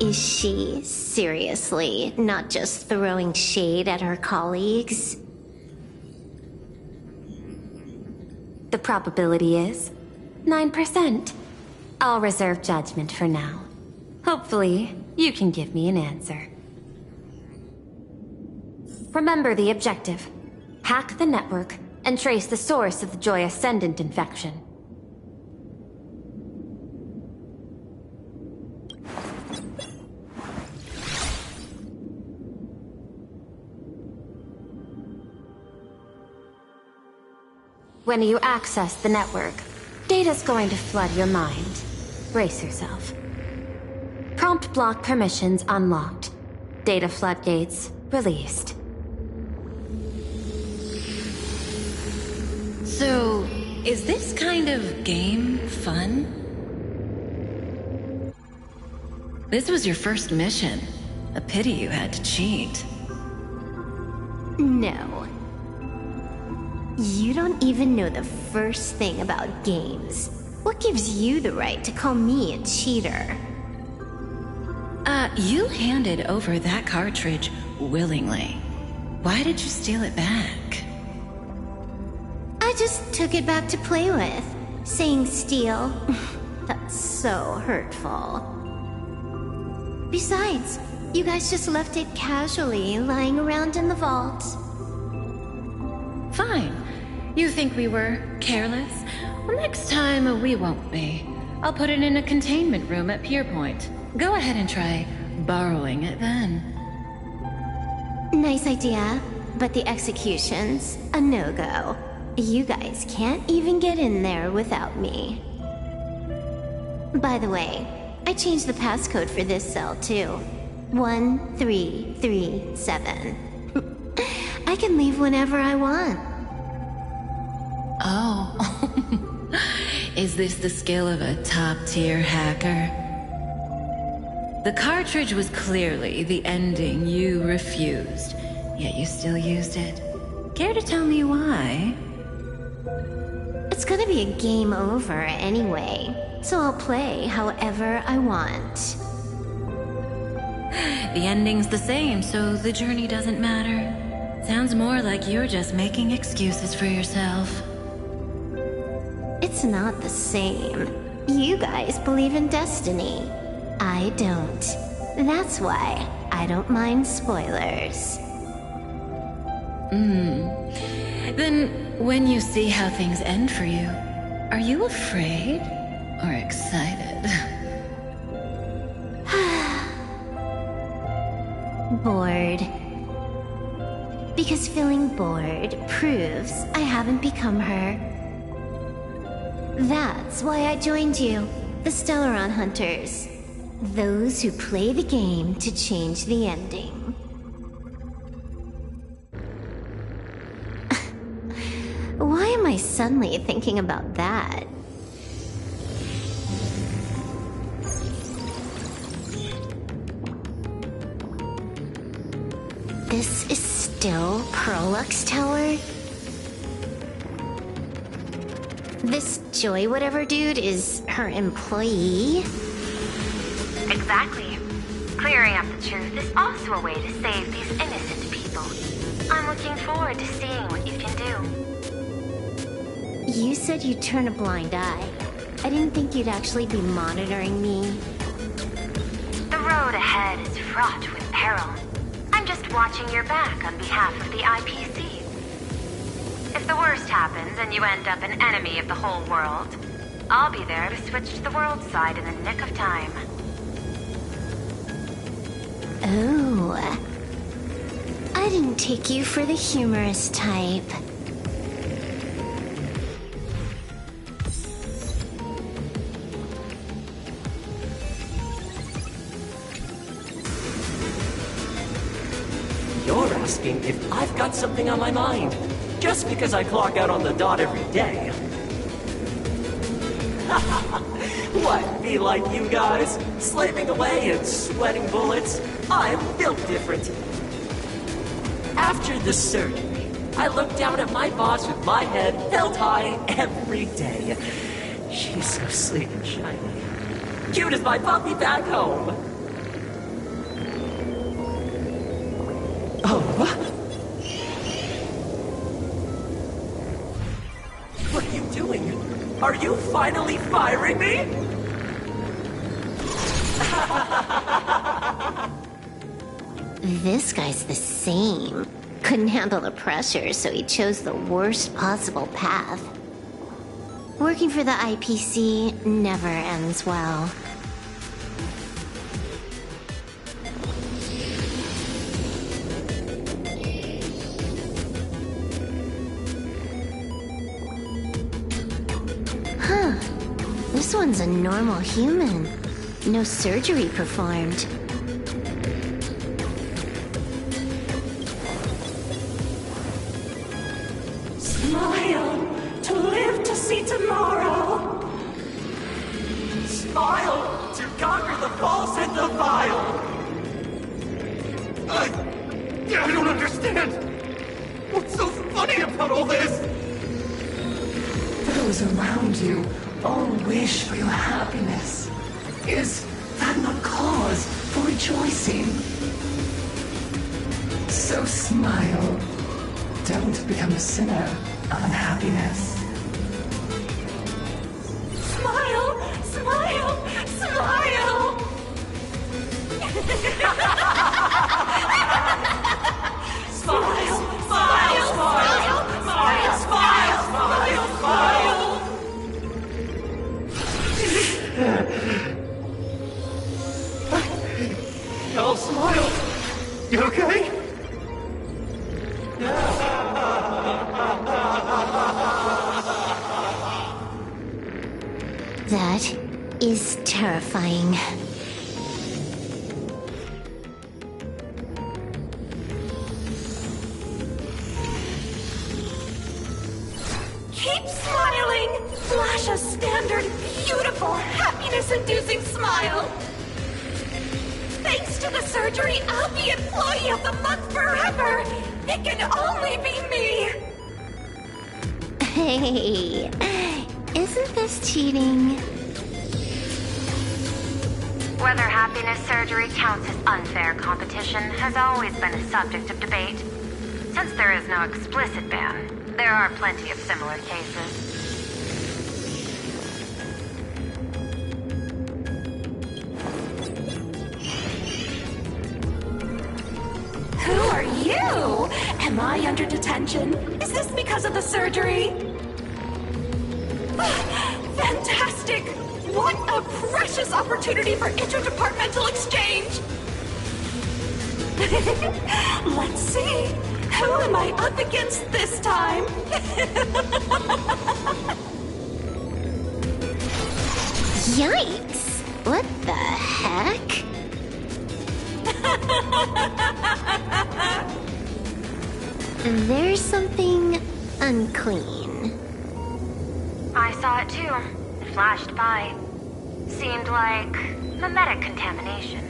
Is she seriously not just throwing shade at her colleagues? The probability is 9%. I'll reserve judgment for now. Hopefully, you can give me an answer. Remember the objective. Hack the network and trace the source of the Joy Ascendant infection. When you access the network, data's going to flood your mind. Brace yourself. Prompt block permissions unlocked. Data floodgates released. So, is this kind of game fun? This was your first mission. A pity you had to cheat. No. You don't even know the first thing about games. What gives you the right to call me a cheater? You handed over that cartridge willingly. Why did you steal it back? I just took it back to play with. Saying steal, that's so hurtful. Besides, you guys just left it casually lying around in the vault. Fine. You think we were careless? Well, next time we won't be. I'll put it in a containment room at Pier Point. Go ahead and try borrowing it then. Nice idea, but the execution's a no-go. You guys can't even get in there without me. By the way, I changed the passcode for this cell too. 1337. I can leave whenever I want. Oh. Is this the skill of a top-tier hacker? The cartridge was clearly the ending you refused, yet you still used it. Care to tell me why? It's gonna be a game over anyway, so I'll play however I want. The ending's the same, so the journey doesn't matter. Sounds more like you're just making excuses for yourself. It's not the same. You guys believe in destiny. I don't. That's why I don't mind spoilers. Then, when you see how things end for you, are you afraid or excited? Bored. Because feeling bored proves I haven't become her. That's why I joined you, the Stellaron Hunters. Those who play the game to change the ending. Why am I suddenly thinking about that? This is still Prolux Tower? This Joy whatever dude is her employee? Exactly. Clearing up the truth is also a way to save these innocent people. I'm looking forward to seeing what you can do. You said you'd turn a blind eye. I didn't think you'd actually be monitoring me. The road ahead is fraught with peril. I'm just watching your back on behalf of the IPC. If the worst happens and you end up an enemy of the whole world, I'll be there to switch to the world side in the nick of time. Oh. I didn't take you for the humorous type. You're asking if I've got something on my mind, just because I clock out on the dot every day. What, be like you guys, slaving away and sweating bullets? I'm built different. After the surgery, I look down at my boss with my head held high every day. She's so sleek and shiny. Cute as my puppy back home. Oh, what? What are you doing? Are you finally firing me? This guy's the same. Couldn't handle the pressure, so he chose the worst possible path. Working for the IPC never ends well. Huh. This one's a normal human. No surgery performed. Smile to live to see tomorrow. Smile to conquer the false and the vile. I don't understand. What's so funny about all this? Those around you all wish for your happiness. Is that not cause for rejoicing? So smile. Don't become a sinner of unhappiness. Smile! Smile! Smile! Smile! Smile! Smile! Smile! Smile! Smile! Oh, smile! You okay? That is terrifying. Keep smiling! Flash a standard, beautiful, happiness-inducing smile! Thanks to the surgery, I'll be Employee of the Month forever! It can only be me! Hey, isn't this cheating? Whether happiness surgery counts as unfair competition has always been a subject of debate. Since there is no explicit ban, there are plenty of similar cases. Who are you? Am I under detention? Is this because of the surgery? Fantastic! What a precious opportunity for interdepartmental exchange! Let's see. Who am I up against this time? Yikes! What the heck? There's something unclean. I saw it too. It flashed by. Seemed like mimetic contamination.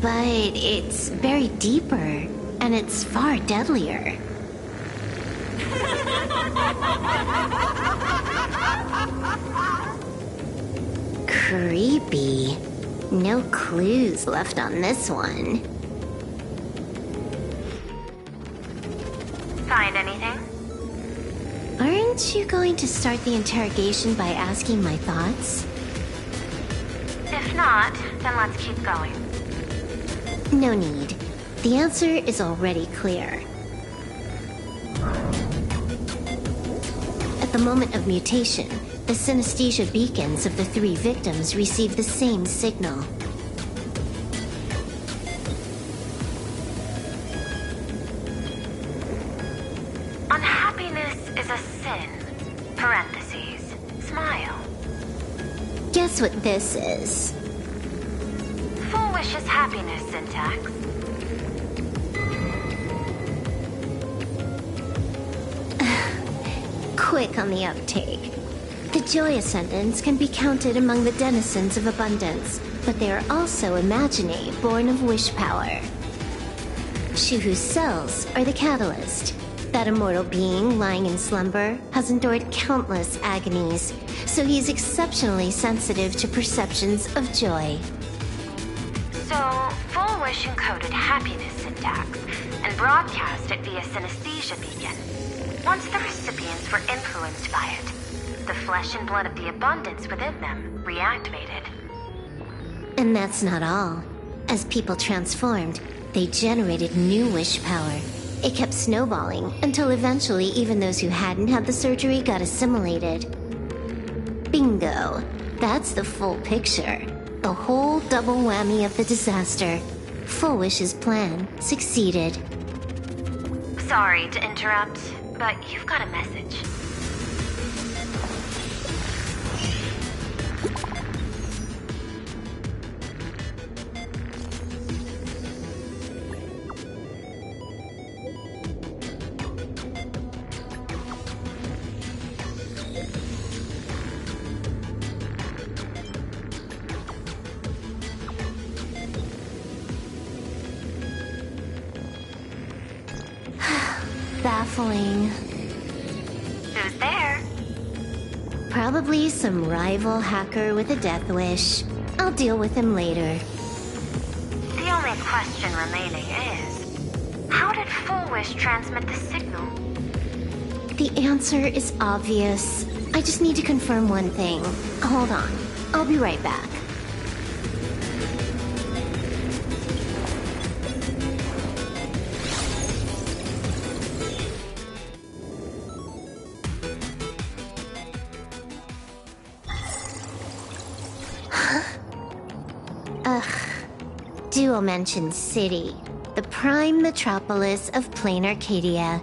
But it's buried deeper, and it's far deadlier. Creepy. No clues left on this one. Find anything? Aren't you going to start the interrogation by asking my thoughts? If not, then let's keep going. No need. The answer is already clear. At the moment of mutation, the synesthesia beacons of the 3 victims receive the same signal. Unhappiness is a sin. Parentheses. Smile. Guess what this is? Full wish is happiness syntax. Quick on the uptake. The Joy Ascendants can be counted among the denizens of abundance, but they are also imaginae born of wish power. Shuhu's cells are the catalyst. That immortal being lying in slumber has endured countless agonies, so he is exceptionally sensitive to perceptions of joy. So, Full Wish encoded happiness syntax and broadcast it via synesthesia beacon. Once the recipients were influenced by it, the flesh and blood of the abundance within them reactivated. And that's not all. As people transformed, they generated new wish power. It kept snowballing until eventually even those who hadn't had the surgery got assimilated. Bingo. That's the full picture. The whole double whammy of the disaster. Full Wish's plan succeeded. Sorry to interrupt, but you've got a message. Baffling. Who's there? Probably some rival hacker with a death wish. I'll deal with him later. The only question remaining is, How did Full Wish transmit the signal? The answer is obvious. I just need to confirm one thing. Hold on. I'll be right back. Dual-Mention City, the prime metropolis of plain Arcadia.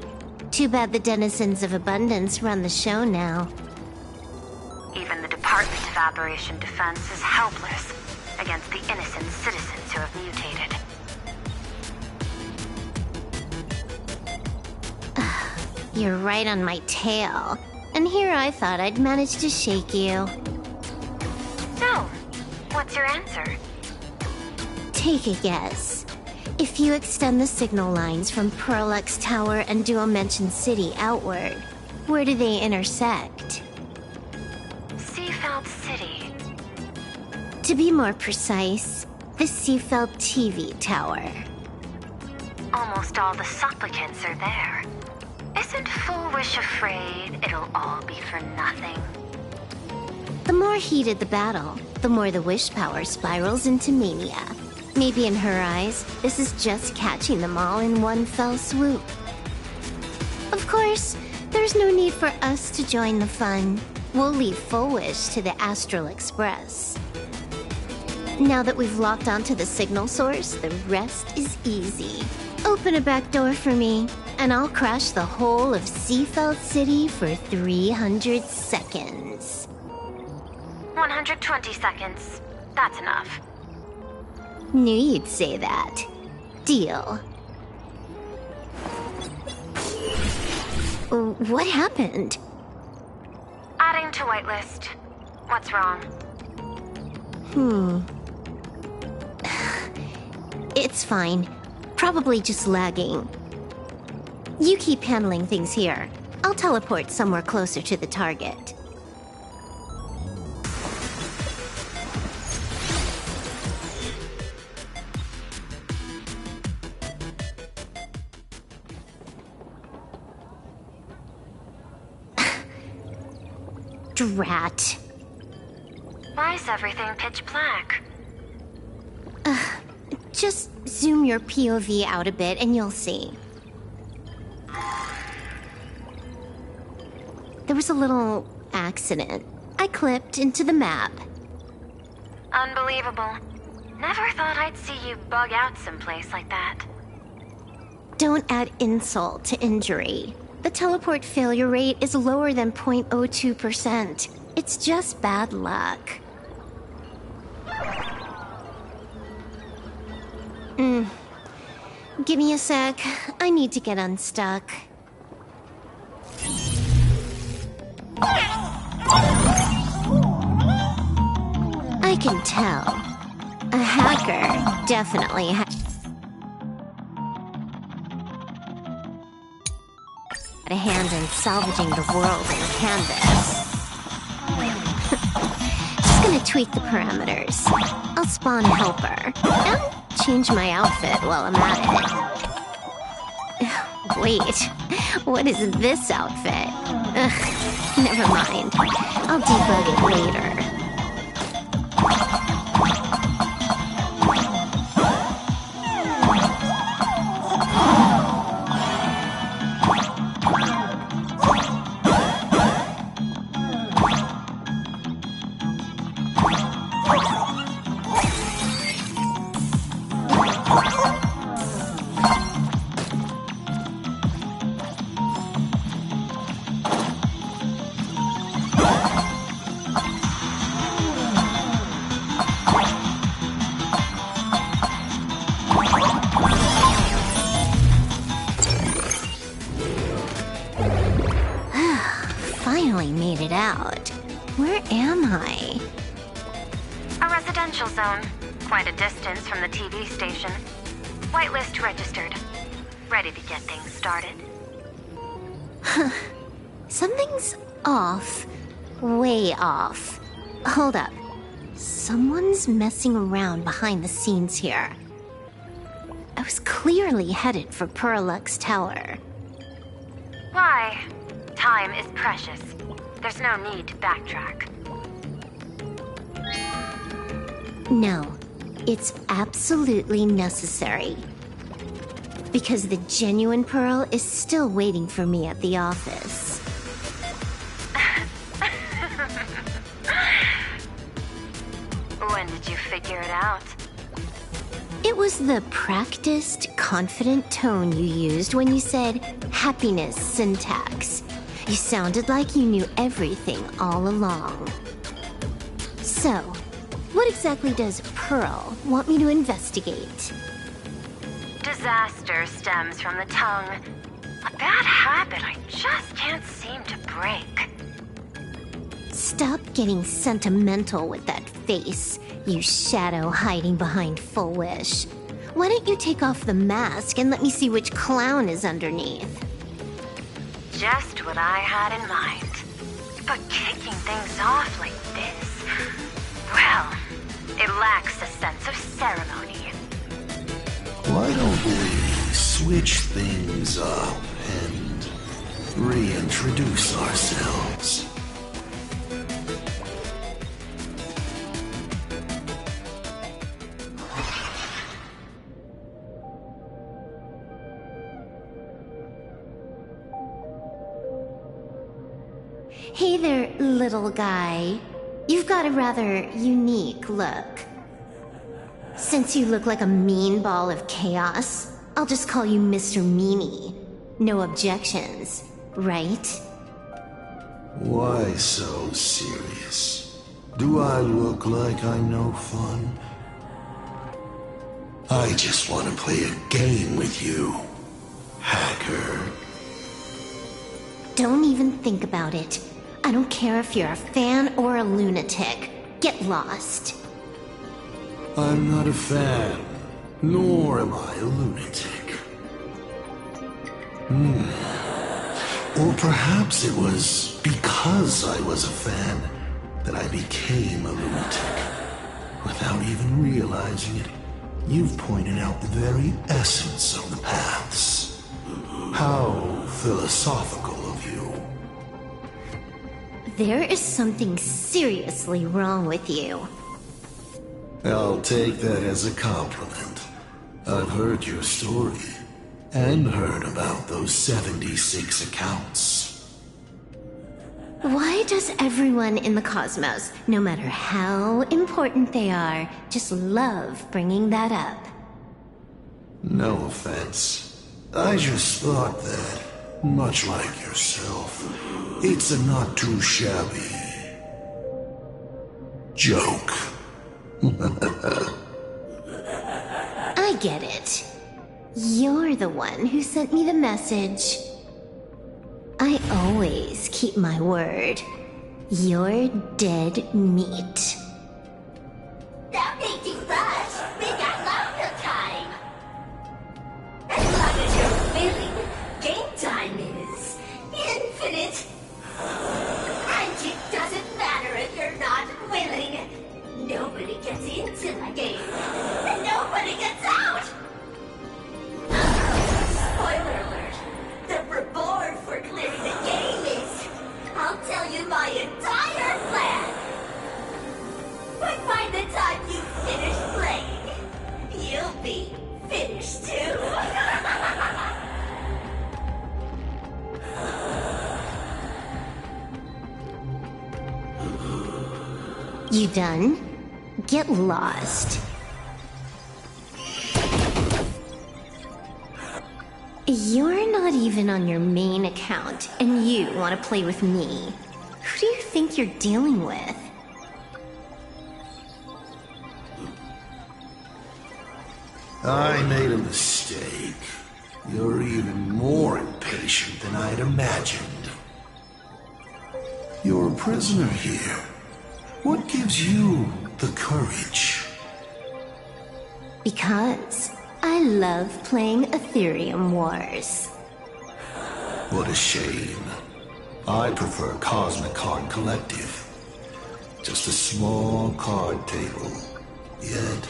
Too bad the denizens of Abundance run the show now. Even the Department of Aberration Defense is helpless against the innocent citizens who have mutated. You're right on my tail. And here I thought I'd manage to shake you. So, what's your answer? Take a guess. If you extend the signal lines from Pearl-X Tower and Dual-Mention City outward, where do they intersect? Seafeld City. To be more precise, the Seafeld TV Tower. Almost all the supplicants are there. Isn't Full Wish afraid it'll all be for nothing? The more heated the battle, the more the wish power spirals into mania. Maybe in her eyes, this is just catching them all in one fell swoop. Of course, there's no need for us to join the fun. We'll leave Full Wish to the Astral Express. Now that we've locked onto the signal source, the rest is easy. Open a back door for me, and I'll crash the whole of Seafeld City for 300 seconds. 120 seconds. That's enough. Knew you'd say that. Deal. What happened? Adding to whitelist. What's wrong? It's fine. Probably just lagging. You keep handling things here. I'll teleport somewhere closer to the target. Drat. Why is everything pitch black? Just zoom your POV out a bit and you'll see. There was a little accident. I clipped into the map. Unbelievable. Never thought I'd see you bug out someplace like that. Don't add insult to injury. The teleport failure rate is lower than 0.02%. It's just bad luck. Give me a sec. I need to get unstuck. I can tell. A hacker definitely had a hand in salvaging the world in canvas. Just gonna tweak the parameters. I'll spawn a helper. And change my outfit while I'm at it. Wait, what is this outfit? Ugh, never mind. I'll debug it later. Finally made it out. Where am I? A residential zone. Quite a distance from the TV station. Whitelist registered. Ready to get things started. Something's off. Way off. Hold up. Someone's messing around behind the scenes here. I was clearly headed for Perlux Tower. Why? Time is precious. There's no need to backtrack. No, it's absolutely necessary. Because the genuine Pearl is still waiting for me at the office. When did you figure it out? It was the practiced, confident tone you used when you said happiness syntax. You sounded like you knew everything all along. So, what exactly does Pearl want me to investigate? Disaster stems from the tongue. A bad habit I just can't seem to break. Stop getting sentimental with that face, you shadow hiding behind Full Wish. Why don't you take off the mask and let me see which clown is underneath? Just what I had in mind. But kicking things off like this... well, it lacks a sense of ceremony. Why don't we switch things up and reintroduce ourselves? Hey there, little guy. You've got a rather unique look. Since you look like a mean ball of chaos, I'll just call you Mr. Meanie. No objections, right? Why so serious? Do I look like I'm no fun? I just want to play a game with you, hacker. Don't even think about it. I don't care if you're a fan or a lunatic. Get lost. I'm not a fan, nor am I a lunatic. Or perhaps it was because I was a fan that I became a lunatic. Without even realizing it, you've pointed out the very essence of the paths. How philosophical of you. There is something seriously wrong with you. I'll take that as a compliment. I've heard your story, and heard about those 76 accounts. Why does everyone in the cosmos, no matter how important they are, just love bringing that up? No offense. I just thought that, much like yourself, it's a not too shabby joke. I get it. You're the one who sent me the message. I always keep my word. You're dead meat. That ain't too much. We got longer time. As long as you're willing, game time is infinite. And it doesn't matter if you're not willing. Nobody gets into my game, and nobody gets out! Spoiler alert! The reward for clearing the game is... I'll tell you my entire plan! But by the time you finish playing, you'll be finished too! You done? Get lost. You're not even on your main account, and you want to play with me. Who do you think you're dealing with? I made a mistake. You're even more impatient than I'd imagined. You're a prisoner here. What gives you the courage? Because I love playing Ethereum Wars. What a shame. I prefer Cosmic Card Collective. Just a small card table. Yet,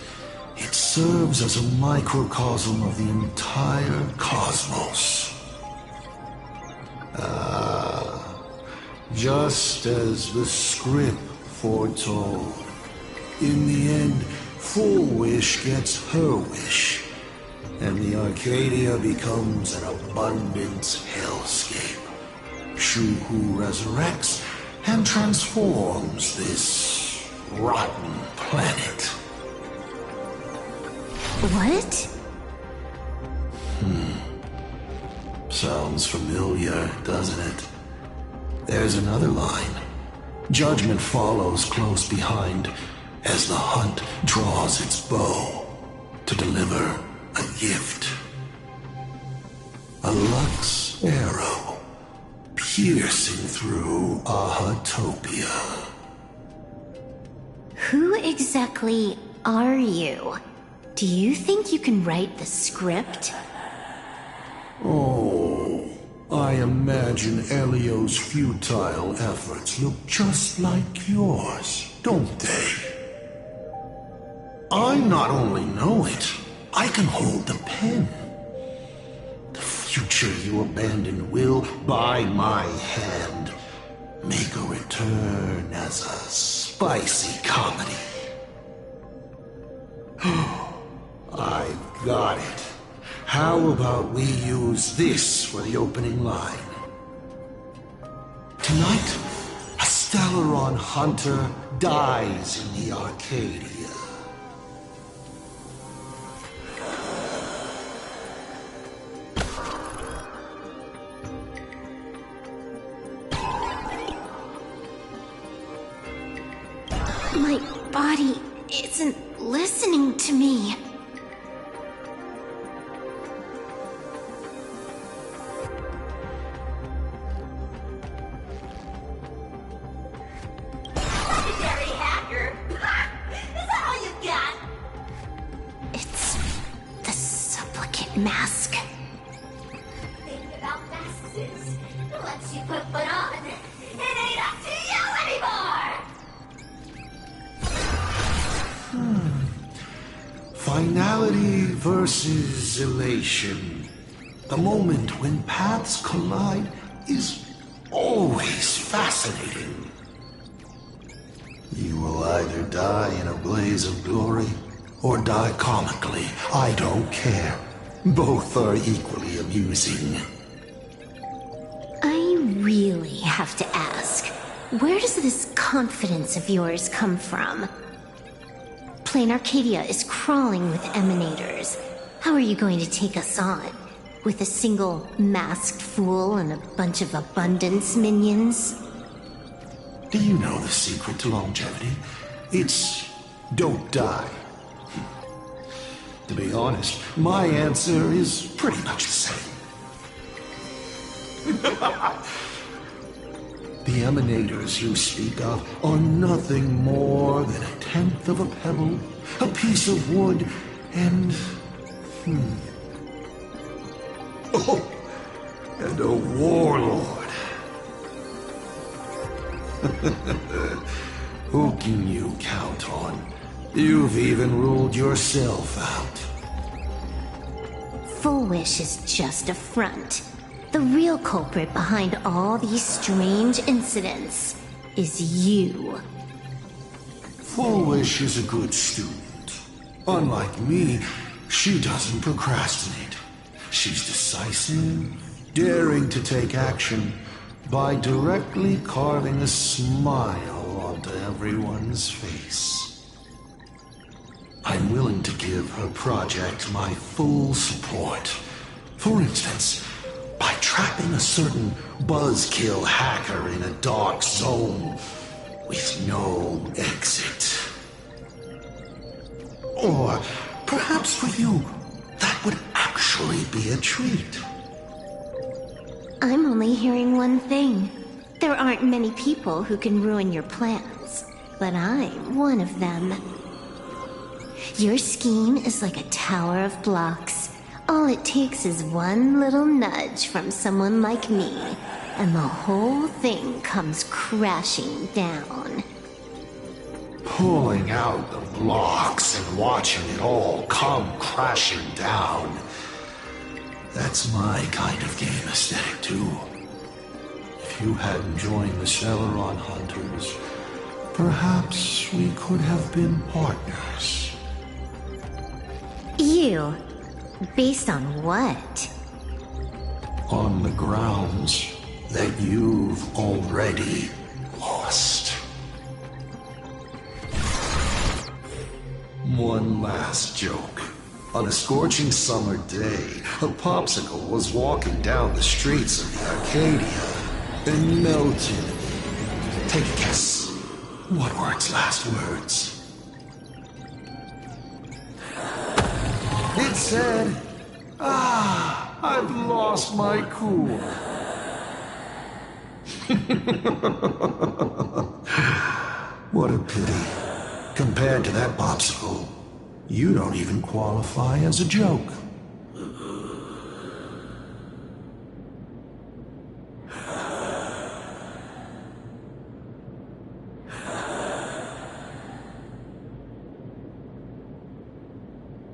It serves as a microcosm of the entire cosmos. Just as the script foretold. In the end, Full Wish gets her wish, and the Arcadia becomes an abundance hellscape. Shu-Hu resurrects and transforms this rotten planet. What? Sounds familiar, doesn't it? There's another line. Judgment follows close behind as the hunt draws its bow to deliver a gift. A Lux arrow piercing through Ahatopia. Who exactly are you? Do you think you can write the script? Oh, I imagine Elio's futile efforts look just like yours, don't they? I not only know it, I can hold the pen. The future you abandoned will, by my hand, make a return as a spicy comedy. I've got it. How about we use this for the opening line? Tonight, a Stellaron hunter dies in the Arcadia. My body isn't listening to me. Legendary hacker! Is that all you got? It's the supplicant mask. Thing about masks is, once you put one on, it ain't up to you anymore! Finality versus elation. The moment when paths collide is always fascinating. You will either die in a blaze of glory or die comically. I don't care. Both are equally amusing. I really have to ask, where does this confidence of yours come from? Plain Arcadia is crawling with emanators. How are you going to take us on? With a single masked fool and a bunch of abundance minions? Do you know the secret to longevity? It's don't die. To be honest, my answer is pretty much the same. The emanators you speak of are nothing more than a tenth of a pebble, a piece of wood, and... Oh, and a warlord. Who can you count on? You've even ruled yourself out. Full Wish is just a front. The real culprit behind all these strange incidents is you. Full Wish is a good student. Unlike me, she doesn't procrastinate. She's decisive, daring to take action by directly carving a smile onto everyone's face. I'm willing to give her project my full support. For instance, by trapping a certain buzzkill hacker in a dark zone with no exit. Or perhaps for you, that would actually be a treat. I'm only hearing one thing. There aren't many people who can ruin your plans, but I'm one of them. Your scheme is like a tower of blocks. All it takes is one little nudge from someone like me, and the whole thing comes crashing down. pulling out the blocks and watching it all come crashing down. That's my kind of game aesthetic, too. If you hadn't joined the Celeron Hunters, perhaps we could have been partners. You? Based on what? On the grounds that you've already lost. One last joke. On a scorching summer day, a popsicle was walking down the streets of the Arcadia and melted. Take a guess. What were its last words? It said, I've lost my cool. What a pity. Compared to that popsicle, you don't even qualify as a joke.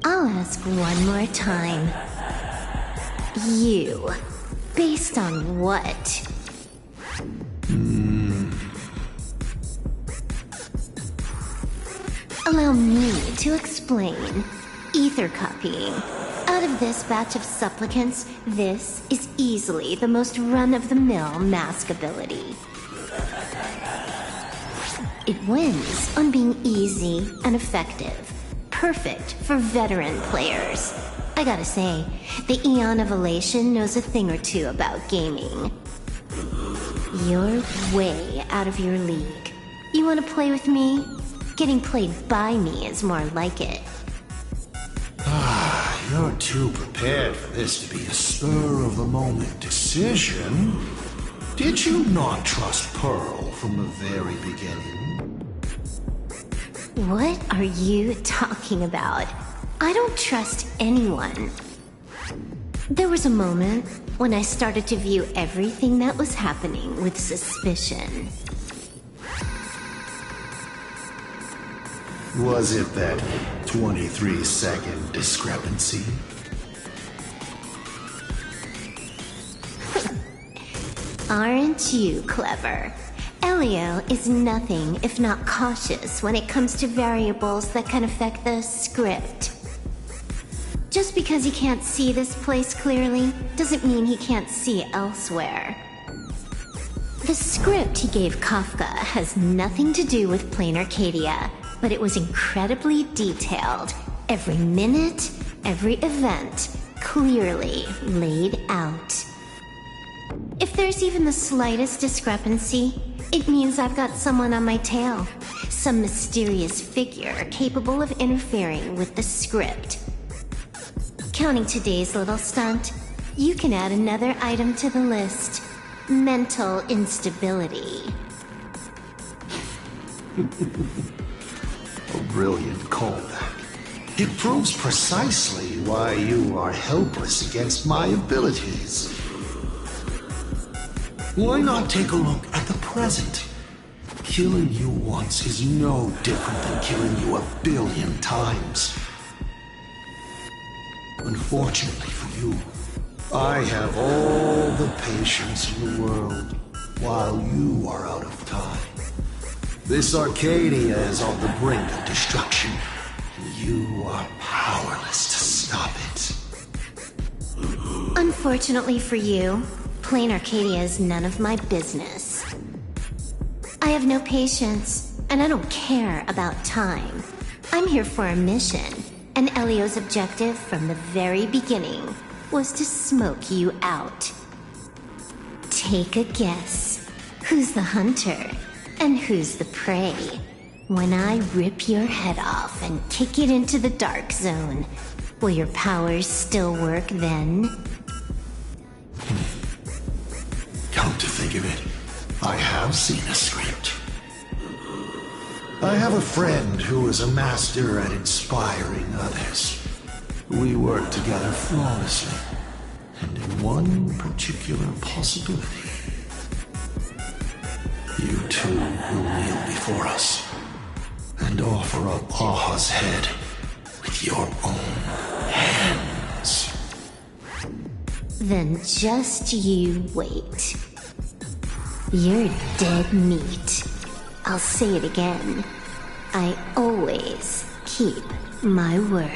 I'll ask one more time. You. Based on what? Allow me to explain. Ether copying. Out of this batch of supplicants, this is easily the most run-of-the-mill mask ability. It wins on being easy and effective. Perfect for veteran players. I gotta say, the Eon of Elation knows a thing or two about gaming. You're way out of your league. You wanna play with me? Getting played by me is more like it. You're too prepared for this to be a spur-of-the-moment decision. Did you not trust Pearl from the very beginning? What are you talking about? I don't trust anyone. There was a moment when I started to view everything that was happening with suspicion. Was it that 23-second discrepancy? Aren't you clever? Elio is nothing if not cautious when it comes to variables that can affect the script. Just because he can't see this place clearly doesn't mean he can't see elsewhere. The script he gave Kafka has nothing to do with Plain Arcadia, but it was incredibly detailed. Every minute, every event, clearly laid out. If there's even the slightest discrepancy, it means I've got someone on my tail. Some mysterious figure capable of interfering with the script. Counting today's little stunt, you can add another item to the list. Mental instability. A brilliant callback. It proves precisely why you are helpless against my abilities. Why not take a look at the present? Killing you once is no different than killing you 1 billion times. Unfortunately for you, I have all the patience in the world, while you are out of time. This Arcadia is on the brink of destruction, and you are powerless to stop it. Unfortunately for you, Plain Arcadia is none of my business. I have no patience, and I don't care about time. I'm here for a mission, and Elio's objective from the very beginning was to smoke you out. Take a guess. Who's the hunter, and who's the prey? When I rip your head off and kick it into the dark zone, will your powers still work then? Come to think of it, I have seen a script. I have a friend who is a master at inspiring others. We work together flawlessly, and in one particular possibility. You two will kneel before us, and offer up Aha's head with your own hands. Then just you wait. You're dead meat. I'll say it again. I always keep my word.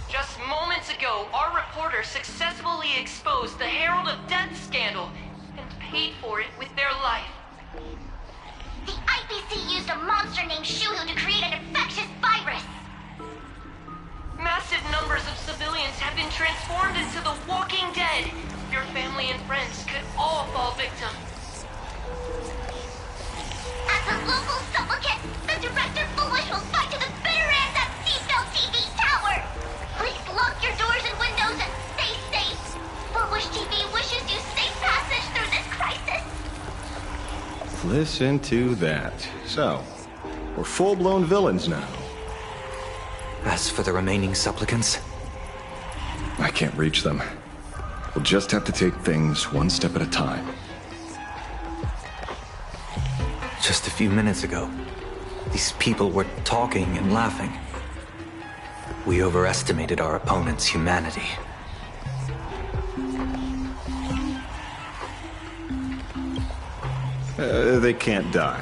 Just moments ago, our reporter successfully exposed the Herald of Death scandal and paid for it with their life. The IPC used a monster named Shuhu to create an infectious virus. Massive numbers of civilians have been transformed into the Walking Dead. Your family and friends could all fall victim. As a local supplicant, the Director Foolish will fight to the bitter end at Seatbelt TV Tower. Please lock your doors and windows and stay safe. Foolish TV wishes you safe passage through this crisis. Listen to that. So, we're full-blown villains now. As for the remaining supplicants, I can't reach them. We'll just have to take things one step at a time. just a few minutes ago, these people were talking and laughing. We overestimated our opponent's humanity. They can't die.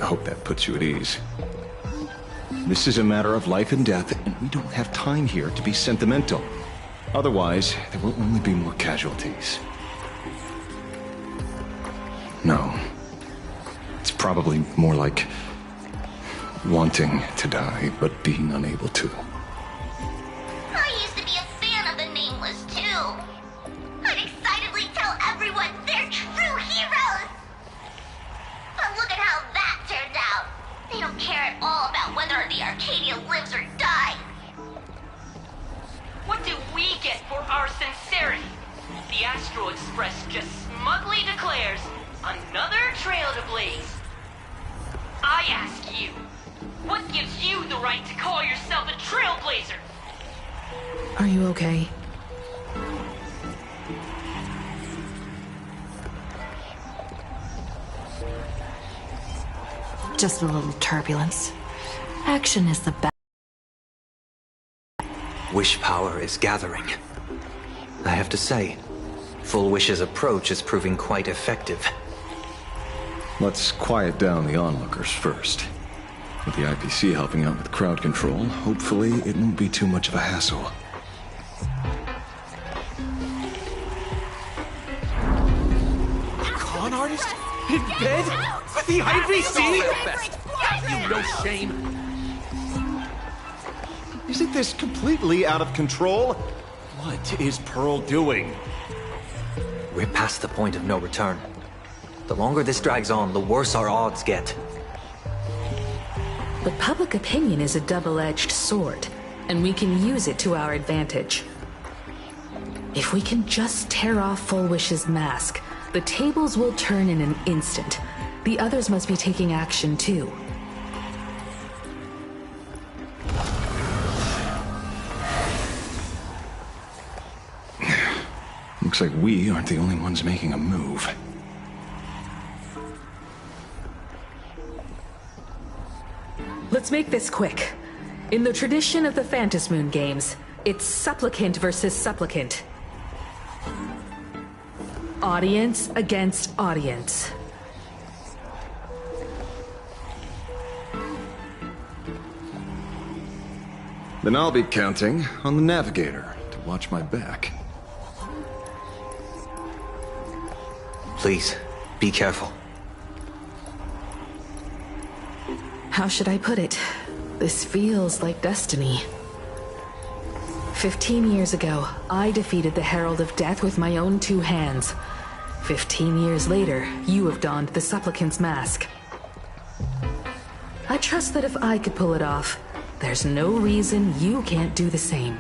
I hope that puts you at ease. This is a matter of life and death, and we don't have time here to be sentimental. Otherwise, there will only be more casualties. No. It's probably more like wanting to die, but being unable to. I used to be a fan of the Nameless, too. I'd excitedly tell everyone they're true heroes. But look at how that turned out. They don't care at all about whether the Arcadia lives or dies. What do we get for our sincerity? The Astral Express just smugly declares, another trail to blaze. I ask you, what gives you the right to call yourself a trailblazer? Are you okay? Just a little turbulence. Action is the best. Wish power is gathering. I have to say, Full Wish's approach is proving quite effective. Let's quiet down the onlookers first. With the IPC helping out with crowd control, hopefully it won't be too much of a hassle. Con artist? In bed? With the IPC? Have you no shame? Isn't this completely out of control? What is Pearl doing? We're past the point of no return. The longer this drags on, the worse our odds get. But public opinion is a double-edged sword, and we can use it to our advantage. If we can just tear off Full Wish's mask, the tables will turn in an instant. The others must be taking action too. Looks like we aren't the only ones making a move. Let's make this quick. In the tradition of the Phantasmoon games, it's supplicant versus supplicant. Audience against audience. Then I'll be counting on the navigator to watch my back. Please, be careful. How should I put it? This feels like destiny. 15 years ago, I defeated the Herald of Death with my own 2 hands. 15 years later, you have donned the Supplicant's mask. I trust that if I could pull it off, there's no reason you can't do the same.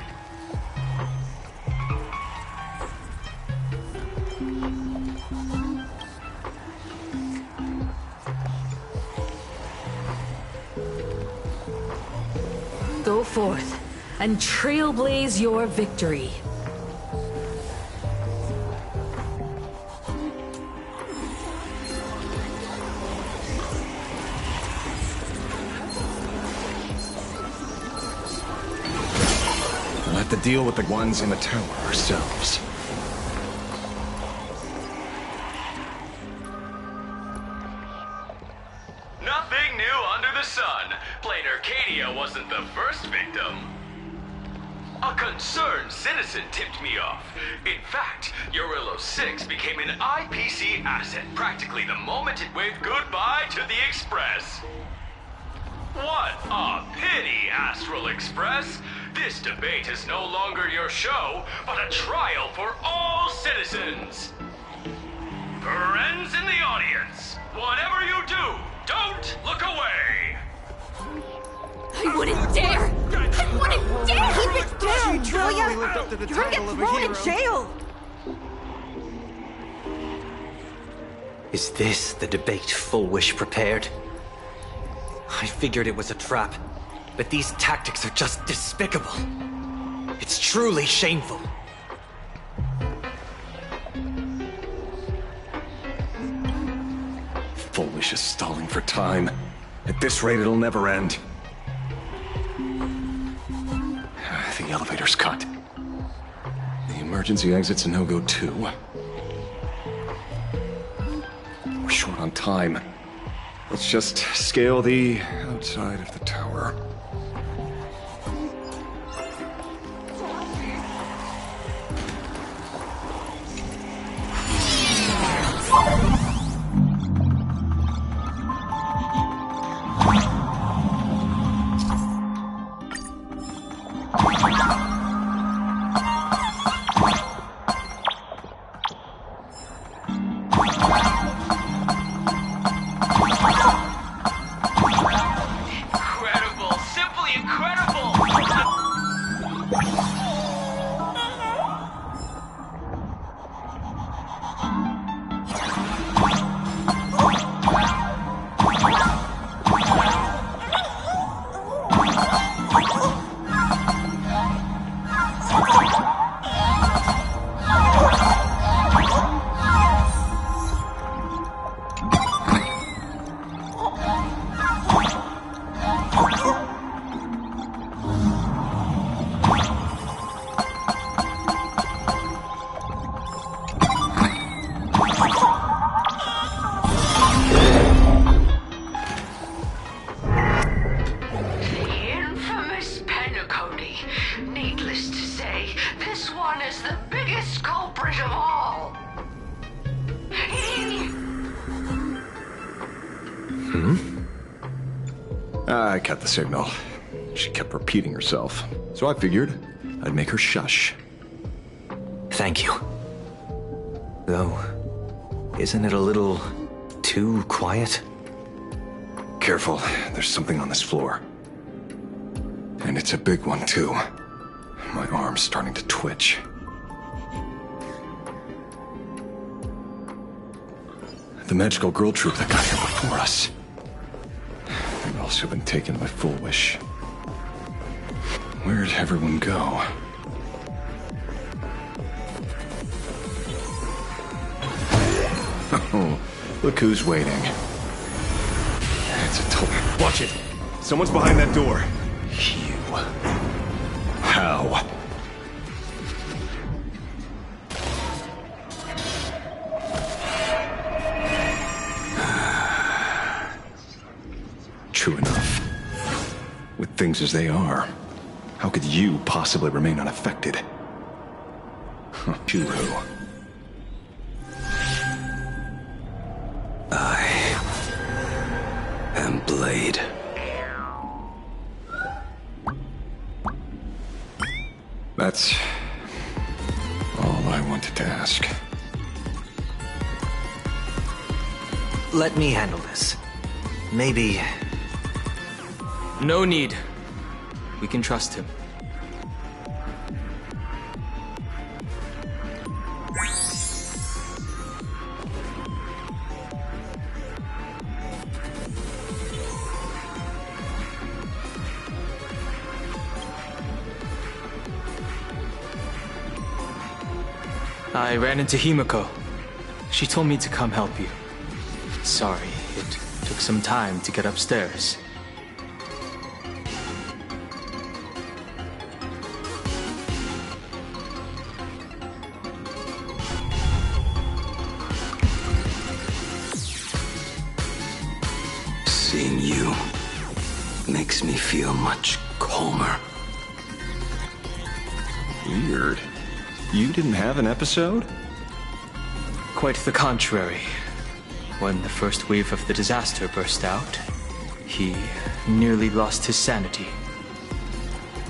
go forth and trailblaze your victory. We'll have to deal with the ones in the tower ourselves. Nothing new under the sun. Plain Arcadia wasn't the first victim. A concerned citizen tipped me off. In fact, Urillo 6 became an IPC asset practically the moment it waved goodbye to the Express. What a pity, Astral Express! This debate is no longer your show, but a trial for all citizens. Friends in the audience, whatever you do, don't look away! I wouldn't dare! I wouldn't dare! Keep it down, Julia! You're gonna get thrown in jail! Is this the debate Full Wish prepared? I figured it was a trap, but these tactics are just despicable. It's truly shameful. Full Wish is stalling for time. At this rate, it'll never end. The elevator's cut. The emergency exit's a no-go too. We're short on time. Let's just scale the outside of the tower. I cut the signal. She kept repeating herself, so I figured I'd make her shush. Thank you. Though, isn't it a little too quiet? Careful, there's something on this floor. And it's a big one, too. My arm's starting to twitch. The magical girl troop that got here before us. They've also been taken by Full Wish. Where'd everyone go? Oh, look who's waiting. It's a total... Watch it! Someone's behind that door. You... How? True enough. With things as they are, how could you possibly remain unaffected? Churu. I am Blade. That's all I wanted to ask. Let me handle this. Maybe... No need. We can trust him. I ran into Himiko. She told me to come help you. Sorry, it took some time to get upstairs. Seeing you makes me feel much calmer. Weird. You didn't have an episode? Quite the contrary. When the first wave of the disaster burst out, he nearly lost his sanity.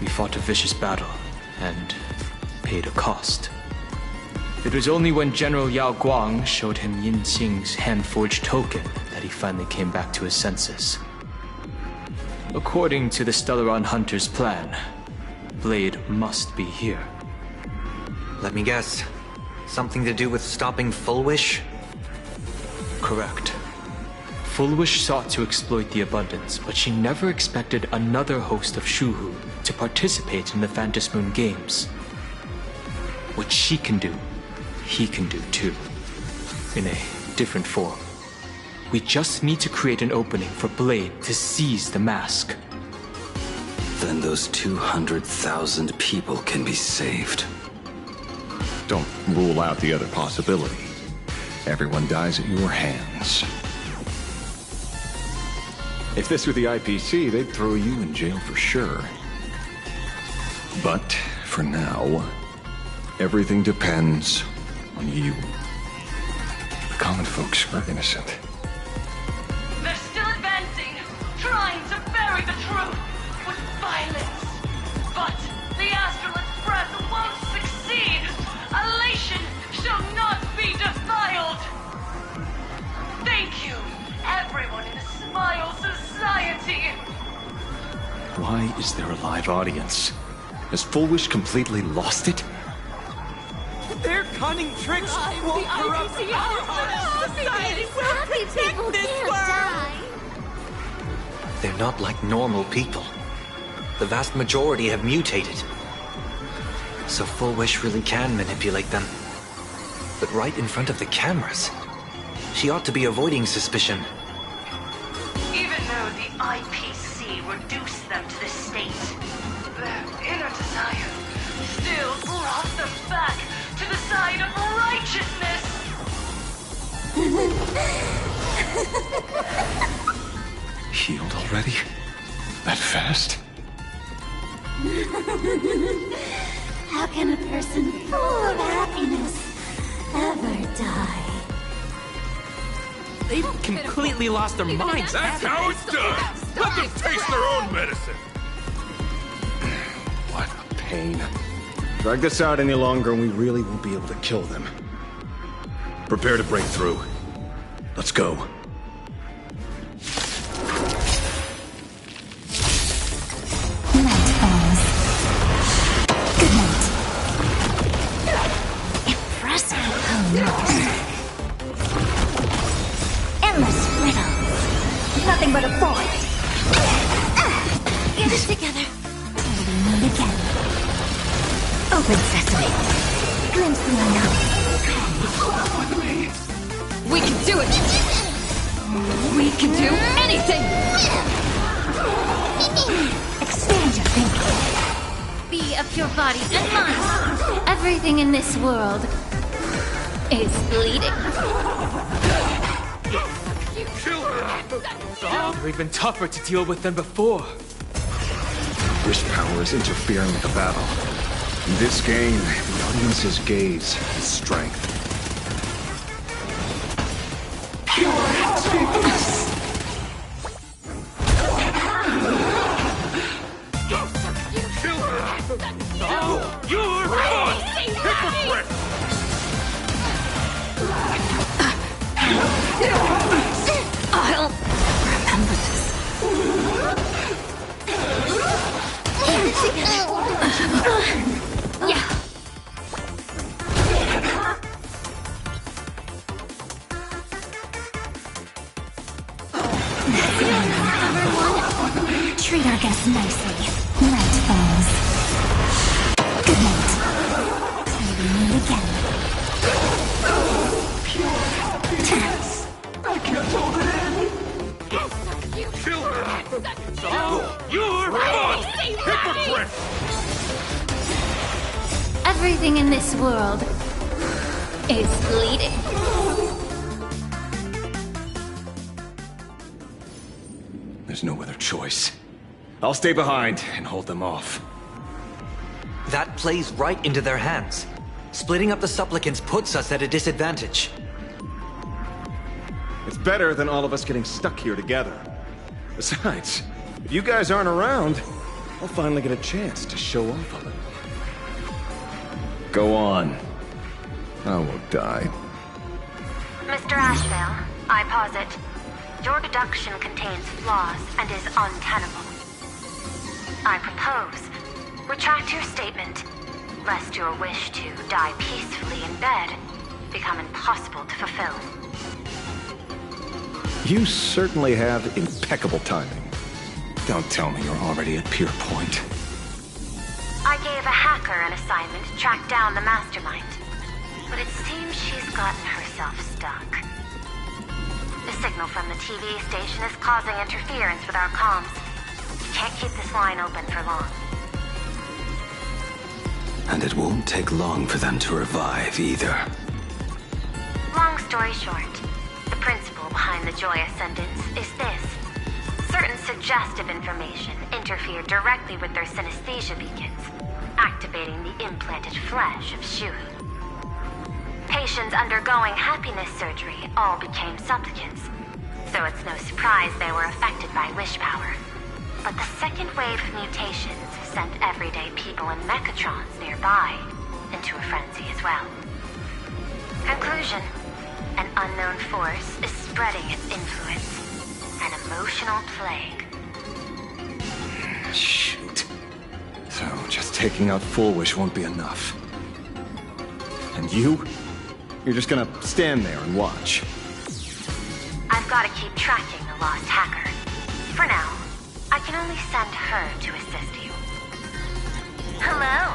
We fought a vicious battle and paid a cost. It was only when General Yao Guang showed him Yin Qing's hand-forged token that he finally came back to his senses. According to the Stellaron Hunter's plan, Blade must be here. Let me guess. Something to do with stopping Full Wish? Correct. Full Wish sought to exploit the abundance, but she never expected another host of Shuhu to participate in the Phantom Moon Games. What she can do, he can do too. In a different form. We just need to create an opening for Blade to seize the mask. Then those 200,000 people can be saved. Don't rule out the other possibility. Everyone dies at your hands. If this were the IPC, they'd throw you in jail for sure. But for now, everything depends on you. The common folks are innocent. They're still advancing, trying to bury the truth with violence. But the Astral Express won't succeed. Elation shall not be defiled. Thank you, everyone in the Smile Society. Why is there a live audience? Has Full Wish completely lost it? Their cunning tricks won't corrupt our society. We'll protect this world. They're not like normal people. The vast majority have mutated. So Full Wish really can manipulate them. But right in front of the cameras. She ought to be avoiding suspicion. Even though the IPC reduced them to this state, their inner desire still brought them back to the side of righteousness. Healed already? That fast? How can a person full of happiness ever die? They've completely lost their minds. That's how it's done. Let them taste their own medicine. What a pain. Drag this out any longer and we really won't be able to kill them. Prepare to break through. Let's go. Night falls. Good night. Impressive. Oh, no. Endless riddles. Nothing but a void. Get it together. Till we meet again. Open sesame. Glimpse the unknown. We can do it! We can do anything! Expand your thinking. Be of your body and mind. Everything in this world is bleeding. They're even tougher to deal with than before. Wish power is interfering with the battle. In this game, the audience's gaze is strength. You're gone! Hypocrite! I'll remember this. Yeah. Treat our guests nicely. Night falls. Good night. Till we meet again. You're a hypocrite! Everything in this world is bleeding. There's no other choice. I'll stay behind and hold them off. That plays right into their hands. Splitting up the supplicants puts us at a disadvantage. It's better than all of us getting stuck here together. Besides, if you guys aren't around, I'll finally get a chance to show off a little. Go on. I won't die. Mr. Ashvale, I posit, your deduction contains flaws and is untenable. I propose, retract your statement, lest your wish to die peacefully in bed become impossible to fulfill. You certainly have impeccable timing. Don't tell me you're already at Pier Point. I gave a hacker an assignment to track down the mastermind, but it seems she's gotten herself stuck. The signal from the TV station is causing interference with our comms. We can't keep this line open for long. And it won't take long for them to revive either. Long story short, the principle behind the Joy Ascendance is this. Certain suggestive information interfered directly with their synesthesia beacons, activating the implanted flesh of Shui. Patients undergoing happiness surgery all became supplicants, so it's no surprise they were affected by wish power. But the second wave of mutations sent everyday people in mechatrons nearby into a frenzy as well. Conclusion: an unknown force is spreading its influence. An emotional plague. Shoot. So, just taking out Full Wish won't be enough. And you? You're just gonna stand there and watch. I've got to keep tracking the lost hacker. For now, I can only send her to assist you. Hello.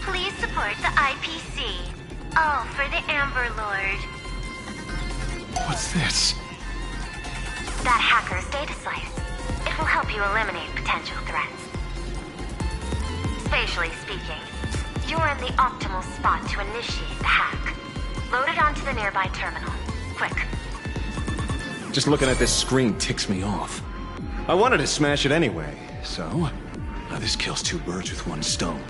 Please support the IPC. All for the Amber Lord. What's this? That hacker's data slice. It will help you eliminate potential threats. Spatially speaking, you're in the optimal spot to initiate the hack. Load it onto the nearby terminal. Quick. Just looking at this screen ticks me off. I wanted to smash it anyway, so... Now this kills two birds with one stone.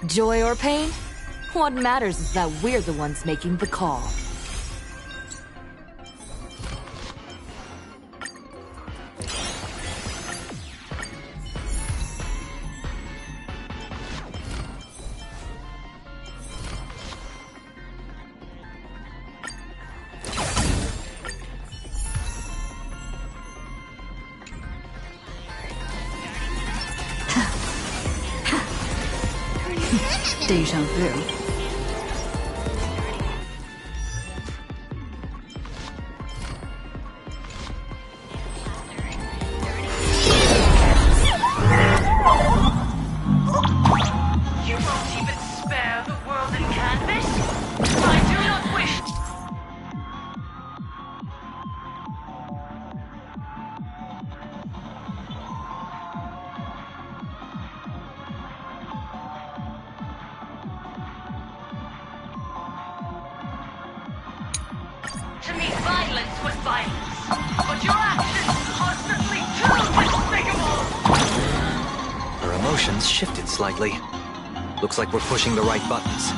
Joy or pain? What matters is that we're the ones making the call. Deja vu. To me, violence was violence. But your actions are simply too despicable! Her emotions shifted slightly. Looks like we're pushing the right buttons.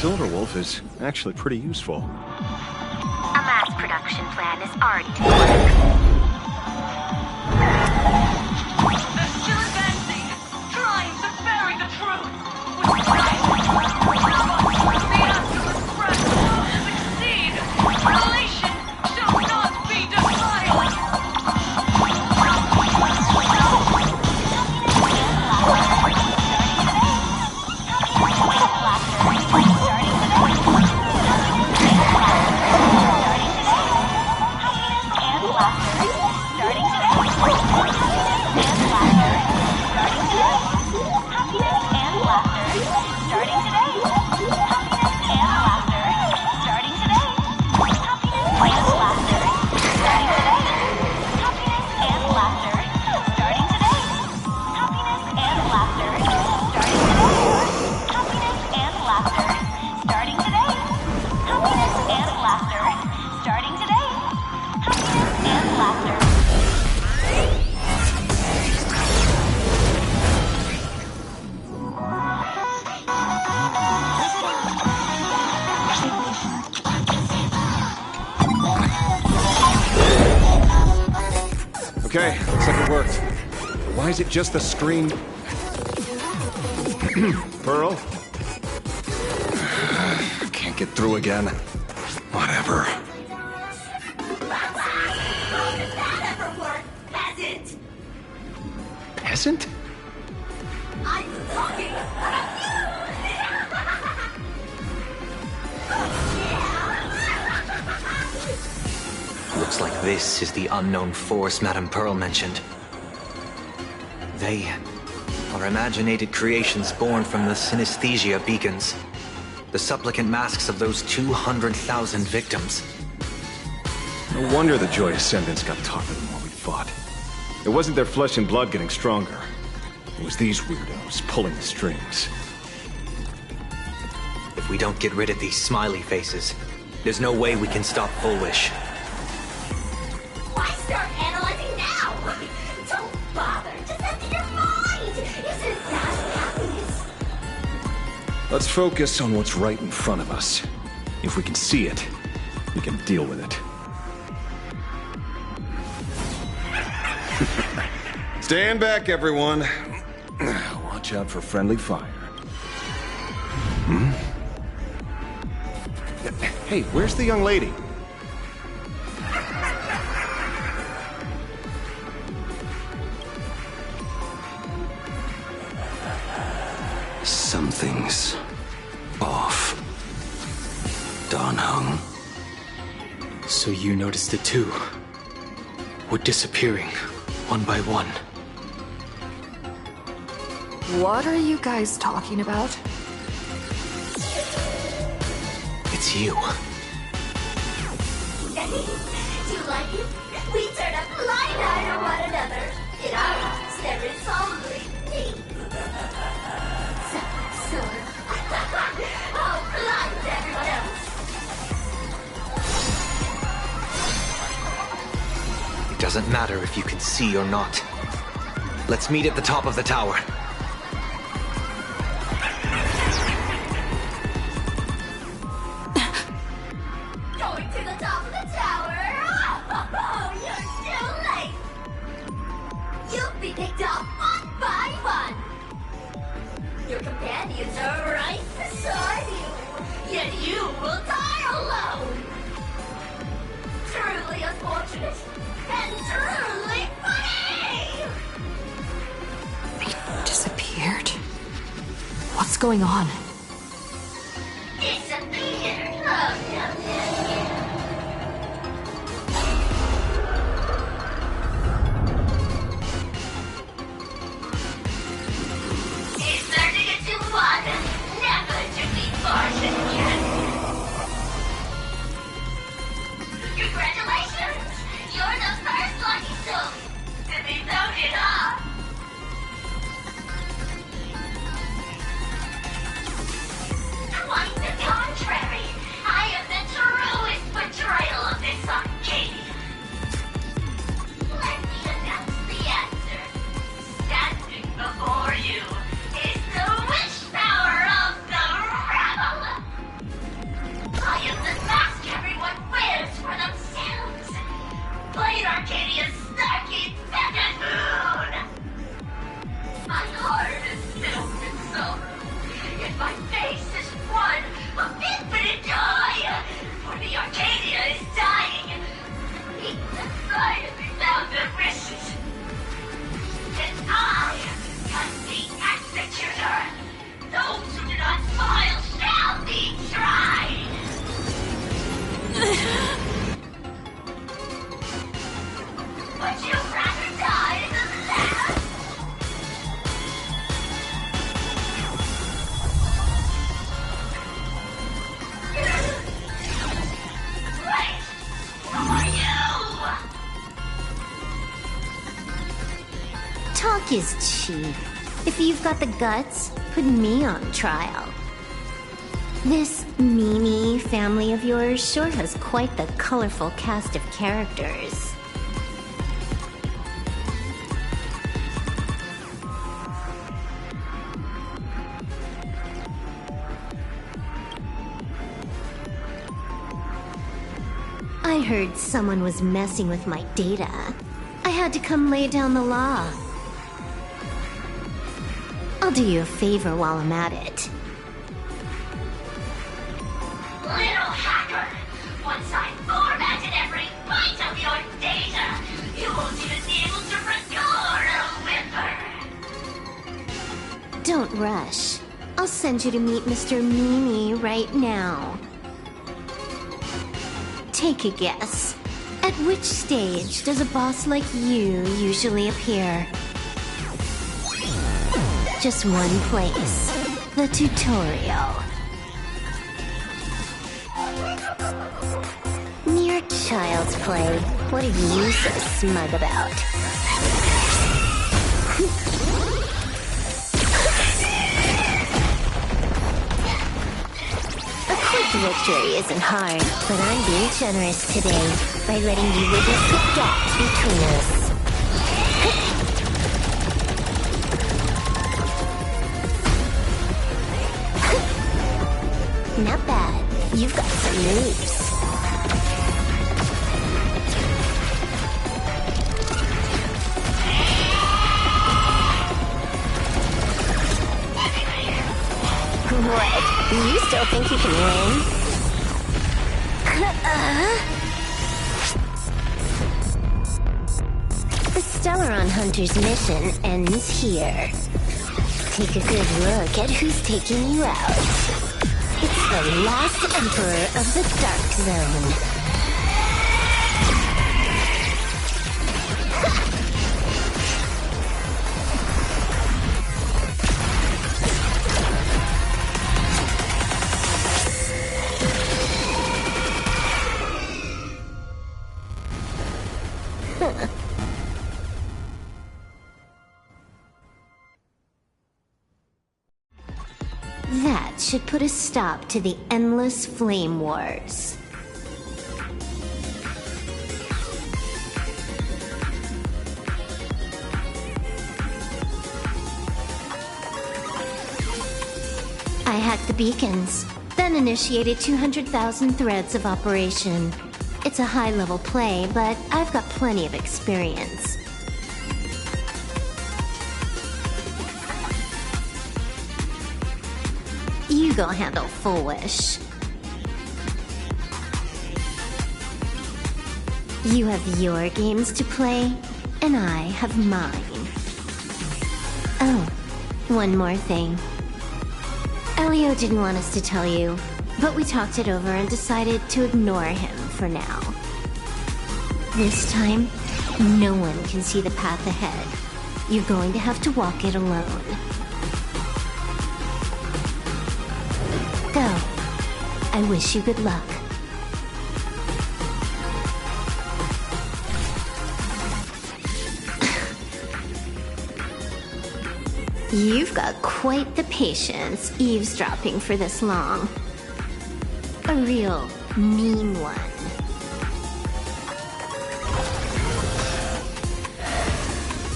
Silverwolf is actually pretty useful. A mass production plan is already in work. They're still advancing, trying to bury the truth. Which the absolute threat will succeed. Relation shall not be defiled. Okay, looks like it worked. Why is it just the screen? Pearl? Can't get through again. Whatever. Peasant! Peasant? I'm talking Looks like this is the unknown force Madame Pearl mentioned. They are imaginated creations born from the synesthesia beacons. The supplicant masks of those 200,000 victims. No wonder the Joy Ascendants got tougher the more we fought. It wasn't their flesh and blood getting stronger. It was these weirdos pulling the strings. If we don't get rid of these smiley faces, there's no way we can stop Fullwish. Why start analyzing now? Don't bother. Just empty your mind. Isn't that happiness? Let's focus on what's right in front of us. If we can see it, we can deal with it. Stand back, everyone. Watch out for friendly fire. Hmm? Hey, where's the young lady? Something's off. Dan Heng. So you noticed it too. We're disappearing, one by one. What are you guys talking about? It's you. Do you like it? We turn a blind eye to one another. In our eyes, there is only me. So, how blind everyone else. It doesn't matter if you can see or not. Let's meet at the top of the tower. Going to the top of the tower. Oh, you're too late. You'll be picked off going on? Disappeared. Oh, no. It's turning into one, never to be forced again. Congratulations! You're the first lucky soul to be voted off. Quite the contrary. I am the truest betrayal of this Arcadia. Let me announce the answer. Standing before you is the wish power of the rebel. I am the mask everyone wears for themselves. Blade Arcadia's snarky second moon. My heart is filled with sorrow, yet my face is one of infinite joy. For the Arcadia is dying. Eaten inside of these their wishes. And I am the executor. Those who do not smile shall be tried. Would you rather die than live? Wait! Who are you? Talk is cheap. If you've got the guts, put me on trial. This Mimi family of yours sure has quite the colorful cast of characters. I heard someone was messing with my data. I had to come lay down the law. I'll do you a favor while I'm at it. Little hacker! Once I formatted every byte of your data, you won't even be able to record a whimper! Don't rush. I'll send you to meet Mr. Mimi right now. Take a guess. At which stage does a boss like you usually appear? Just one place. The tutorial. Mere child's play. What are you so smug about? A quick victory isn't hard, but I'm being generous today by letting you witness the gap between us. Not bad. You've got some moves. What? You still think you can win? The Stellaron Hunter's mission ends here. Take a good look at who's taking you out. It's the last Emperor of the Dark Zone. That should put a stop to the endless flame wars. I hacked the beacons, then initiated 200,000 threads of operation. It's a high-level play, but I've got plenty of experience. You go handle Full Wish. You have your games to play, and I have mine. Oh, one more thing. Elio didn't want us to tell you, but we talked it over and decided to ignore him for now. This time, no one can see the path ahead. You're going to have to walk it alone. Go. I wish you good luck. You've got quite the patience eavesdropping for this long. A real mean one.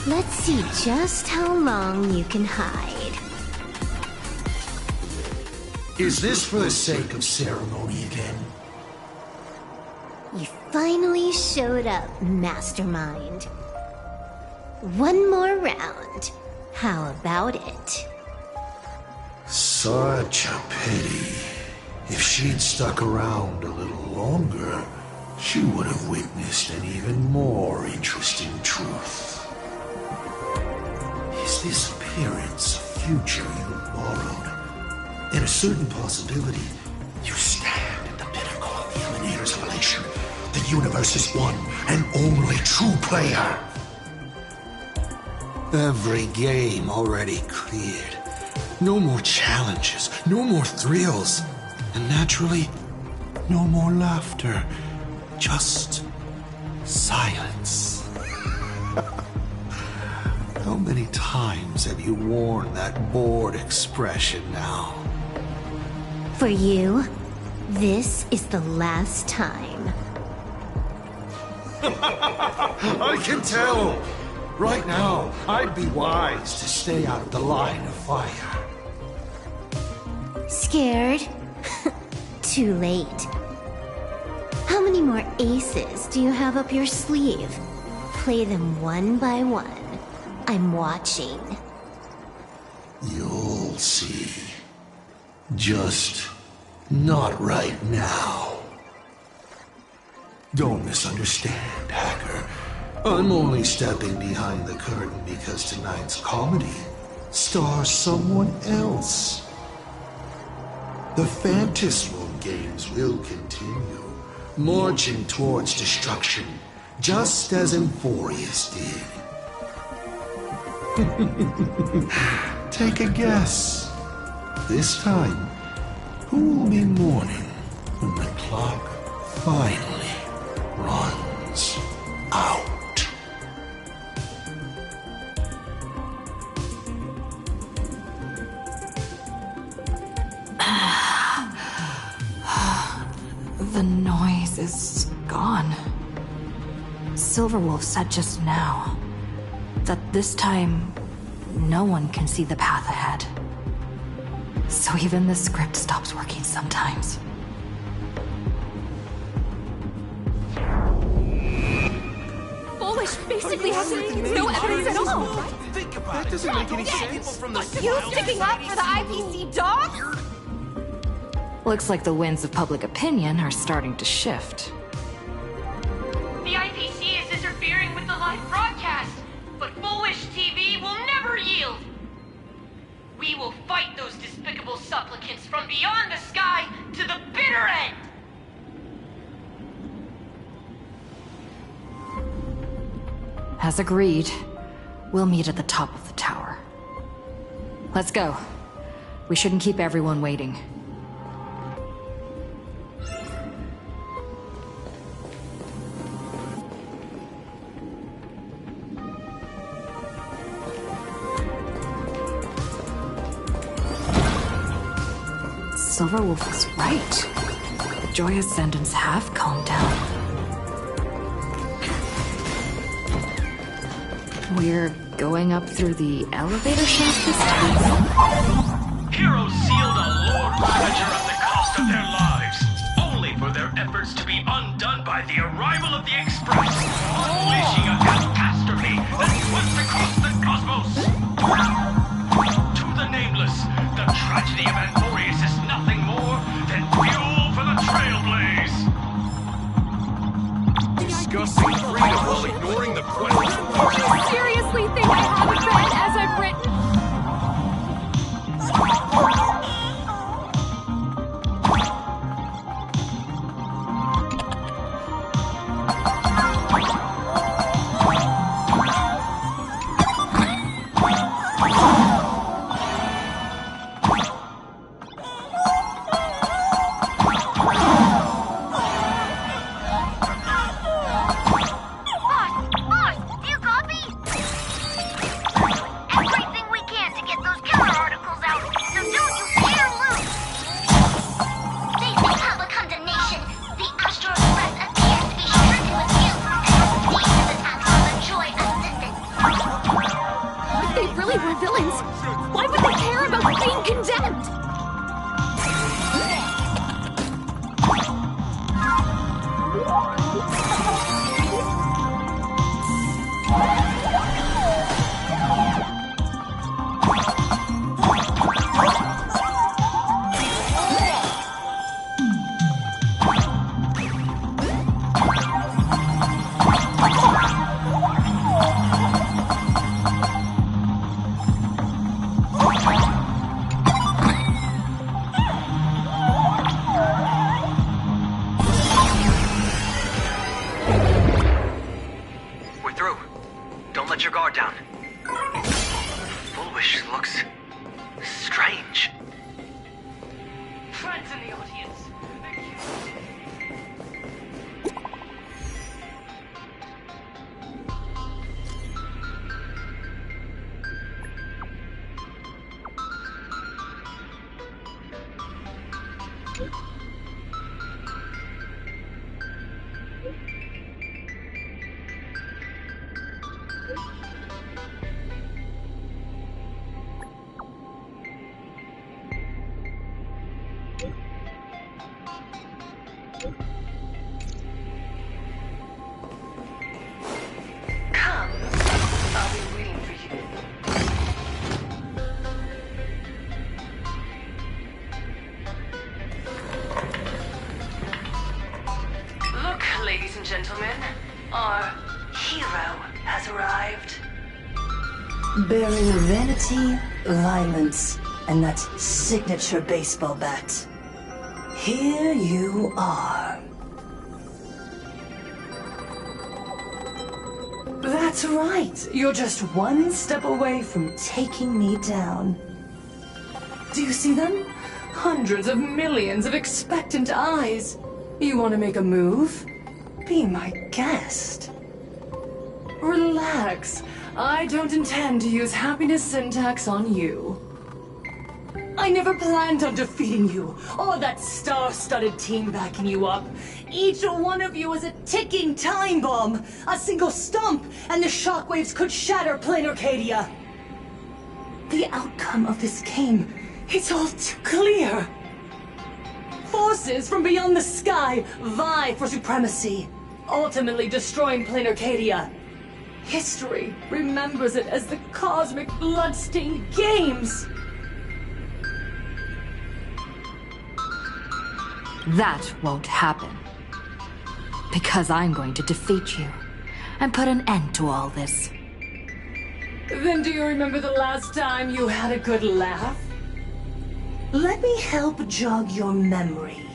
Let's see just how long you can hide. Is this for the sake of ceremony again? You finally showed up, Mastermind. One more round. How about it? Such a pity. If she'd stuck around a little longer, she would have witnessed an even more interesting truth. Is this appearance a future you borrowed? In a certain possibility, you stand at the pinnacle of the Emanator's revelation. The universe's one and only true player. Every game already cleared. No more challenges, no more thrills, and naturally, no more laughter. Just silence. How many times have you worn that bored expression now? For you, this is the last time. I can tell! Right now, I'd be wise to stay out of the line of fire. Scared? Too late. How many more aces do you have up your sleeve? Play them one by one. I'm watching. You'll see. Just not right now. Don't misunderstand, Hacker. I'm only stepping behind the curtain because tonight's comedy stars someone else. The Phantasmal games will continue, marching towards destruction, just as Emphorius did. Take a guess. This time, who will be mourning when the clock finally runs out? The noise is gone. Silverwolf said just now that this time no one can see the path ahead. So even the script stops working sometimes. Foolish basically has no evidence at all. Think about That it. doesn't make any sense. People from the You sticking up for the IPC dog? Looks like the winds of public opinion are starting to shift. The IPC is interfering with the live broadcast, but Foolish TV will never yield. We will fight those despicable supplicants from beyond the sky to the bitter end. As agreed, we'll meet at the top of the tower. Let's go. We shouldn't keep everyone waiting. Silverwolf was right. The Joy Ascendants have calmed down. We're going up through the elevator shaft this time? Heroes sealed a Lord Ravager at the cost of their lives, only for their efforts to be undone by the arrival of the Express, unleashing a catastrophe that swept across the cosmos. To the nameless, the tragedy of Antorius is nothing more than fuel for the Trailblaze. Discussing freedom while ignoring the question. Do you seriously think I haven't read as I've written? humans? Why would they care about being condemned? Bearing vanity, violence, and that signature baseball bat. Here you are. That's right. You're just one step away from taking me down. Do you see them? Hundreds of millions of expectant eyes. You want to make a move? Be my guest. Relax. I don't intend to use happiness syntax on you. I never planned on defeating you, or that star-studded team backing you up. Each one of you is a ticking time bomb. A single stump, and the shockwaves could shatter plain Arcadia. The outcome of this game, it's all too clear. Forces from beyond the sky vie for supremacy, ultimately destroying plain Arcadia. History remembers it as the cosmic bloodstained games. That won't happen. Because I'm going to defeat you and put an end to all this. Then do you remember the last time you had a good laugh? Let me help jog your memory.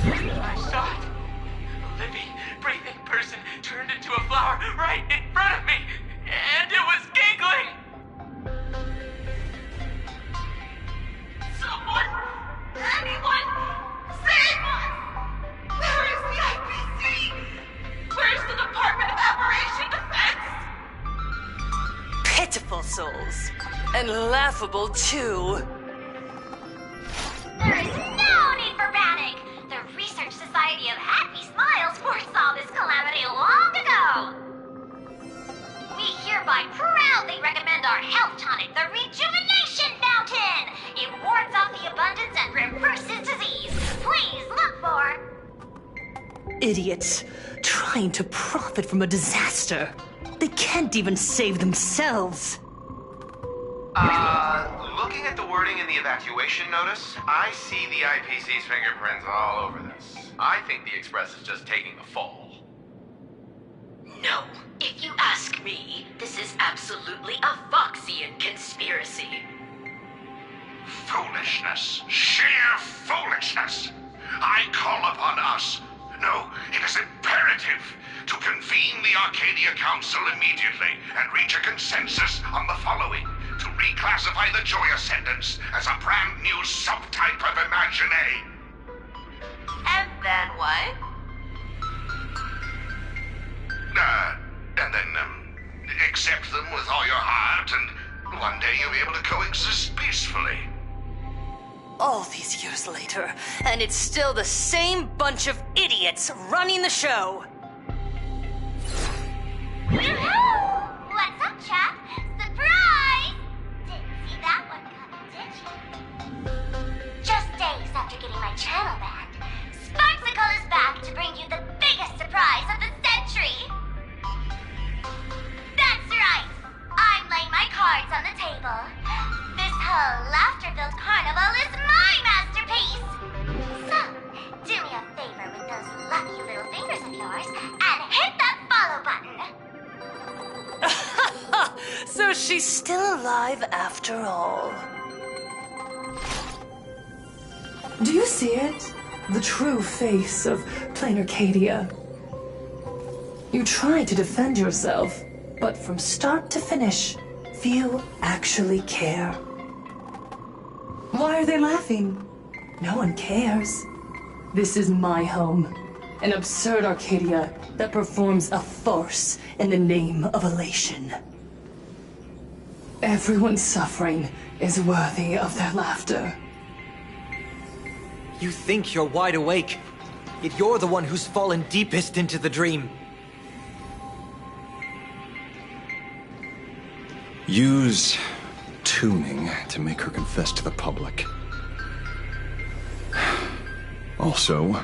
I saw it. A living, breathing person turned into a flower right in front of me, and it was giggling. Someone, anyone, save us! Where is the IPC? Where's the Department of Aberration Defense? Pitiful souls. And laughable, too. There is no need for panic! The Research Society of Happy Smiles foresaw this calamity long ago! We hereby proudly recommend our health tonic, the Rejuvenation Fountain! It wards off the abundance and reverses disease. Please look for... Idiots. Trying to profit from a disaster. They can't even save themselves. Looking at the wording in the evacuation notice, I see the IPC's fingerprints all over this. I think the Express is just taking the fall. No. If you ask me, this is absolutely a Foxian conspiracy. Foolishness. Sheer foolishness. I call upon us. No, it is imperative to convene the Arcadia Council immediately and reach a consensus on the following. To reclassify the Joy Ascendants as a brand new subtype of Imagine. And then what? And then, accept them with all your heart, and one day you'll be able to coexist peacefully. All these years later, and it's still the same bunch of idiots running the show. What's up, chap? Surprise! Didn't see that one coming, did you? Just days after getting my channel banned, Sparksicle is back to bring you the biggest surprise of the century! That's right! I'm laying my cards on the table. This whole Laughterville carnival is my masterpiece! So, do me a favor with those lucky little fingers of yours and hit that follow button! So she's still alive after all. Do you see it? The true face of Plain Arcadia. You try to defend yourself, but from start to finish, few actually care. Why are they laughing? No one cares. This is my home. An absurd Arcadia that performs a farce in the name of elation. Everyone's suffering is worthy of their laughter. You think you're wide awake, yet you're the one who's fallen deepest into the dream. Use tuning to make her confess to the public. Also,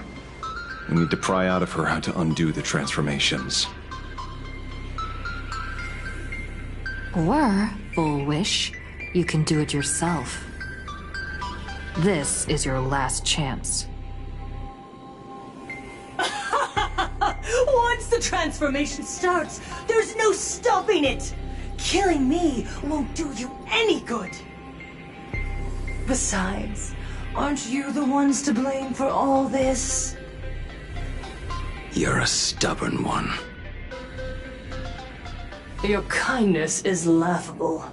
we need to pry out of her how to undo the transformations. Or, Full Wish, you can do it yourself. This is your last chance. Once the transformation starts, there's no stopping it! Killing me won't do you any good! Besides, aren't you the ones to blame for all this? You're a stubborn one. Your kindness is laughable.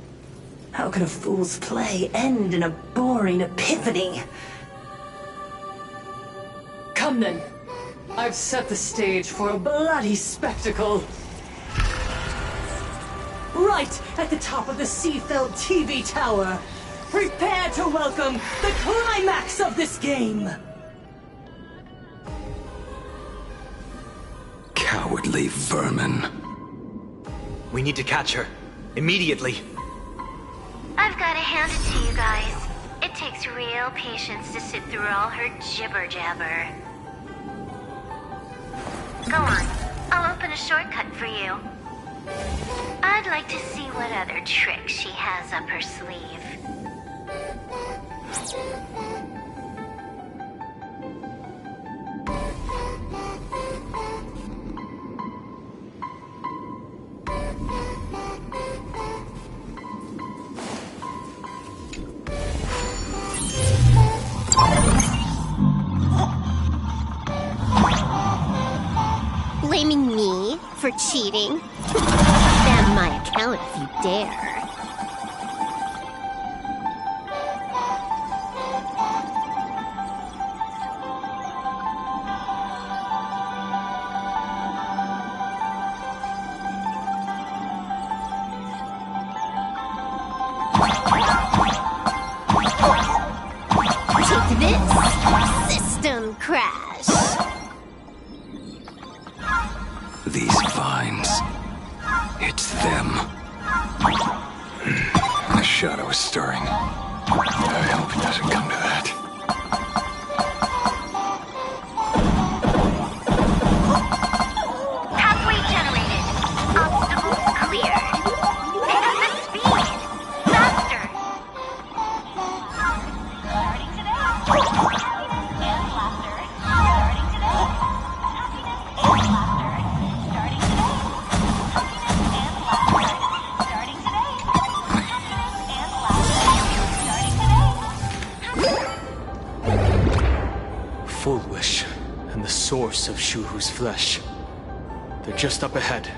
How can a fool's play end in a boring epiphany? Come then. I've set the stage for a bloody spectacle. Right at the top of the Seafeld TV tower. Prepare to welcome the climax of this game. Cowardly vermin. We need to catch her. Immediately. I've gotta hand it to you guys. It takes real patience to sit through all her jibber-jabber. Go on. I'll open a shortcut for you. I'd like to see what other tricks she has up her sleeve. Blaming me for cheating? Spam my account if you dare. Take this, system crash. These vines. It's them. A shadow is stirring. I hope it doesn't come to that. Pathway generated. Obstacles cleared. Pick up the speed. Faster. Starting today. Happiness and laughter. Starting today. Happiness and laughter. Starting today. Happiness and laughter. Starting today. Happiness and laughter. Starting today. Full Wish, and the source of Shuhu's flesh. They're just up ahead.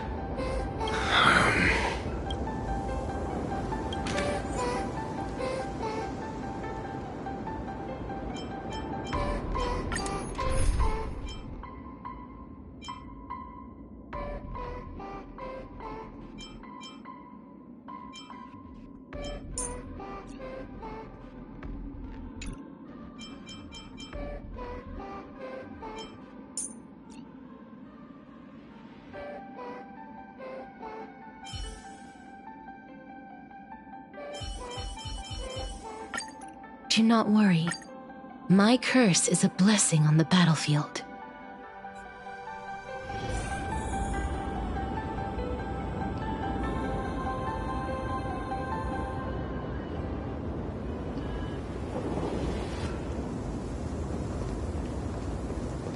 Do not worry. My curse is a blessing on the battlefield.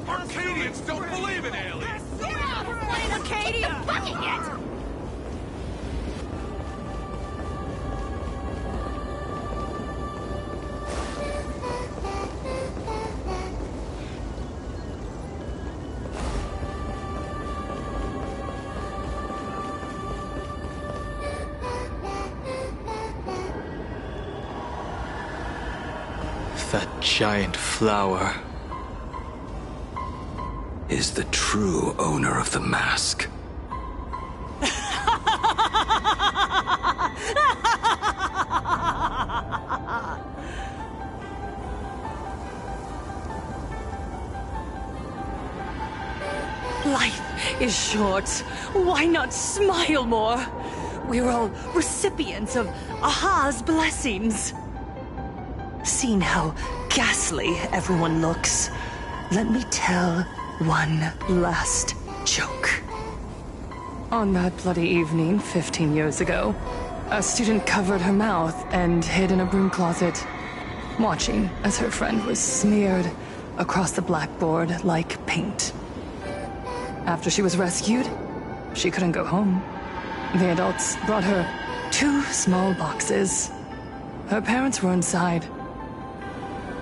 Arcadians don't believe in aliens! Get off! Blame Arcadia! Fucking it! That giant flower is the true owner of the mask. Life is short. Why not smile more? We're all recipients of Aha's blessings. Seeing how ghastly everyone looks, let me tell one last joke. On that bloody evening 15 years ago, a student covered her mouth and hid in a broom closet, watching as her friend was smeared across the blackboard like paint. After she was rescued, she couldn't go home. The adults brought her 2 small boxes. Her parents were inside.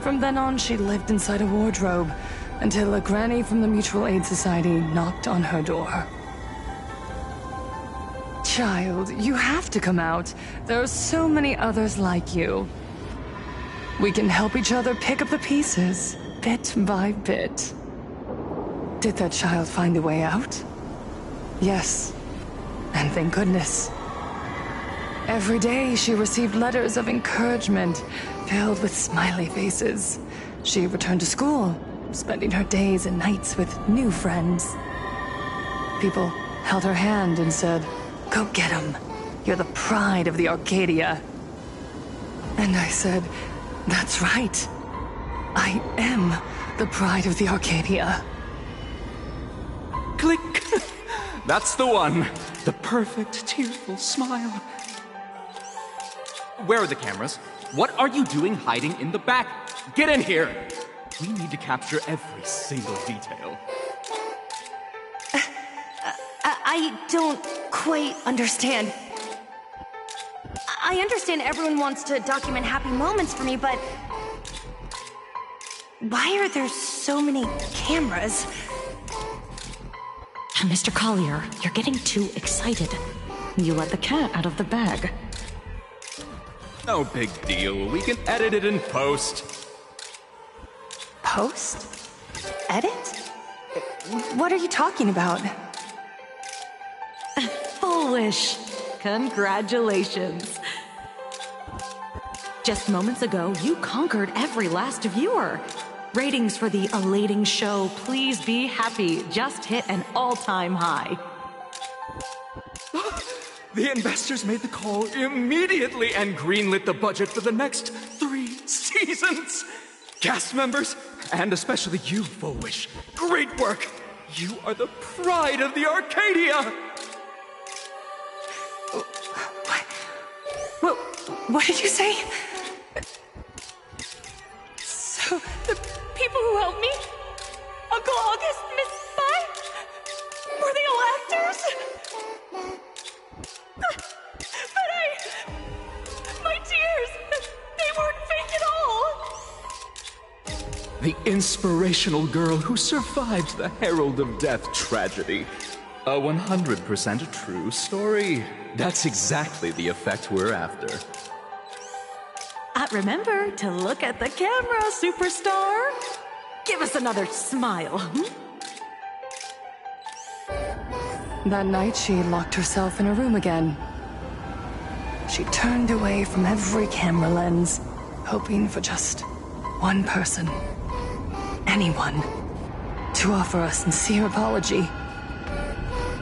From then on, she lived inside a wardrobe until a granny from the Mutual Aid Society knocked on her door. Child, you have to come out. There are so many others like you. We can help each other pick up the pieces, bit by bit. Did that child find a way out? Yes. And thank goodness. Every day she received letters of encouragement filled with smiley faces. She returned to school, spending her days and nights with new friends. People held her hand and said, "Go get him. You're the pride of the Arcadia." And I said, "That's right. I am the pride of the Arcadia." Click! That's the one. The perfect, tearful smile. Where are the cameras? What are you doing hiding in the back? Get in here! We need to capture every single detail. I don't quite understand. I understand everyone wants to document happy moments for me, but why are there so many cameras? Mr. Collier, you're getting too excited. You let the cat out of the bag. No big deal. We can edit it in post. Post? Edit? What are you talking about? Foolish. Congratulations. Just moments ago, you conquered every last viewer. Ratings for the elating show, Please Be Happy, just hit an all-time high. The investors made the call immediately and greenlit the budget for the next 3 seasons. Cast members, and especially you, Foolish, great work. You are the pride of the Arcadia. What did you say? So, the people who helped me? Uncle August, Miss Spy? Were they all actors? But my tears, they weren't fake at all. The inspirational girl who survived the Herald of Death tragedy. A 100% true story. That's exactly the effect we're after. Remember to look at the camera, superstar. Give us another smile. That night, she locked herself in a room again. She turned away from every camera lens, hoping for just one person, anyone, to offer a sincere apology.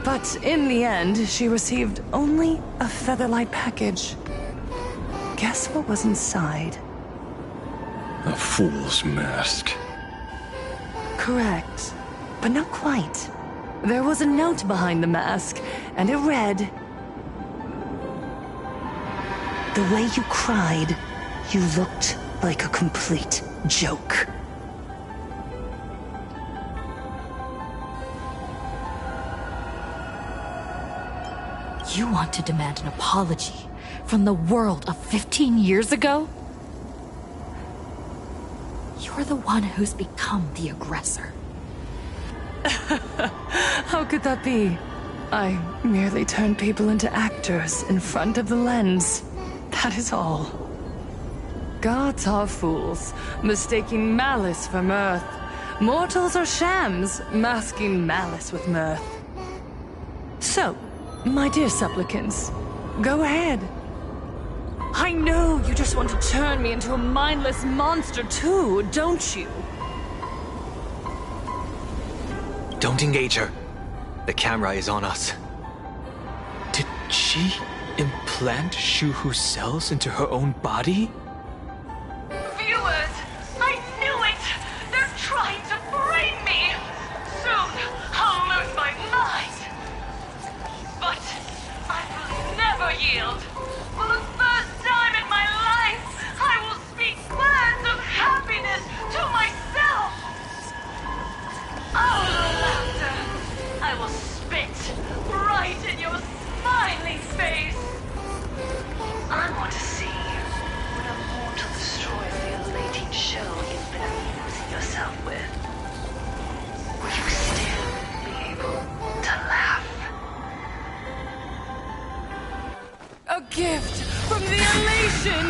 But in the end, she received only a Featherlight package. Guess what was inside? A fool's mask. Correct, but not quite. There was a note behind the mask, and it read, "The way you cried, you looked like a complete joke." You want to demand an apology from the world of 15 years ago? You're the one who's become the aggressor. How could that be? I merely turn people into actors in front of the lens. That is all. Gods are fools, mistaking malice for mirth. Mortals are shams, masking malice with mirth. So, my dear supplicants, go ahead. I know you just want to turn me into a mindless monster too, don't you? Don't engage her. The camera is on us. Did she implant Shuhu's cells into her own body? Viewers, I knew it! They're trying to frame me! Soon, I'll lose my mind! But I will never yield! For the first time in my life, I will speak words of happiness to myself! All the laughter! I will spit right in your smiling face! I want to see when a mortal destroys the elating shell you've been amusing yourself with. Will you still be able to laugh? A gift from the elation!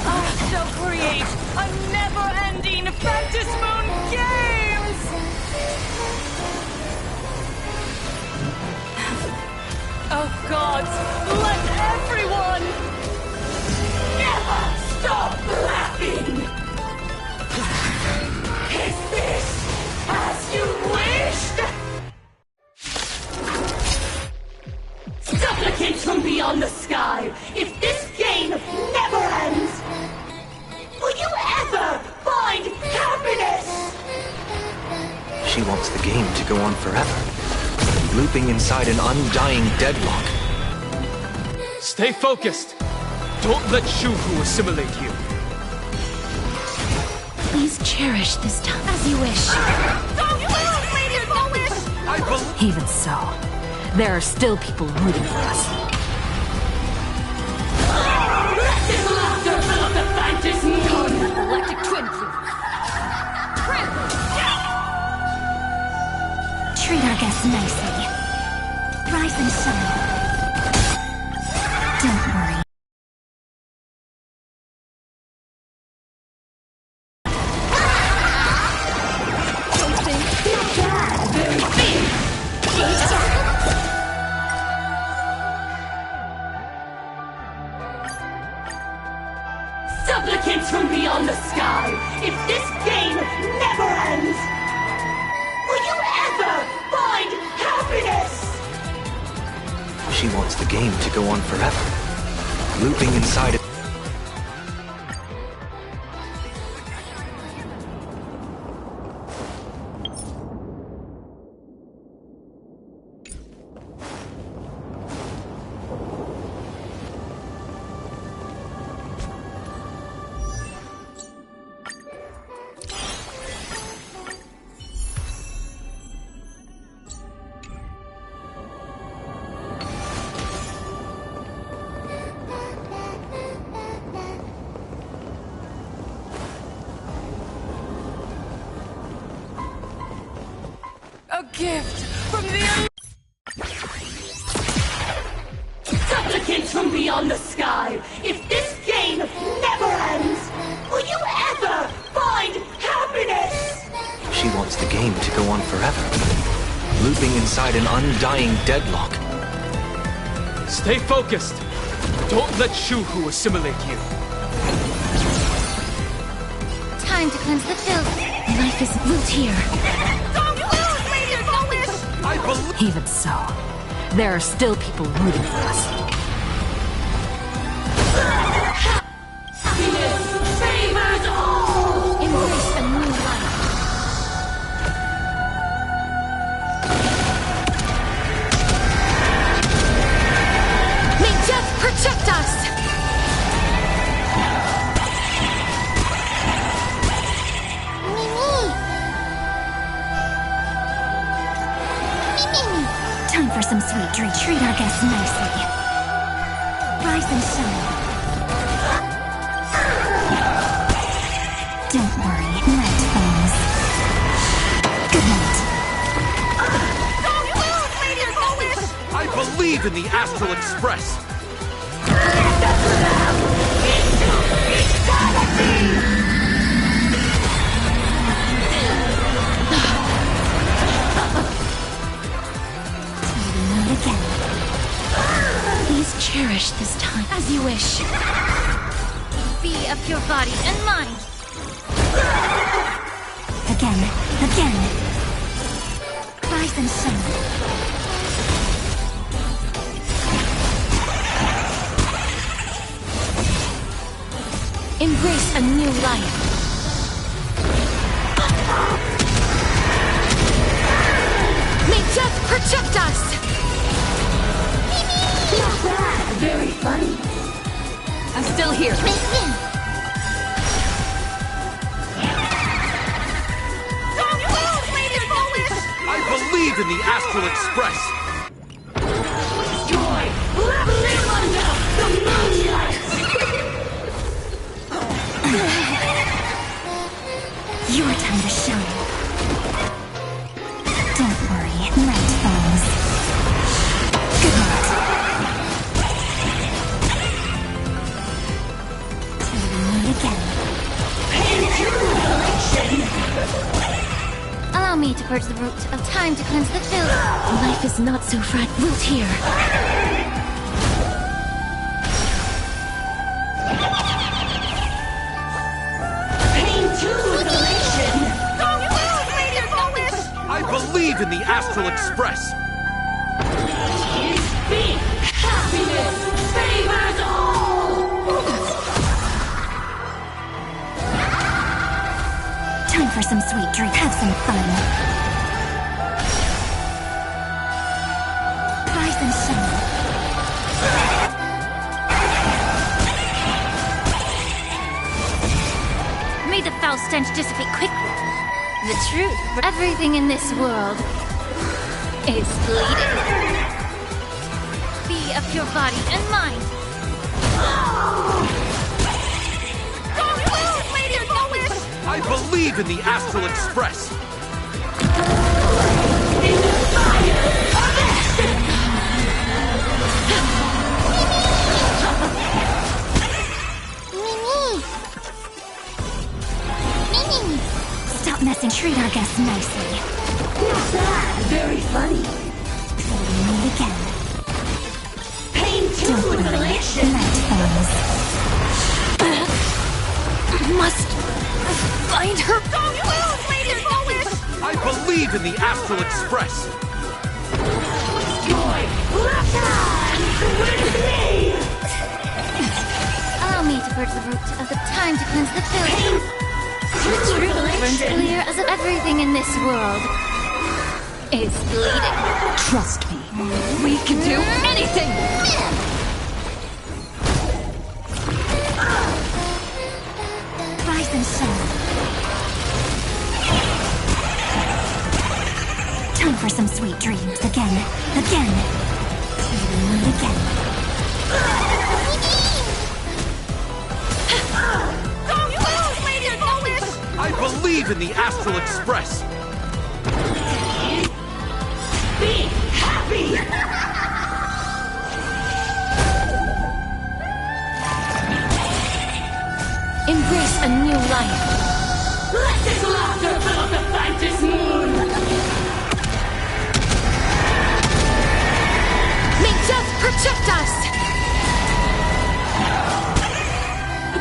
I shall create a never-ending Phantasmoon Games! Oh gods, let everyone never stop laughing! Is this as you wished? Supplicants from beyond the sky, if this game never ends, will you ever find happiness? She wants the game to go on forever, looping inside an undying deadlock. Stay focused! Don't let Shuhu assimilate you! Please cherish this time as you wish. Don't lose, ladies! Don't wish! Even so, there are still people rooting for us. Let this laughter fill up the Phantasmoon! Electric twin flute. Treat our guests nicely. Rise and shine. Don't worry. Supplicants from beyond the sky, if this game never ends, will you ever find happiness? She wants the game to go on forever, looping inside it. A gift from the... Supplicants from beyond the sky, if this game never ends, will you ever find happiness? She wants the game to go on forever, looping inside an undying deadlock. Stay focused! Don't let Shuhu assimilate you! Time to cleanse the filth. Life is built here. Even so, there are still people rooting for us. Happiness for some sweet treat. Treat our guests nicely. Rise and shine. Don't worry, night falls. Good night. I believe in the Astral Express! Again. Please cherish this time as you wish. Be of your body and mind. Again. Rise and shine. Embrace a new life. May death protect us! Not bad, very funny. I'm still here. I believe in the Astral Express! Joy, let me live under the moonlight. Your time to shine. Don't worry, night falls. Good night. Till we meet again. Allow me to purge the root of time to cleanse the filth. Life is not so fragile. Wilt here. I believe in the Astral Express! Happiness favors all! Time for some sweet drink. Have some fun. Rise and shine. May the foul stench dissipate quickly. The truth for everything in this world is bleeding. Be of your body and mind. I believe in the Astral Express! Stop messing. Treat our guests nicely. Not bad, very funny. Till we meet again. Pain too, Don't worry, relation. night falls. Must find her. I believe in the Astral Express! Joy, left hand with me. Allow me to purge the root of the time to cleanse the filth. The truth burns clear as everything in this world is bleeding. Trust me. We can do anything! Rise and shine. Time for some sweet dreams. Again. Till we meet again. I believe in the Astral Express! Be happy. Embrace a new life. Let this laughter fill up the phantom moon. May death protect us!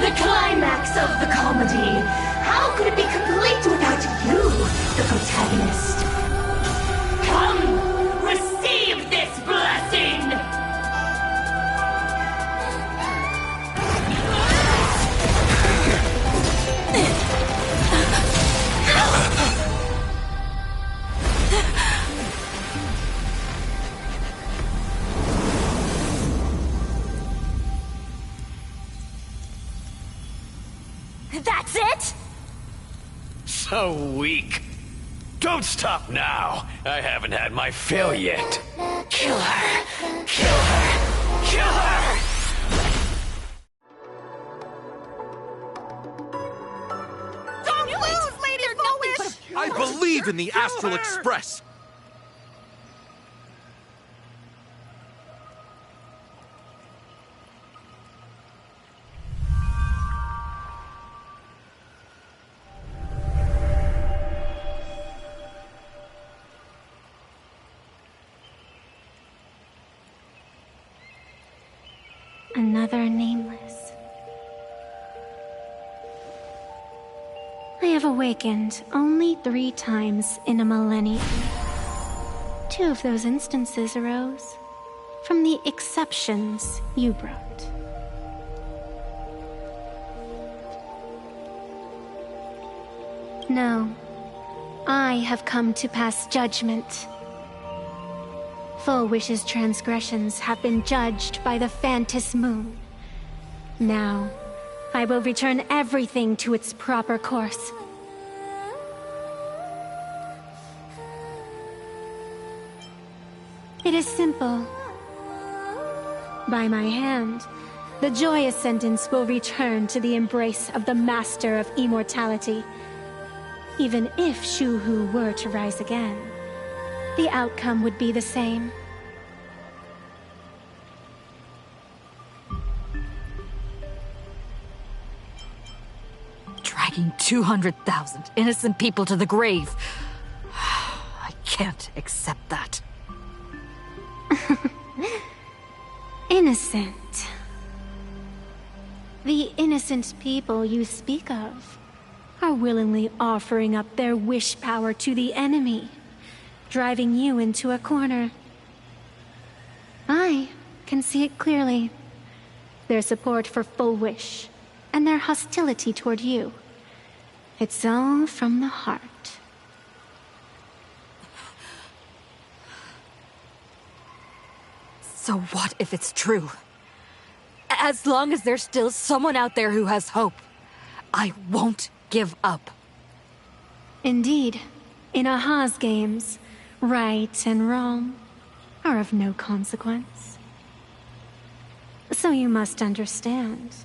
The climax of the comedy. How could it be complete without you, the protagonist? Come, receive this blessing! That's it? So weak. Don't stop now. I haven't had my fill yet. Kill her. Kill her. Kill her! Don't lose, Lady Foolish! I believe in the Astral Express! Another nameless. I have awakened only 3 times in a millennium. 2 of those instances arose from the exceptions you brought. No, I have come to pass judgment. Full Wish's transgressions have been judged by the Phantus Moon. Now, I will return everything to its proper course. It is simple. By my hand, the joyous sentence will return to the embrace of the Master of Immortality. Even if Shu-Hu were to rise again, the outcome would be the same. Dragging 200,000 innocent people to the grave. I can't accept that. Innocent. The innocent people you speak of are willingly offering up their wish power to the enemy, driving you into a corner. I can see it clearly. Their support for Full Wish, and their hostility toward you. It's all from the heart. So what if it's true? As long as there's still someone out there who has hope, I won't give up. Indeed, in Aha's games, right and wrong are of no consequence. So you must understand,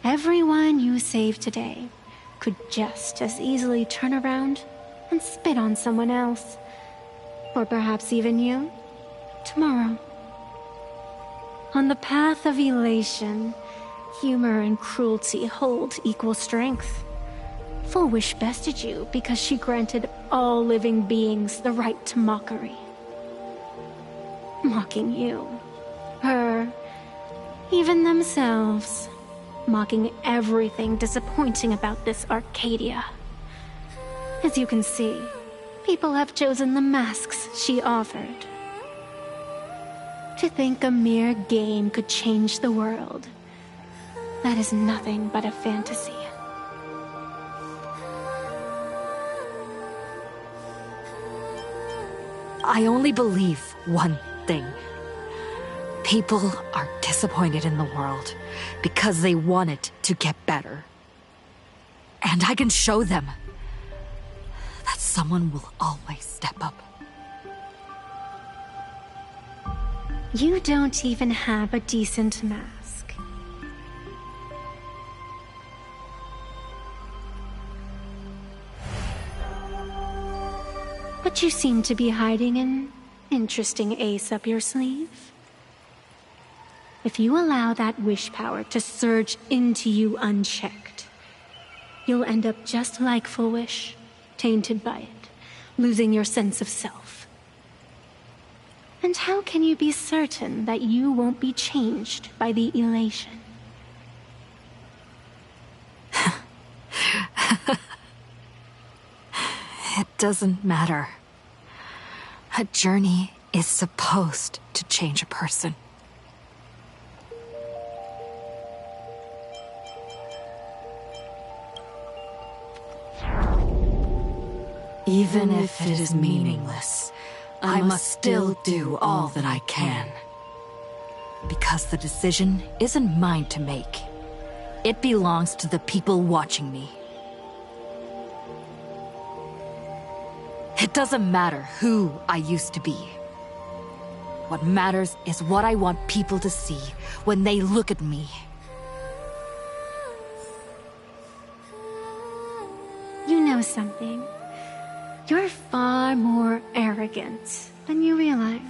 everyone you save today could just as easily turn around and spit on someone else, or perhaps even you, tomorrow. On the path of elation, humor and cruelty hold equal strength. Full Wish bested you because she granted all living beings the right to mockery. Mocking you, her, even themselves. Mocking everything disappointing about this Arcadia. As you can see, people have chosen the masks she offered. To think a mere game could change the world, that is nothing but a fantasy. I only believe one thing. People are disappointed in the world because they want it to get better. And I can show them that someone will always step up. You don't even have a decent mask. But you seem to be hiding an interesting ace up your sleeve. If you allow that wish power to surge into you unchecked, you'll end up just like Full Wish, tainted by it, losing your sense of self. And how can you be certain that you won't be changed by the elation? It doesn't matter. A journey is supposed to change a person. Even if it is meaningless, I must still do all that I can. Because the decision isn't mine to make. It belongs to the people watching me. It doesn't matter who I used to be. What matters is what I want people to see when they look at me. You know something? You're far more arrogant than you realize.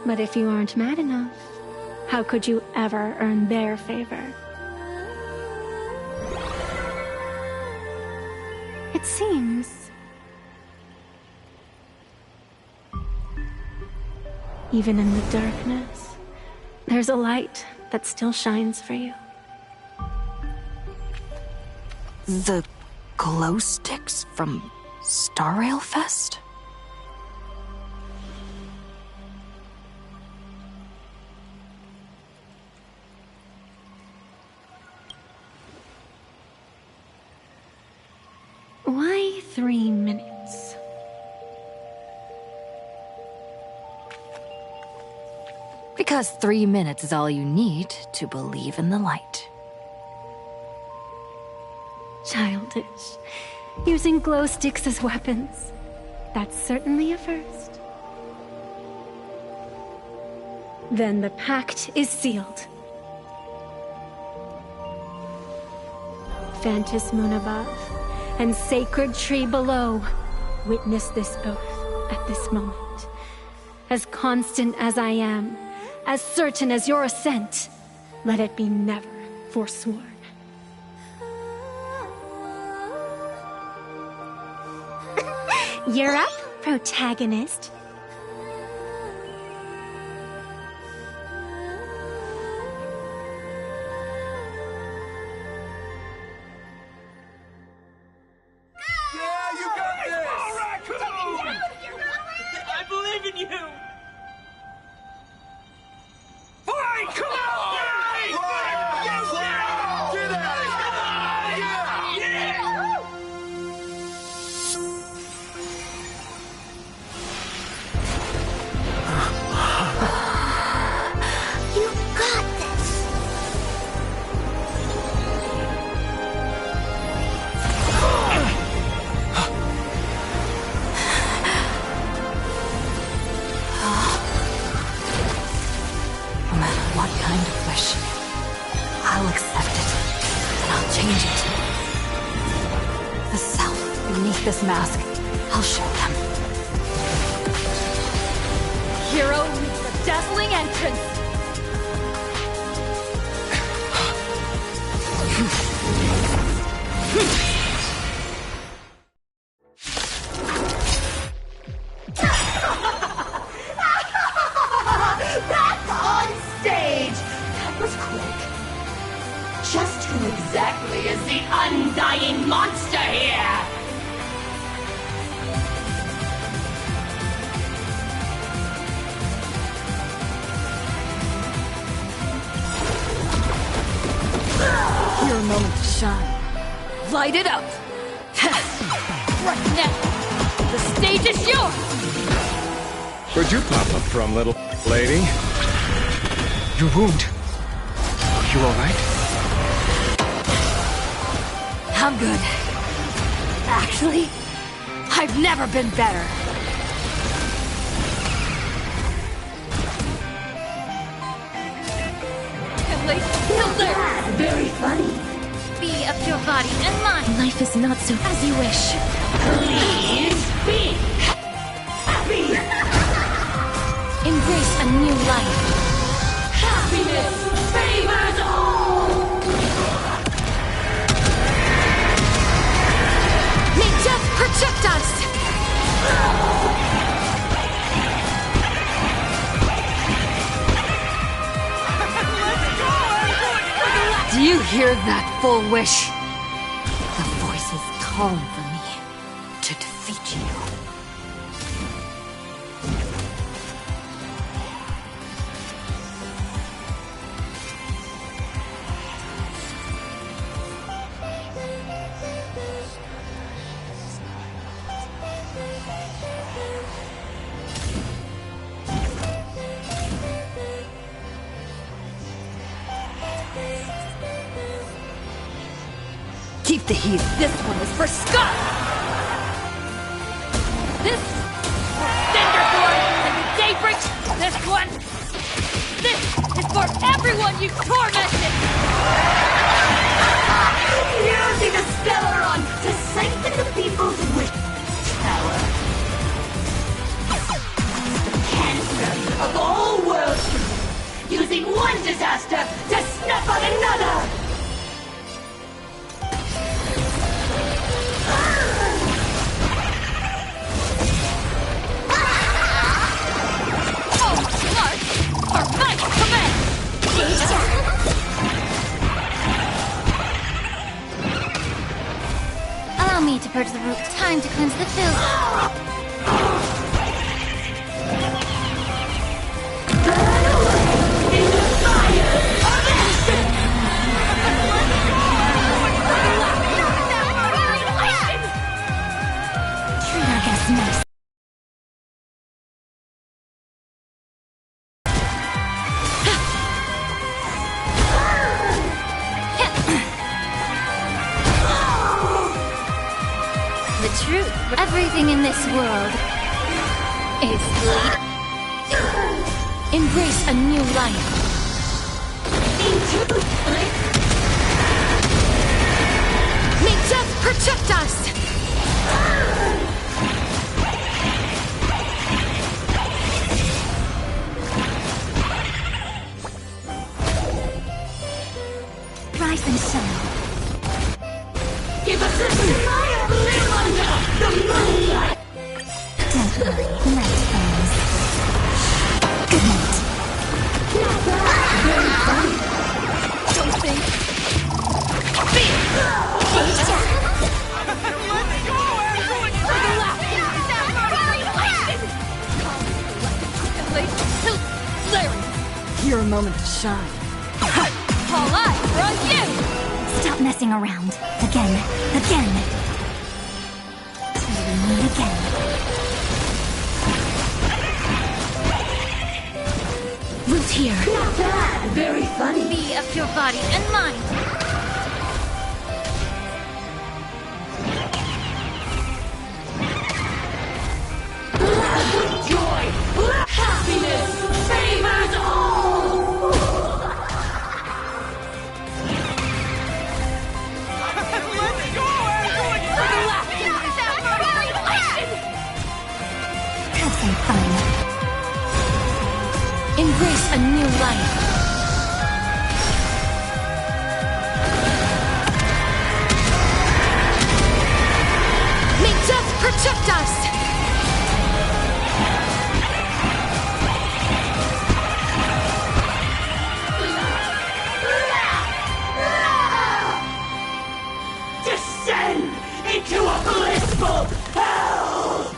But if you aren't mad enough, how could you ever earn their favor? It seems even in the darkness, there's a light that still shines for you. The glow sticks from Star Rail Fest? Why 3 minutes? Because 3 minutes is all you need to believe in the light. Childish. Using glow sticks as weapons. That's certainly a first. Then the pact is sealed. Fantis Moon above and Sacred Tree below, witness this oath at this moment. As constant as I am, as certain as your ascent, let it be never forsworn. You're up, protagonist. I believe in you! Fine, come on! Get You got this! No matter what kind of wish, I'll accept it, and I'll change it. The self beneath this mask, I'll show them. Hero meets a dazzling entrance. Back on stage! That was quick. Just who exactly is the undying monster here? Your moment to shine. Light it up! Right now! The stage is yours! Where'd you pop up from, little lady? Your wound. You alright? I'm good. Actually, I've never been better. Very funny. Be of your body and mind. Life is not so as you wish. Please be happy. Embrace a new life. Happiness favors all. May death protect us! Do you hear that full wish? The voice is calling for me to defeat you. Keep the heat. This one is for Scott! This for Cinderthorn and the Daybreak. This is for everyone you tormented! Using the Stellaron to siphon the people's wish power. Cancer of all worlds. Using one disaster to snuff out another. Allow me to purge the root. Time to cleanse the filth. Treat our guests nice. The truth. Everything in this world is bleed. Embrace a new life. May death protect us! Rise and shine. Give us a smile, live under the moonlight. Don't worry, night friends. Good night. Very funny. Don't think. Your moment to shine. All eyes are on you! Stop messing around. Again. Till we meet again. Root here. Not bad. Very funny. Be of your body and mind. Joy, happiness, favors all. Have some fun. Embrace a new life. May death protect us! Descend into a blissful hell!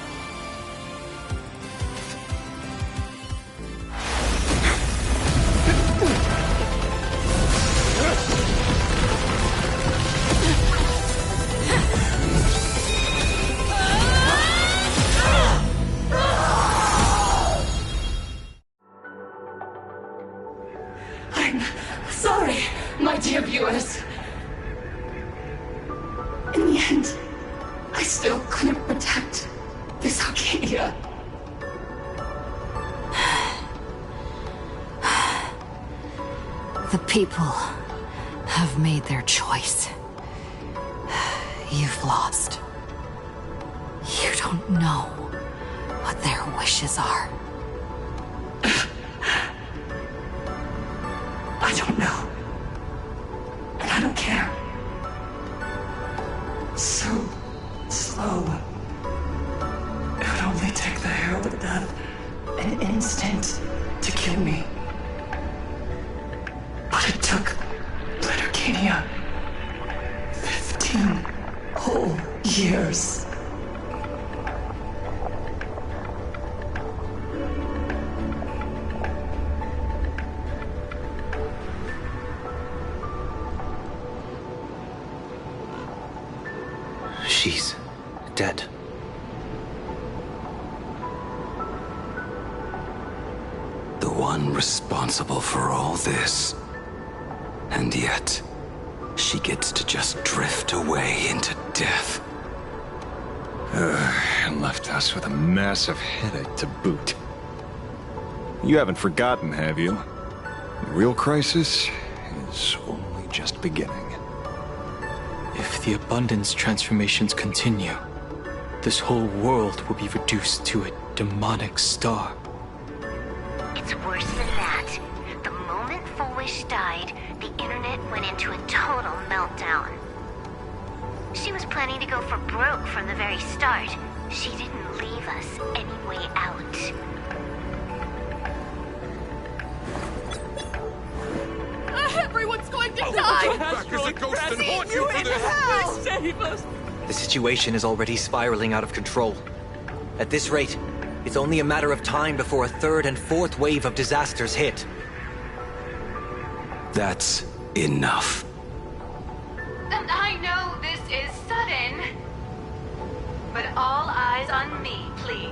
I'm sorry, my dear viewers. In the end, I still couldn't protect this Arcadia. The people have made their choice. You've lost. You don't know what their wishes are. I don't know. And I don't care. So slow. It would only take the herald of death an instant to kill me. But it took Arcadia 15 whole years. She's dead. The one responsible for all this. And yet, she gets to just drift away into death. And left us with a massive headache to boot. You haven't forgotten, have you? The real crisis is only just beginning. If the abundance transformations continue, this whole world will be reduced to a demonic star. It's worse than that. The moment Foolish died, the internet went into a total meltdown. She was planning to go for broke from the very start. She didn't leave us any way out. Everyone's going to die! Back as a ghost and haunt you for this! Save us! The situation is already spiraling out of control. At this rate, it's only a matter of time before a third and fourth wave of disasters hit. That's enough. I know this is sudden, but all eyes on me, please.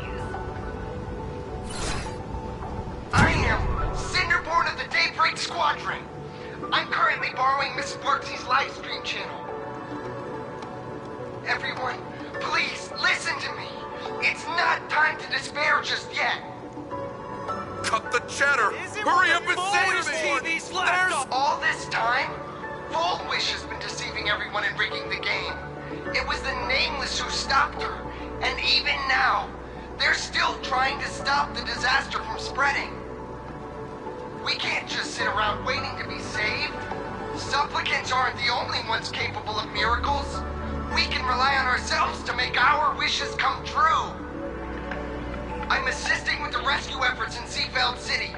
I am Cinderborn of the Daybreak Squadron. I'm currently borrowing Miss Sparksy's live stream channel. Everyone, please listen to me. It's not time to despair just yet. Cut the chatter! Hurry up and save me! There's all this time, Fullwish has been deceiving everyone and rigging the game. It was the Nameless who stopped her, and even now, they're still trying to stop the disaster from spreading. We can't just sit around waiting to be saved. Supplicants aren't the only ones capable of miracles. We can rely on ourselves to make our wishes come true. I'm assisting with the rescue efforts in Seafeld City.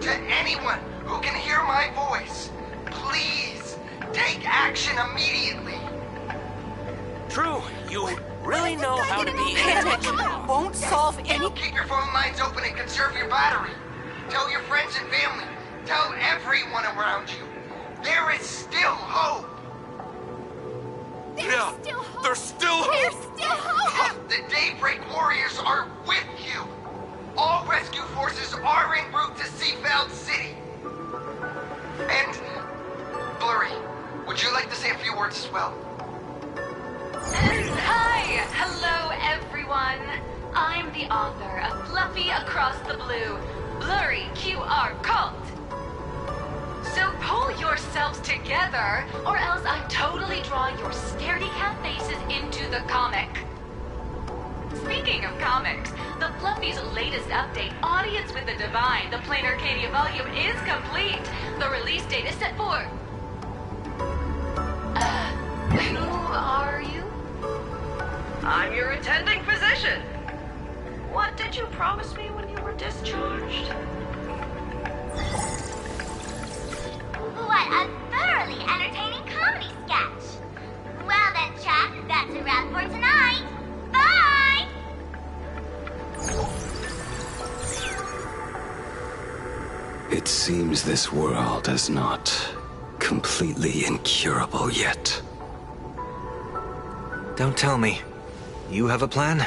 To anyone who can hear my voice, please take action immediately. True, you really know how to be... Panic won't solve any... Keep your phone lines open and conserve your battery. Tell your friends and family. Tell everyone around you. There is still hope. There's still hope! The Daybreak Warriors are with you. All rescue forces are en route to Seafeld City. And, Blurry, would you like to say a few words as well? Hi! Hello, everyone. I'm the author of Fluffy Across the Blue, Blurry QR Cult. So pull yourselves together, or else I'm totally drawing your scaredy cat faces into the comic. Speaking of comics, the Fluffy's latest update, Audience with the Divine, the Plain Arcadia volume, is complete. The release date is set for... who are you? I'm your attending physician. What did you promise me when you were discharged? What a thoroughly entertaining comedy sketch! Well then, chat, that's a wrap for tonight. Bye! It seems this world is not completely incurable yet. Don't tell me. You have a plan?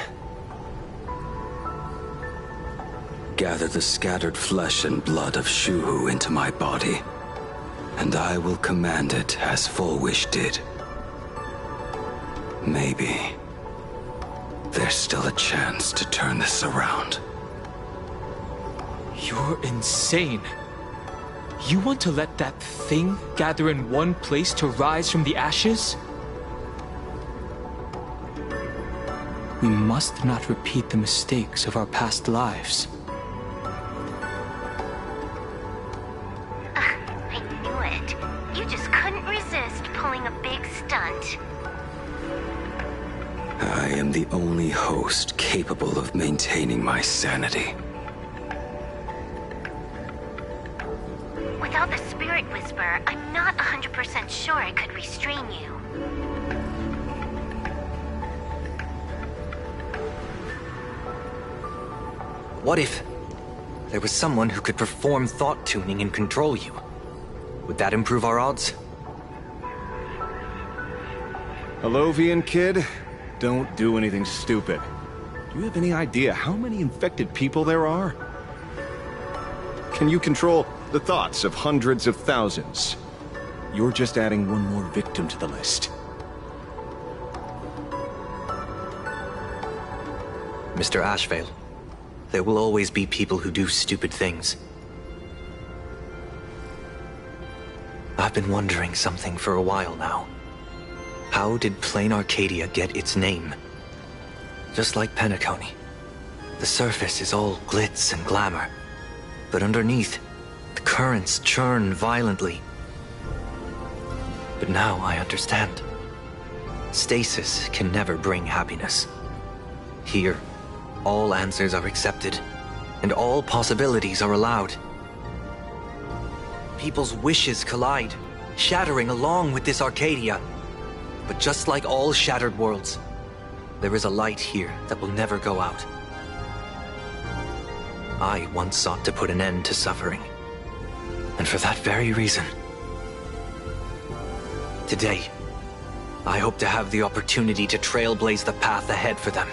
Gather the scattered flesh and blood of Shuhu into my body, and I will command it as Fullwish did. Maybe there's still a chance to turn this around. You're insane. You want to let that thing gather in one place to rise from the ashes? We must not repeat the mistakes of our past lives. I knew it. You just couldn't resist pulling a big stunt. I am the only host capable of maintaining my sanity. Without the Spirit Whisper, I'm not 100% sure I could restrain you. What if there was someone who could perform thought tuning and control you? Would that improve our odds? Alovian kid, don't do anything stupid. Do you have any idea how many infected people there are? Can you control the thoughts of hundreds of thousands? You're just adding one more victim to the list. Mr. Ashvale, there will always be people who do stupid things. I've been wondering something for a while now. How did Plain Arcadia get its name? Just like Penacony, the surface is all glitz and glamour, but underneath, the currents churn violently. But now I understand. Stasis can never bring happiness. Here, all answers are accepted, and all possibilities are allowed. People's wishes collide, shattering along with this Arcadia. But just like all shattered worlds, there is a light here that will never go out. I once sought to put an end to suffering, and for that very reason, today, I hope to have the opportunity to trailblaze the path ahead for them.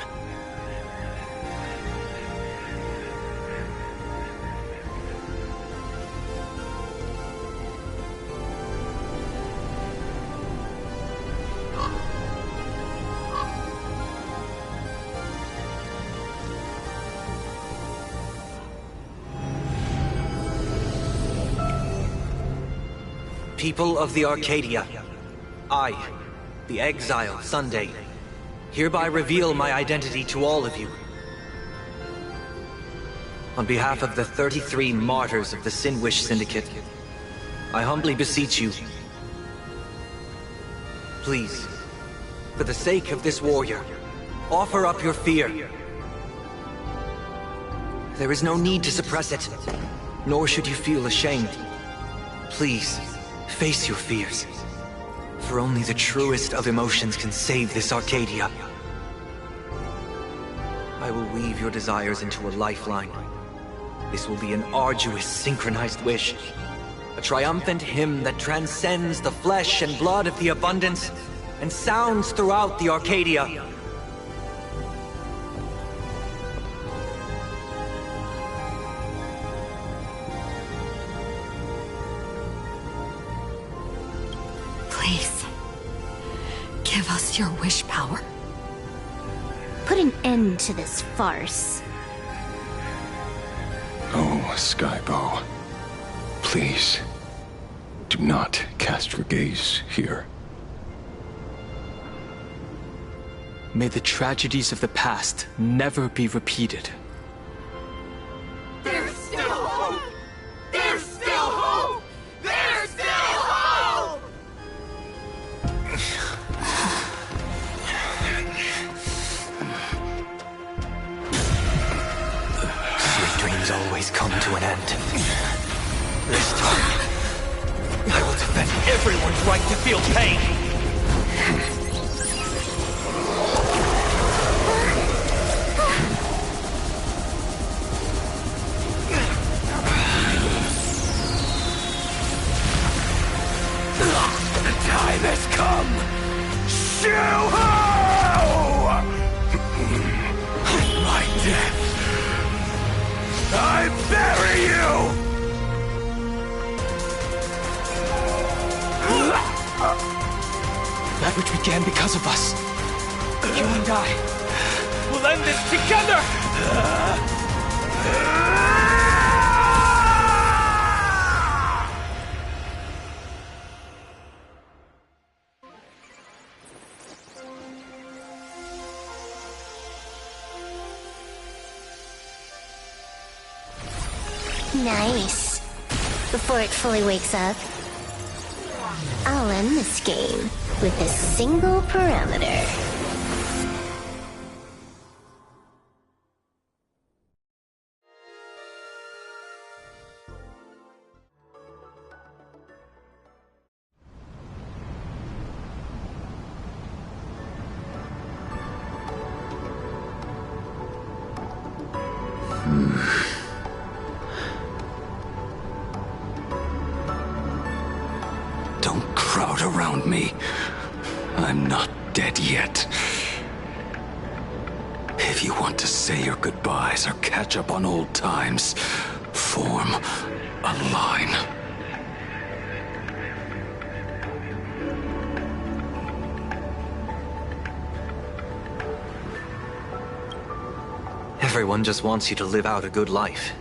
People of the Arcadia, I, the Exile Sunday, hereby reveal my identity to all of you. On behalf of the 33 martyrs of the Sinwish Syndicate, I humbly beseech you, please, for the sake of this warrior, offer up your fear. There is no need to suppress it, nor should you feel ashamed. Please, face your fears, for only the truest of emotions can save this Arcadia. I will weave your desires into a lifeline. This will be an arduous, synchronized wish. A triumphant hymn that transcends the flesh and blood of the abundance and sounds throughout the Arcadia. Please, give us your wish power. Put an end to this farce. Oh, Skybow. Please, do not cast your gaze here. May the tragedies of the past never be repeated. There's still hope! There's still hope! There's still hope! Sweet dreams always come to an end. This time, I will defend everyone's right to feel pain. The time has come! Shoo-ho! My death! I bury you! That which began because of us. You and I will end this together! Nice. Before it fully wakes up, I'll end this game with a single parameter. Don't crowd around me. I'm not dead yet. If you want to say your goodbyes or catch up on old times, form a line. Everyone just wants you to live out a good life.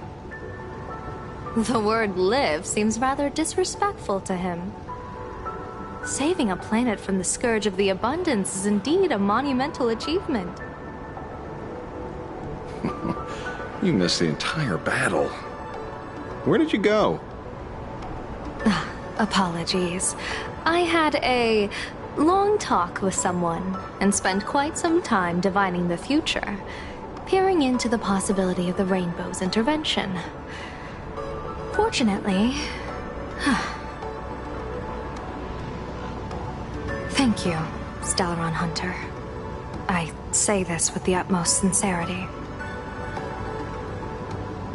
The word live seems rather disrespectful to him. Saving a planet from the scourge of the abundance is indeed a monumental achievement. You missed the entire battle. Where did you go? Apologies. I had a long talk with someone and spent quite some time divining the future, peering into the possibility of the Rainbow's intervention. Fortunately... Thank you, Stellaron Hunter. I say this with the utmost sincerity.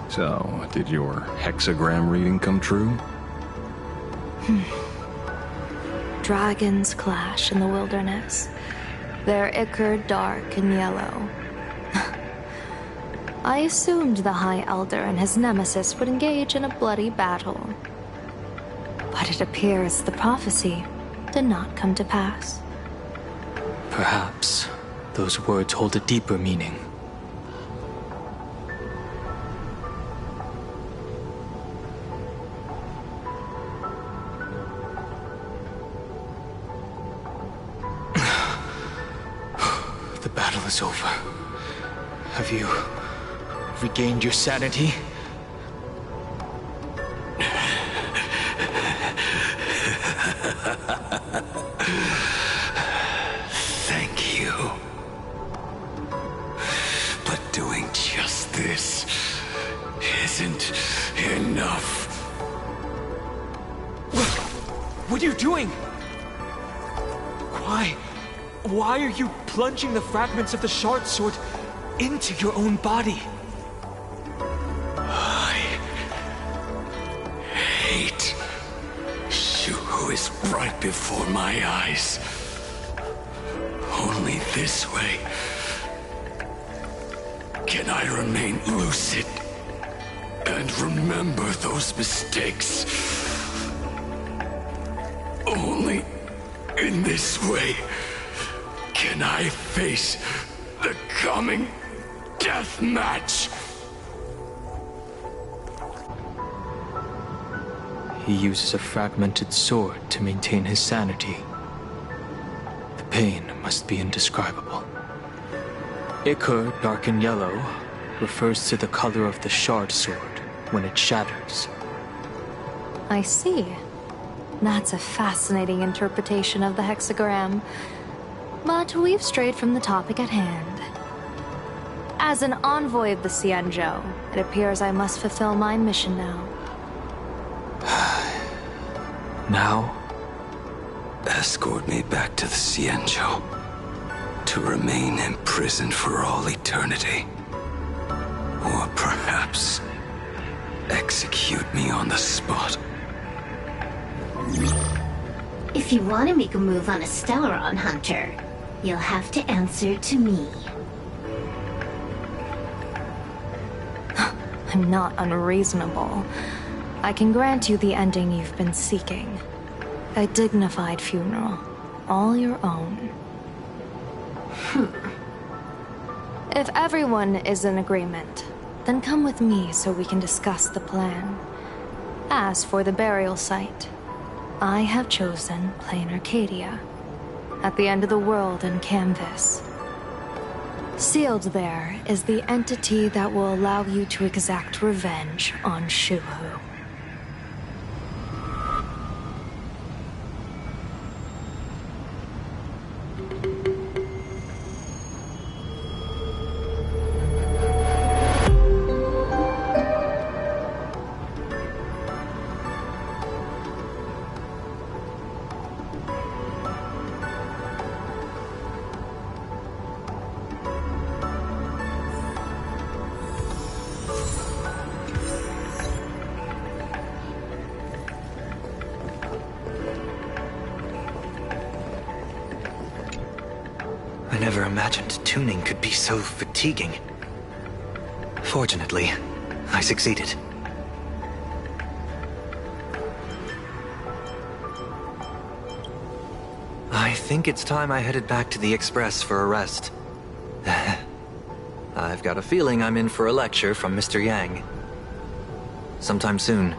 So, did your hexagram reading come true? Dragons clash in the wilderness, their ichor dark and yellow. I assumed the High Elder and his nemesis would engage in a bloody battle. But it appears the prophecy did not come to pass. Perhaps those words hold a deeper meaning. The battle is over. Have you regained your sanity? Thank you. But doing just this isn't enough. What are you doing? Why are you plunging the fragments of the shard sword into your own body? I hate Shuhu is right before my eyes. Only this way can I remain lucid and remember those mistakes. Only in this way can I face the coming death match. He uses a fragmented sword to maintain his sanity. The pain must be indescribable. Ichor, dark and yellow, refers to the color of the shard sword when it shatters. I see. That's a fascinating interpretation of the hexagram. But we've strayed from the topic at hand. As an envoy of the Xianzhou, it appears I must fulfill my mission now. Now? Escort me back to the Xianzhou, to remain imprisoned for all eternity. Or perhaps execute me on the spot. If you want to make a move on a Stellaron Hunter, you'll have to answer to me. I'm not unreasonable. I can grant you the ending you've been seeking. A dignified funeral, all your own. If everyone is in agreement, then come with me so we can discuss the plan. As for the burial site, I have chosen Plain Arcadia, at the end of the world in Canvas. Sealed there is the entity that will allow you to exact revenge on Shuhu. I never imagined tuning could be so fatiguing. Fortunately, I succeeded. I think it's time I headed back to the Express for a rest. I've got a feeling I'm in for a lecture from Mr. Yang. Sometime soon,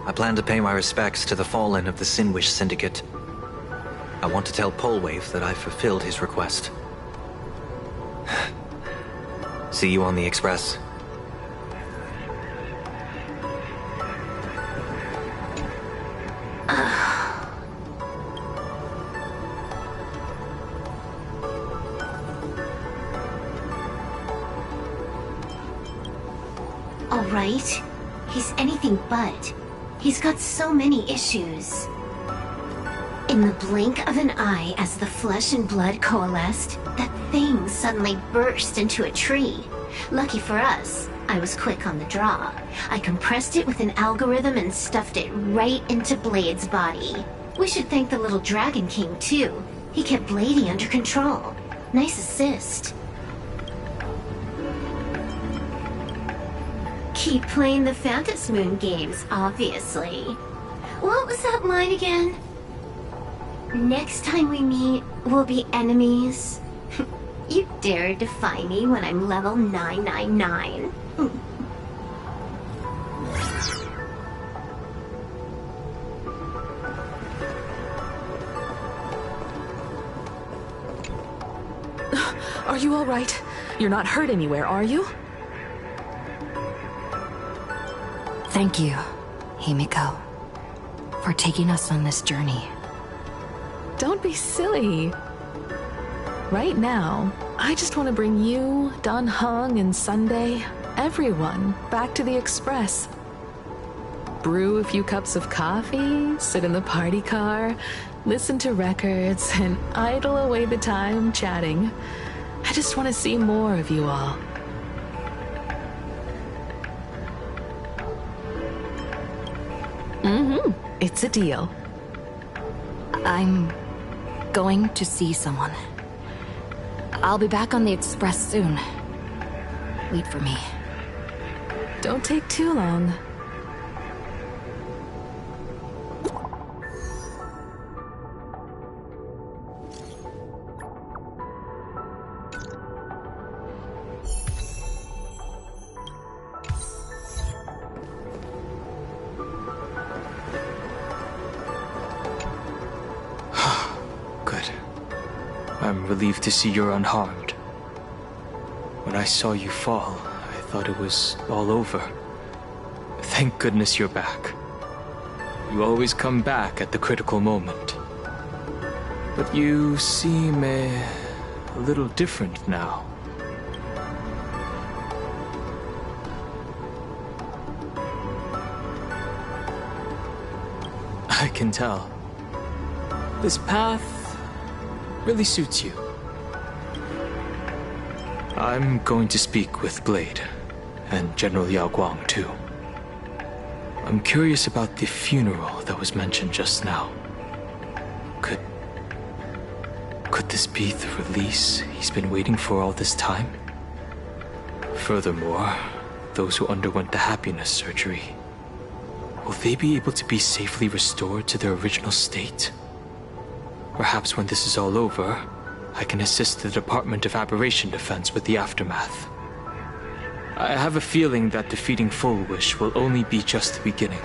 I plan to pay my respects to the fallen of the Sinwish Syndicate. I want to tell Polwave that I've fulfilled his request. See you on the Express. All right. He's anything but. He's got so many issues. In the blink of an eye, as the flesh and blood coalesced, that thing suddenly burst into a tree. Lucky for us, I was quick on the draw. I compressed it with an algorithm and stuffed it right into Blade's body. We should thank the little Dragon King, too. He kept Bladey under control. Nice assist. Keep playing the Phantom Moon games, obviously. What was that line again? Next time we meet, we'll be enemies. You dare defy me when I'm level 999. Are you all right? You're not hurt anywhere, are you? Thank you, Himiko, for taking us on this journey. Don't be silly. Right now, I just want to bring you, Dan Heng, and Sunday, everyone, back to the Express. Brew a few cups of coffee, sit in the party car, listen to records, and idle away the time chatting. I just want to see more of you all. It's a deal. I'm going to see someone. I'll be back on the Express soon. Wait for me. Don't take too long. I'm relieved to see you're unharmed. When I saw you fall, I thought it was all over. Thank goodness you're back. You always come back at the critical moment. But you seem a little different now. I can tell. This path really suits you. I'm going to speak with Blade, and General Yao Guang too. I'm curious about the funeral that was mentioned just now. Could this be the release he's been waiting for all this time? Furthermore, those who underwent the happiness surgery, will they be able to be safely restored to their original state? Perhaps when this is all over, I can assist the Department of Aberration Defense with the aftermath. I have a feeling that defeating Full Wish will only be just the beginning.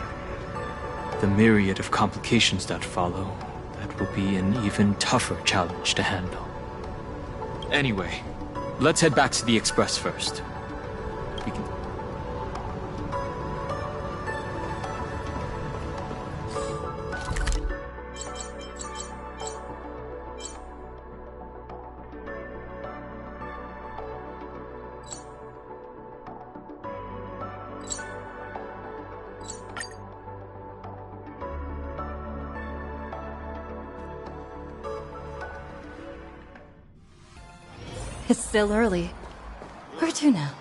The myriad of complications that follow, that will be an even tougher challenge to handle. Anyway, let's head back to the Express first. We can... It's still early. Where to now?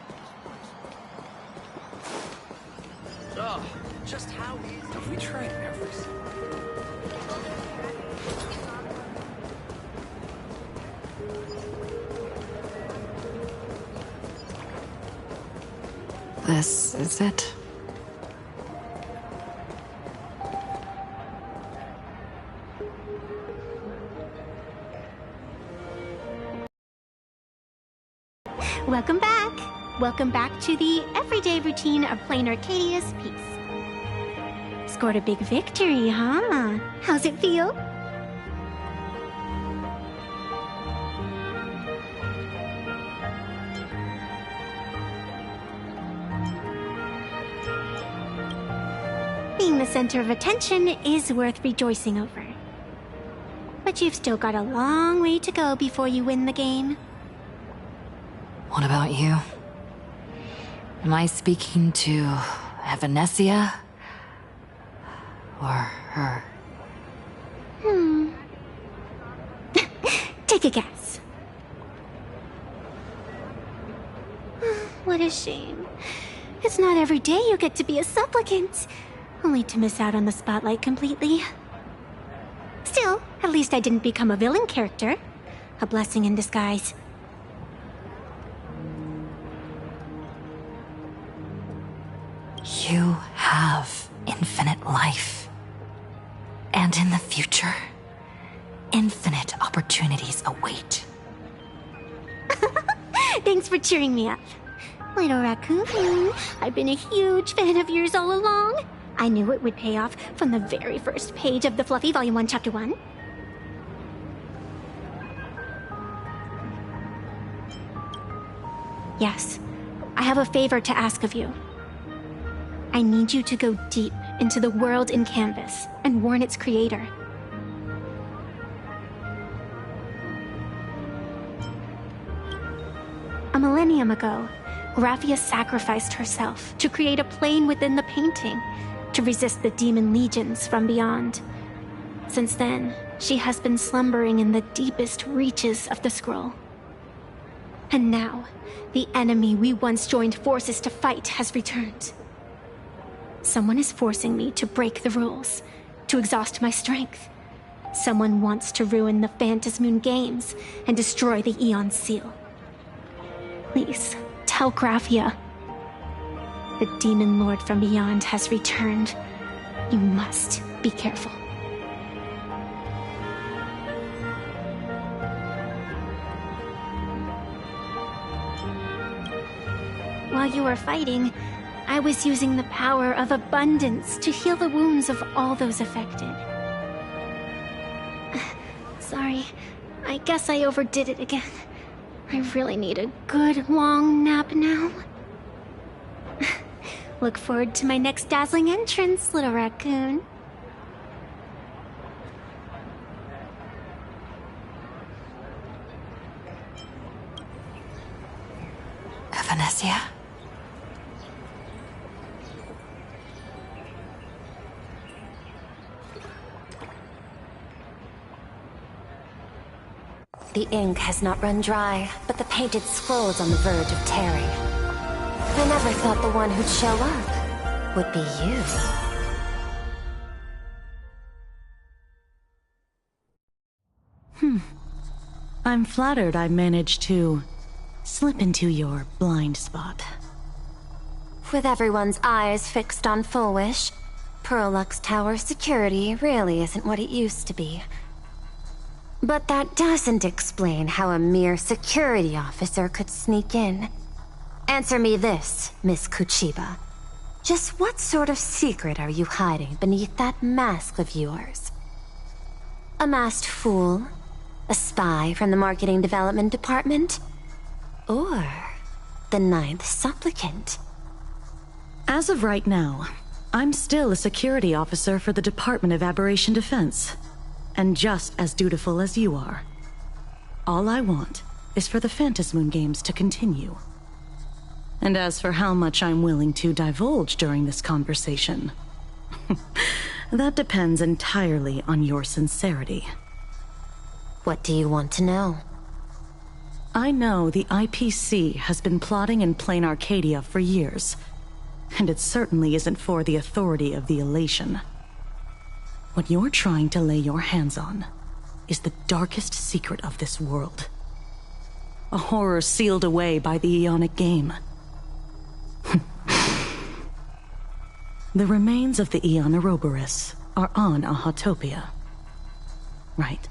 Oh, just how have we tried everything? This is it. Welcome back. Welcome back to the everyday routine of playing Arcadia's Peace. Scored a big victory, huh? How's it feel? Being the center of attention is worth rejoicing over. But you've still got a long way to go before you win the game. What about you? Am I speaking to Evanesia? Or her? Take a guess. What a shame. It's not every day you get to be a supplicant, only to miss out on the spotlight completely. Still, at least I didn't become a villain character. A blessing in disguise. You have infinite life. And in the future, infinite opportunities await. Thanks for cheering me up. Little Raccoon, I've been a huge fan of yours all along. I knew it would pay off from the very first page of the Fluffy Volume 1, Chapter 1. Yes, I have a favor to ask of you. I need you to go deep into the world in Canvas and warn its creator. A millennium ago, Graphia sacrificed herself to create a plane within the painting to resist the demon legions from beyond. Since then, she has been slumbering in the deepest reaches of the scroll. And now, the enemy we once joined forces to fight has returned. Someone is forcing me to break the rules, to exhaust my strength. Someone wants to ruin the Phantasmoon Games and destroy the Eon Seal. Please, tell Graphia. The Demon Lord from beyond has returned. You must be careful. While you were fighting, I was using the power of abundance to heal the wounds of all those affected. Sorry, I guess I overdid it again. I really need a good long nap now. Look forward to my next dazzling entrance, little raccoon. Evanesia? The ink has not run dry, but the painted scroll is on the verge of tearing. I never thought the one who'd show up would be you. I'm flattered I managed to slip into your blind spot. With everyone's eyes fixed on Full Wish, Prolux Tower security really isn't what it used to be. But that doesn't explain how a mere security officer could sneak in. Answer me this, Miss Kuchiba. Just what sort of secret are you hiding beneath that mask of yours? A masked fool? A spy from the Marketing Development Department? Or the Ninth Supplicant? As of right now, I'm still a security officer for the Department of Aberration Defense, and just as dutiful as you are. All I want is for the Phantasmoon Games to continue. And as for how much I'm willing to divulge during this conversation, that depends entirely on your sincerity. What do you want to know? I know the IPC has been plotting in Plain Arcadia for years, and it certainly isn't for the authority of the Elation. What you're trying to lay your hands on is the darkest secret of this world. A horror sealed away by the Eonic Game. The remains of the Eon Ouroboros are on Ahatopia. Right.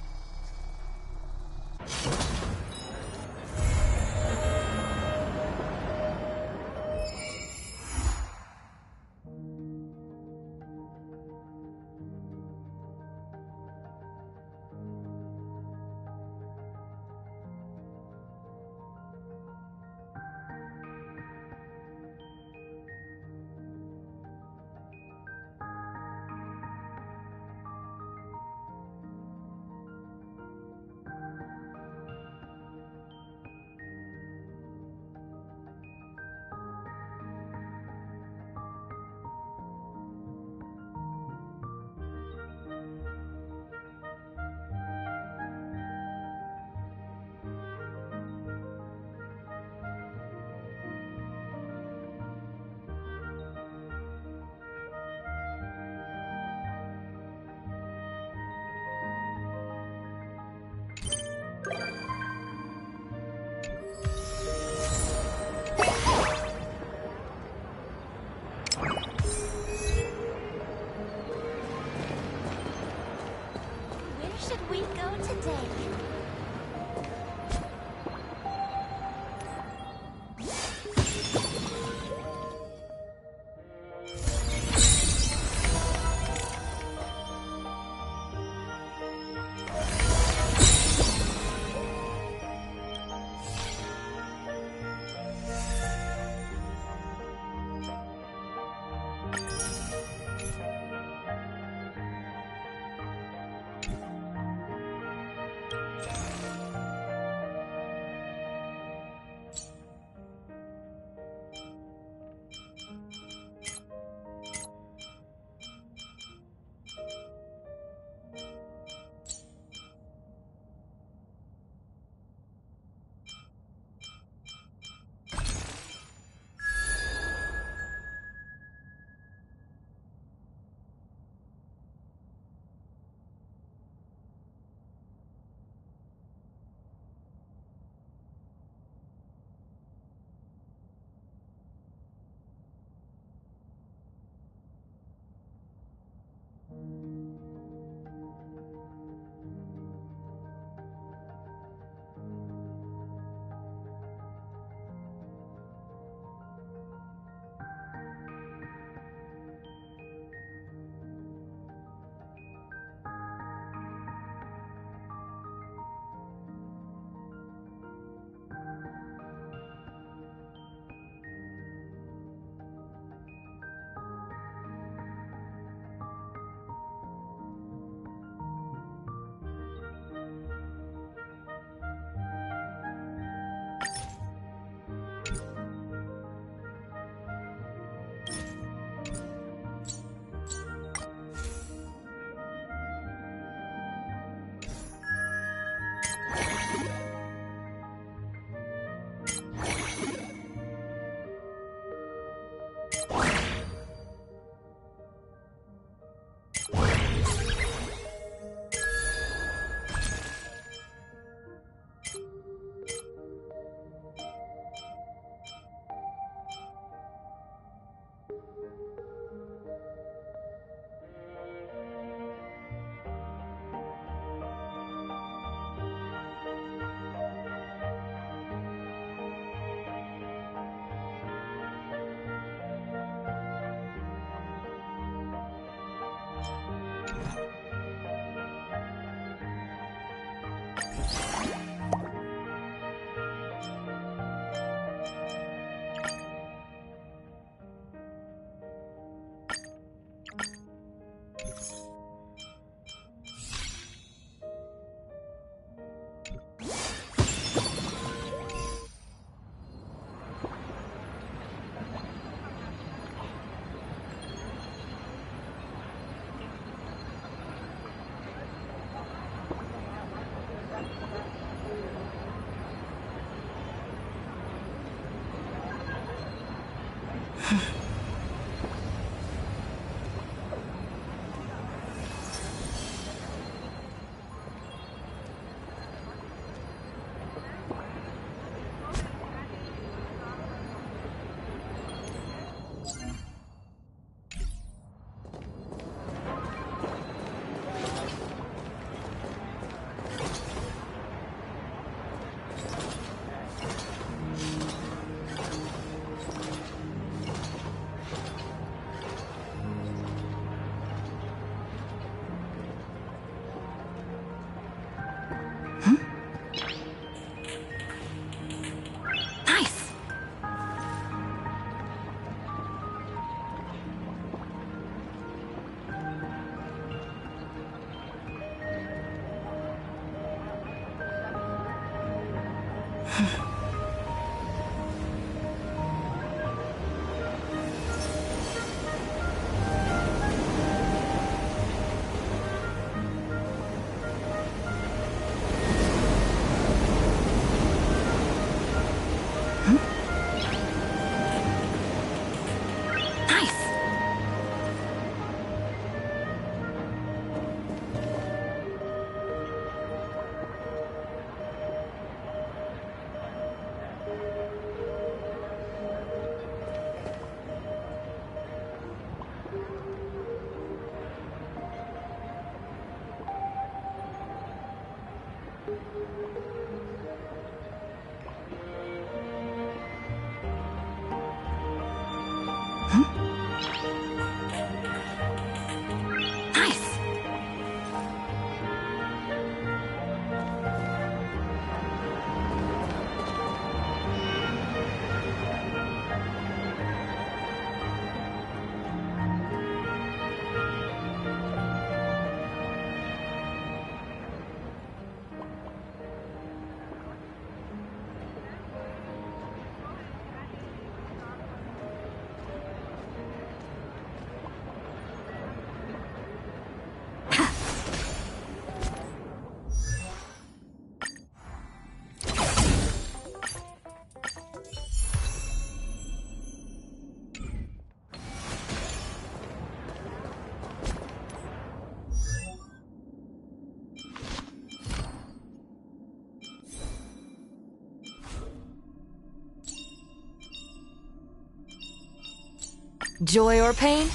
Joy or pain?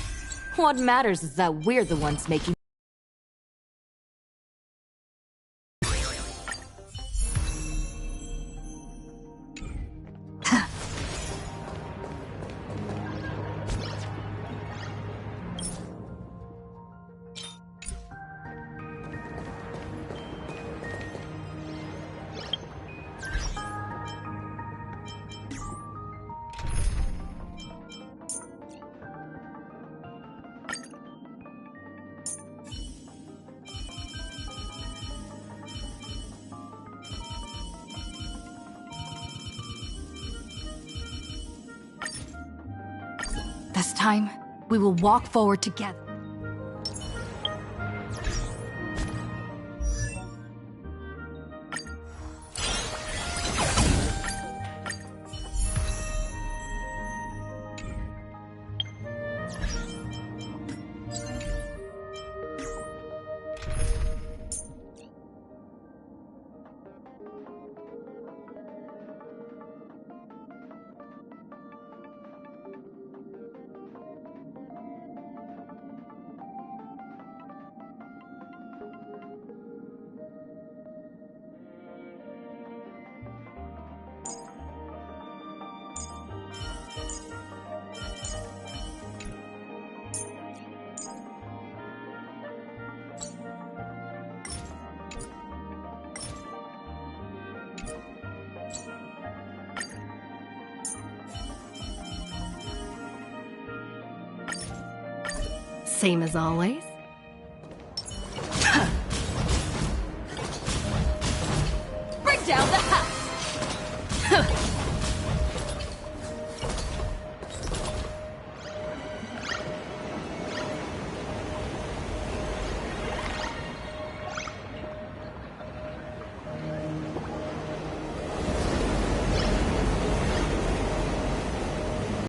What matters is that we're the ones making. This time, we will walk forward together. Same as always. Bring down the house!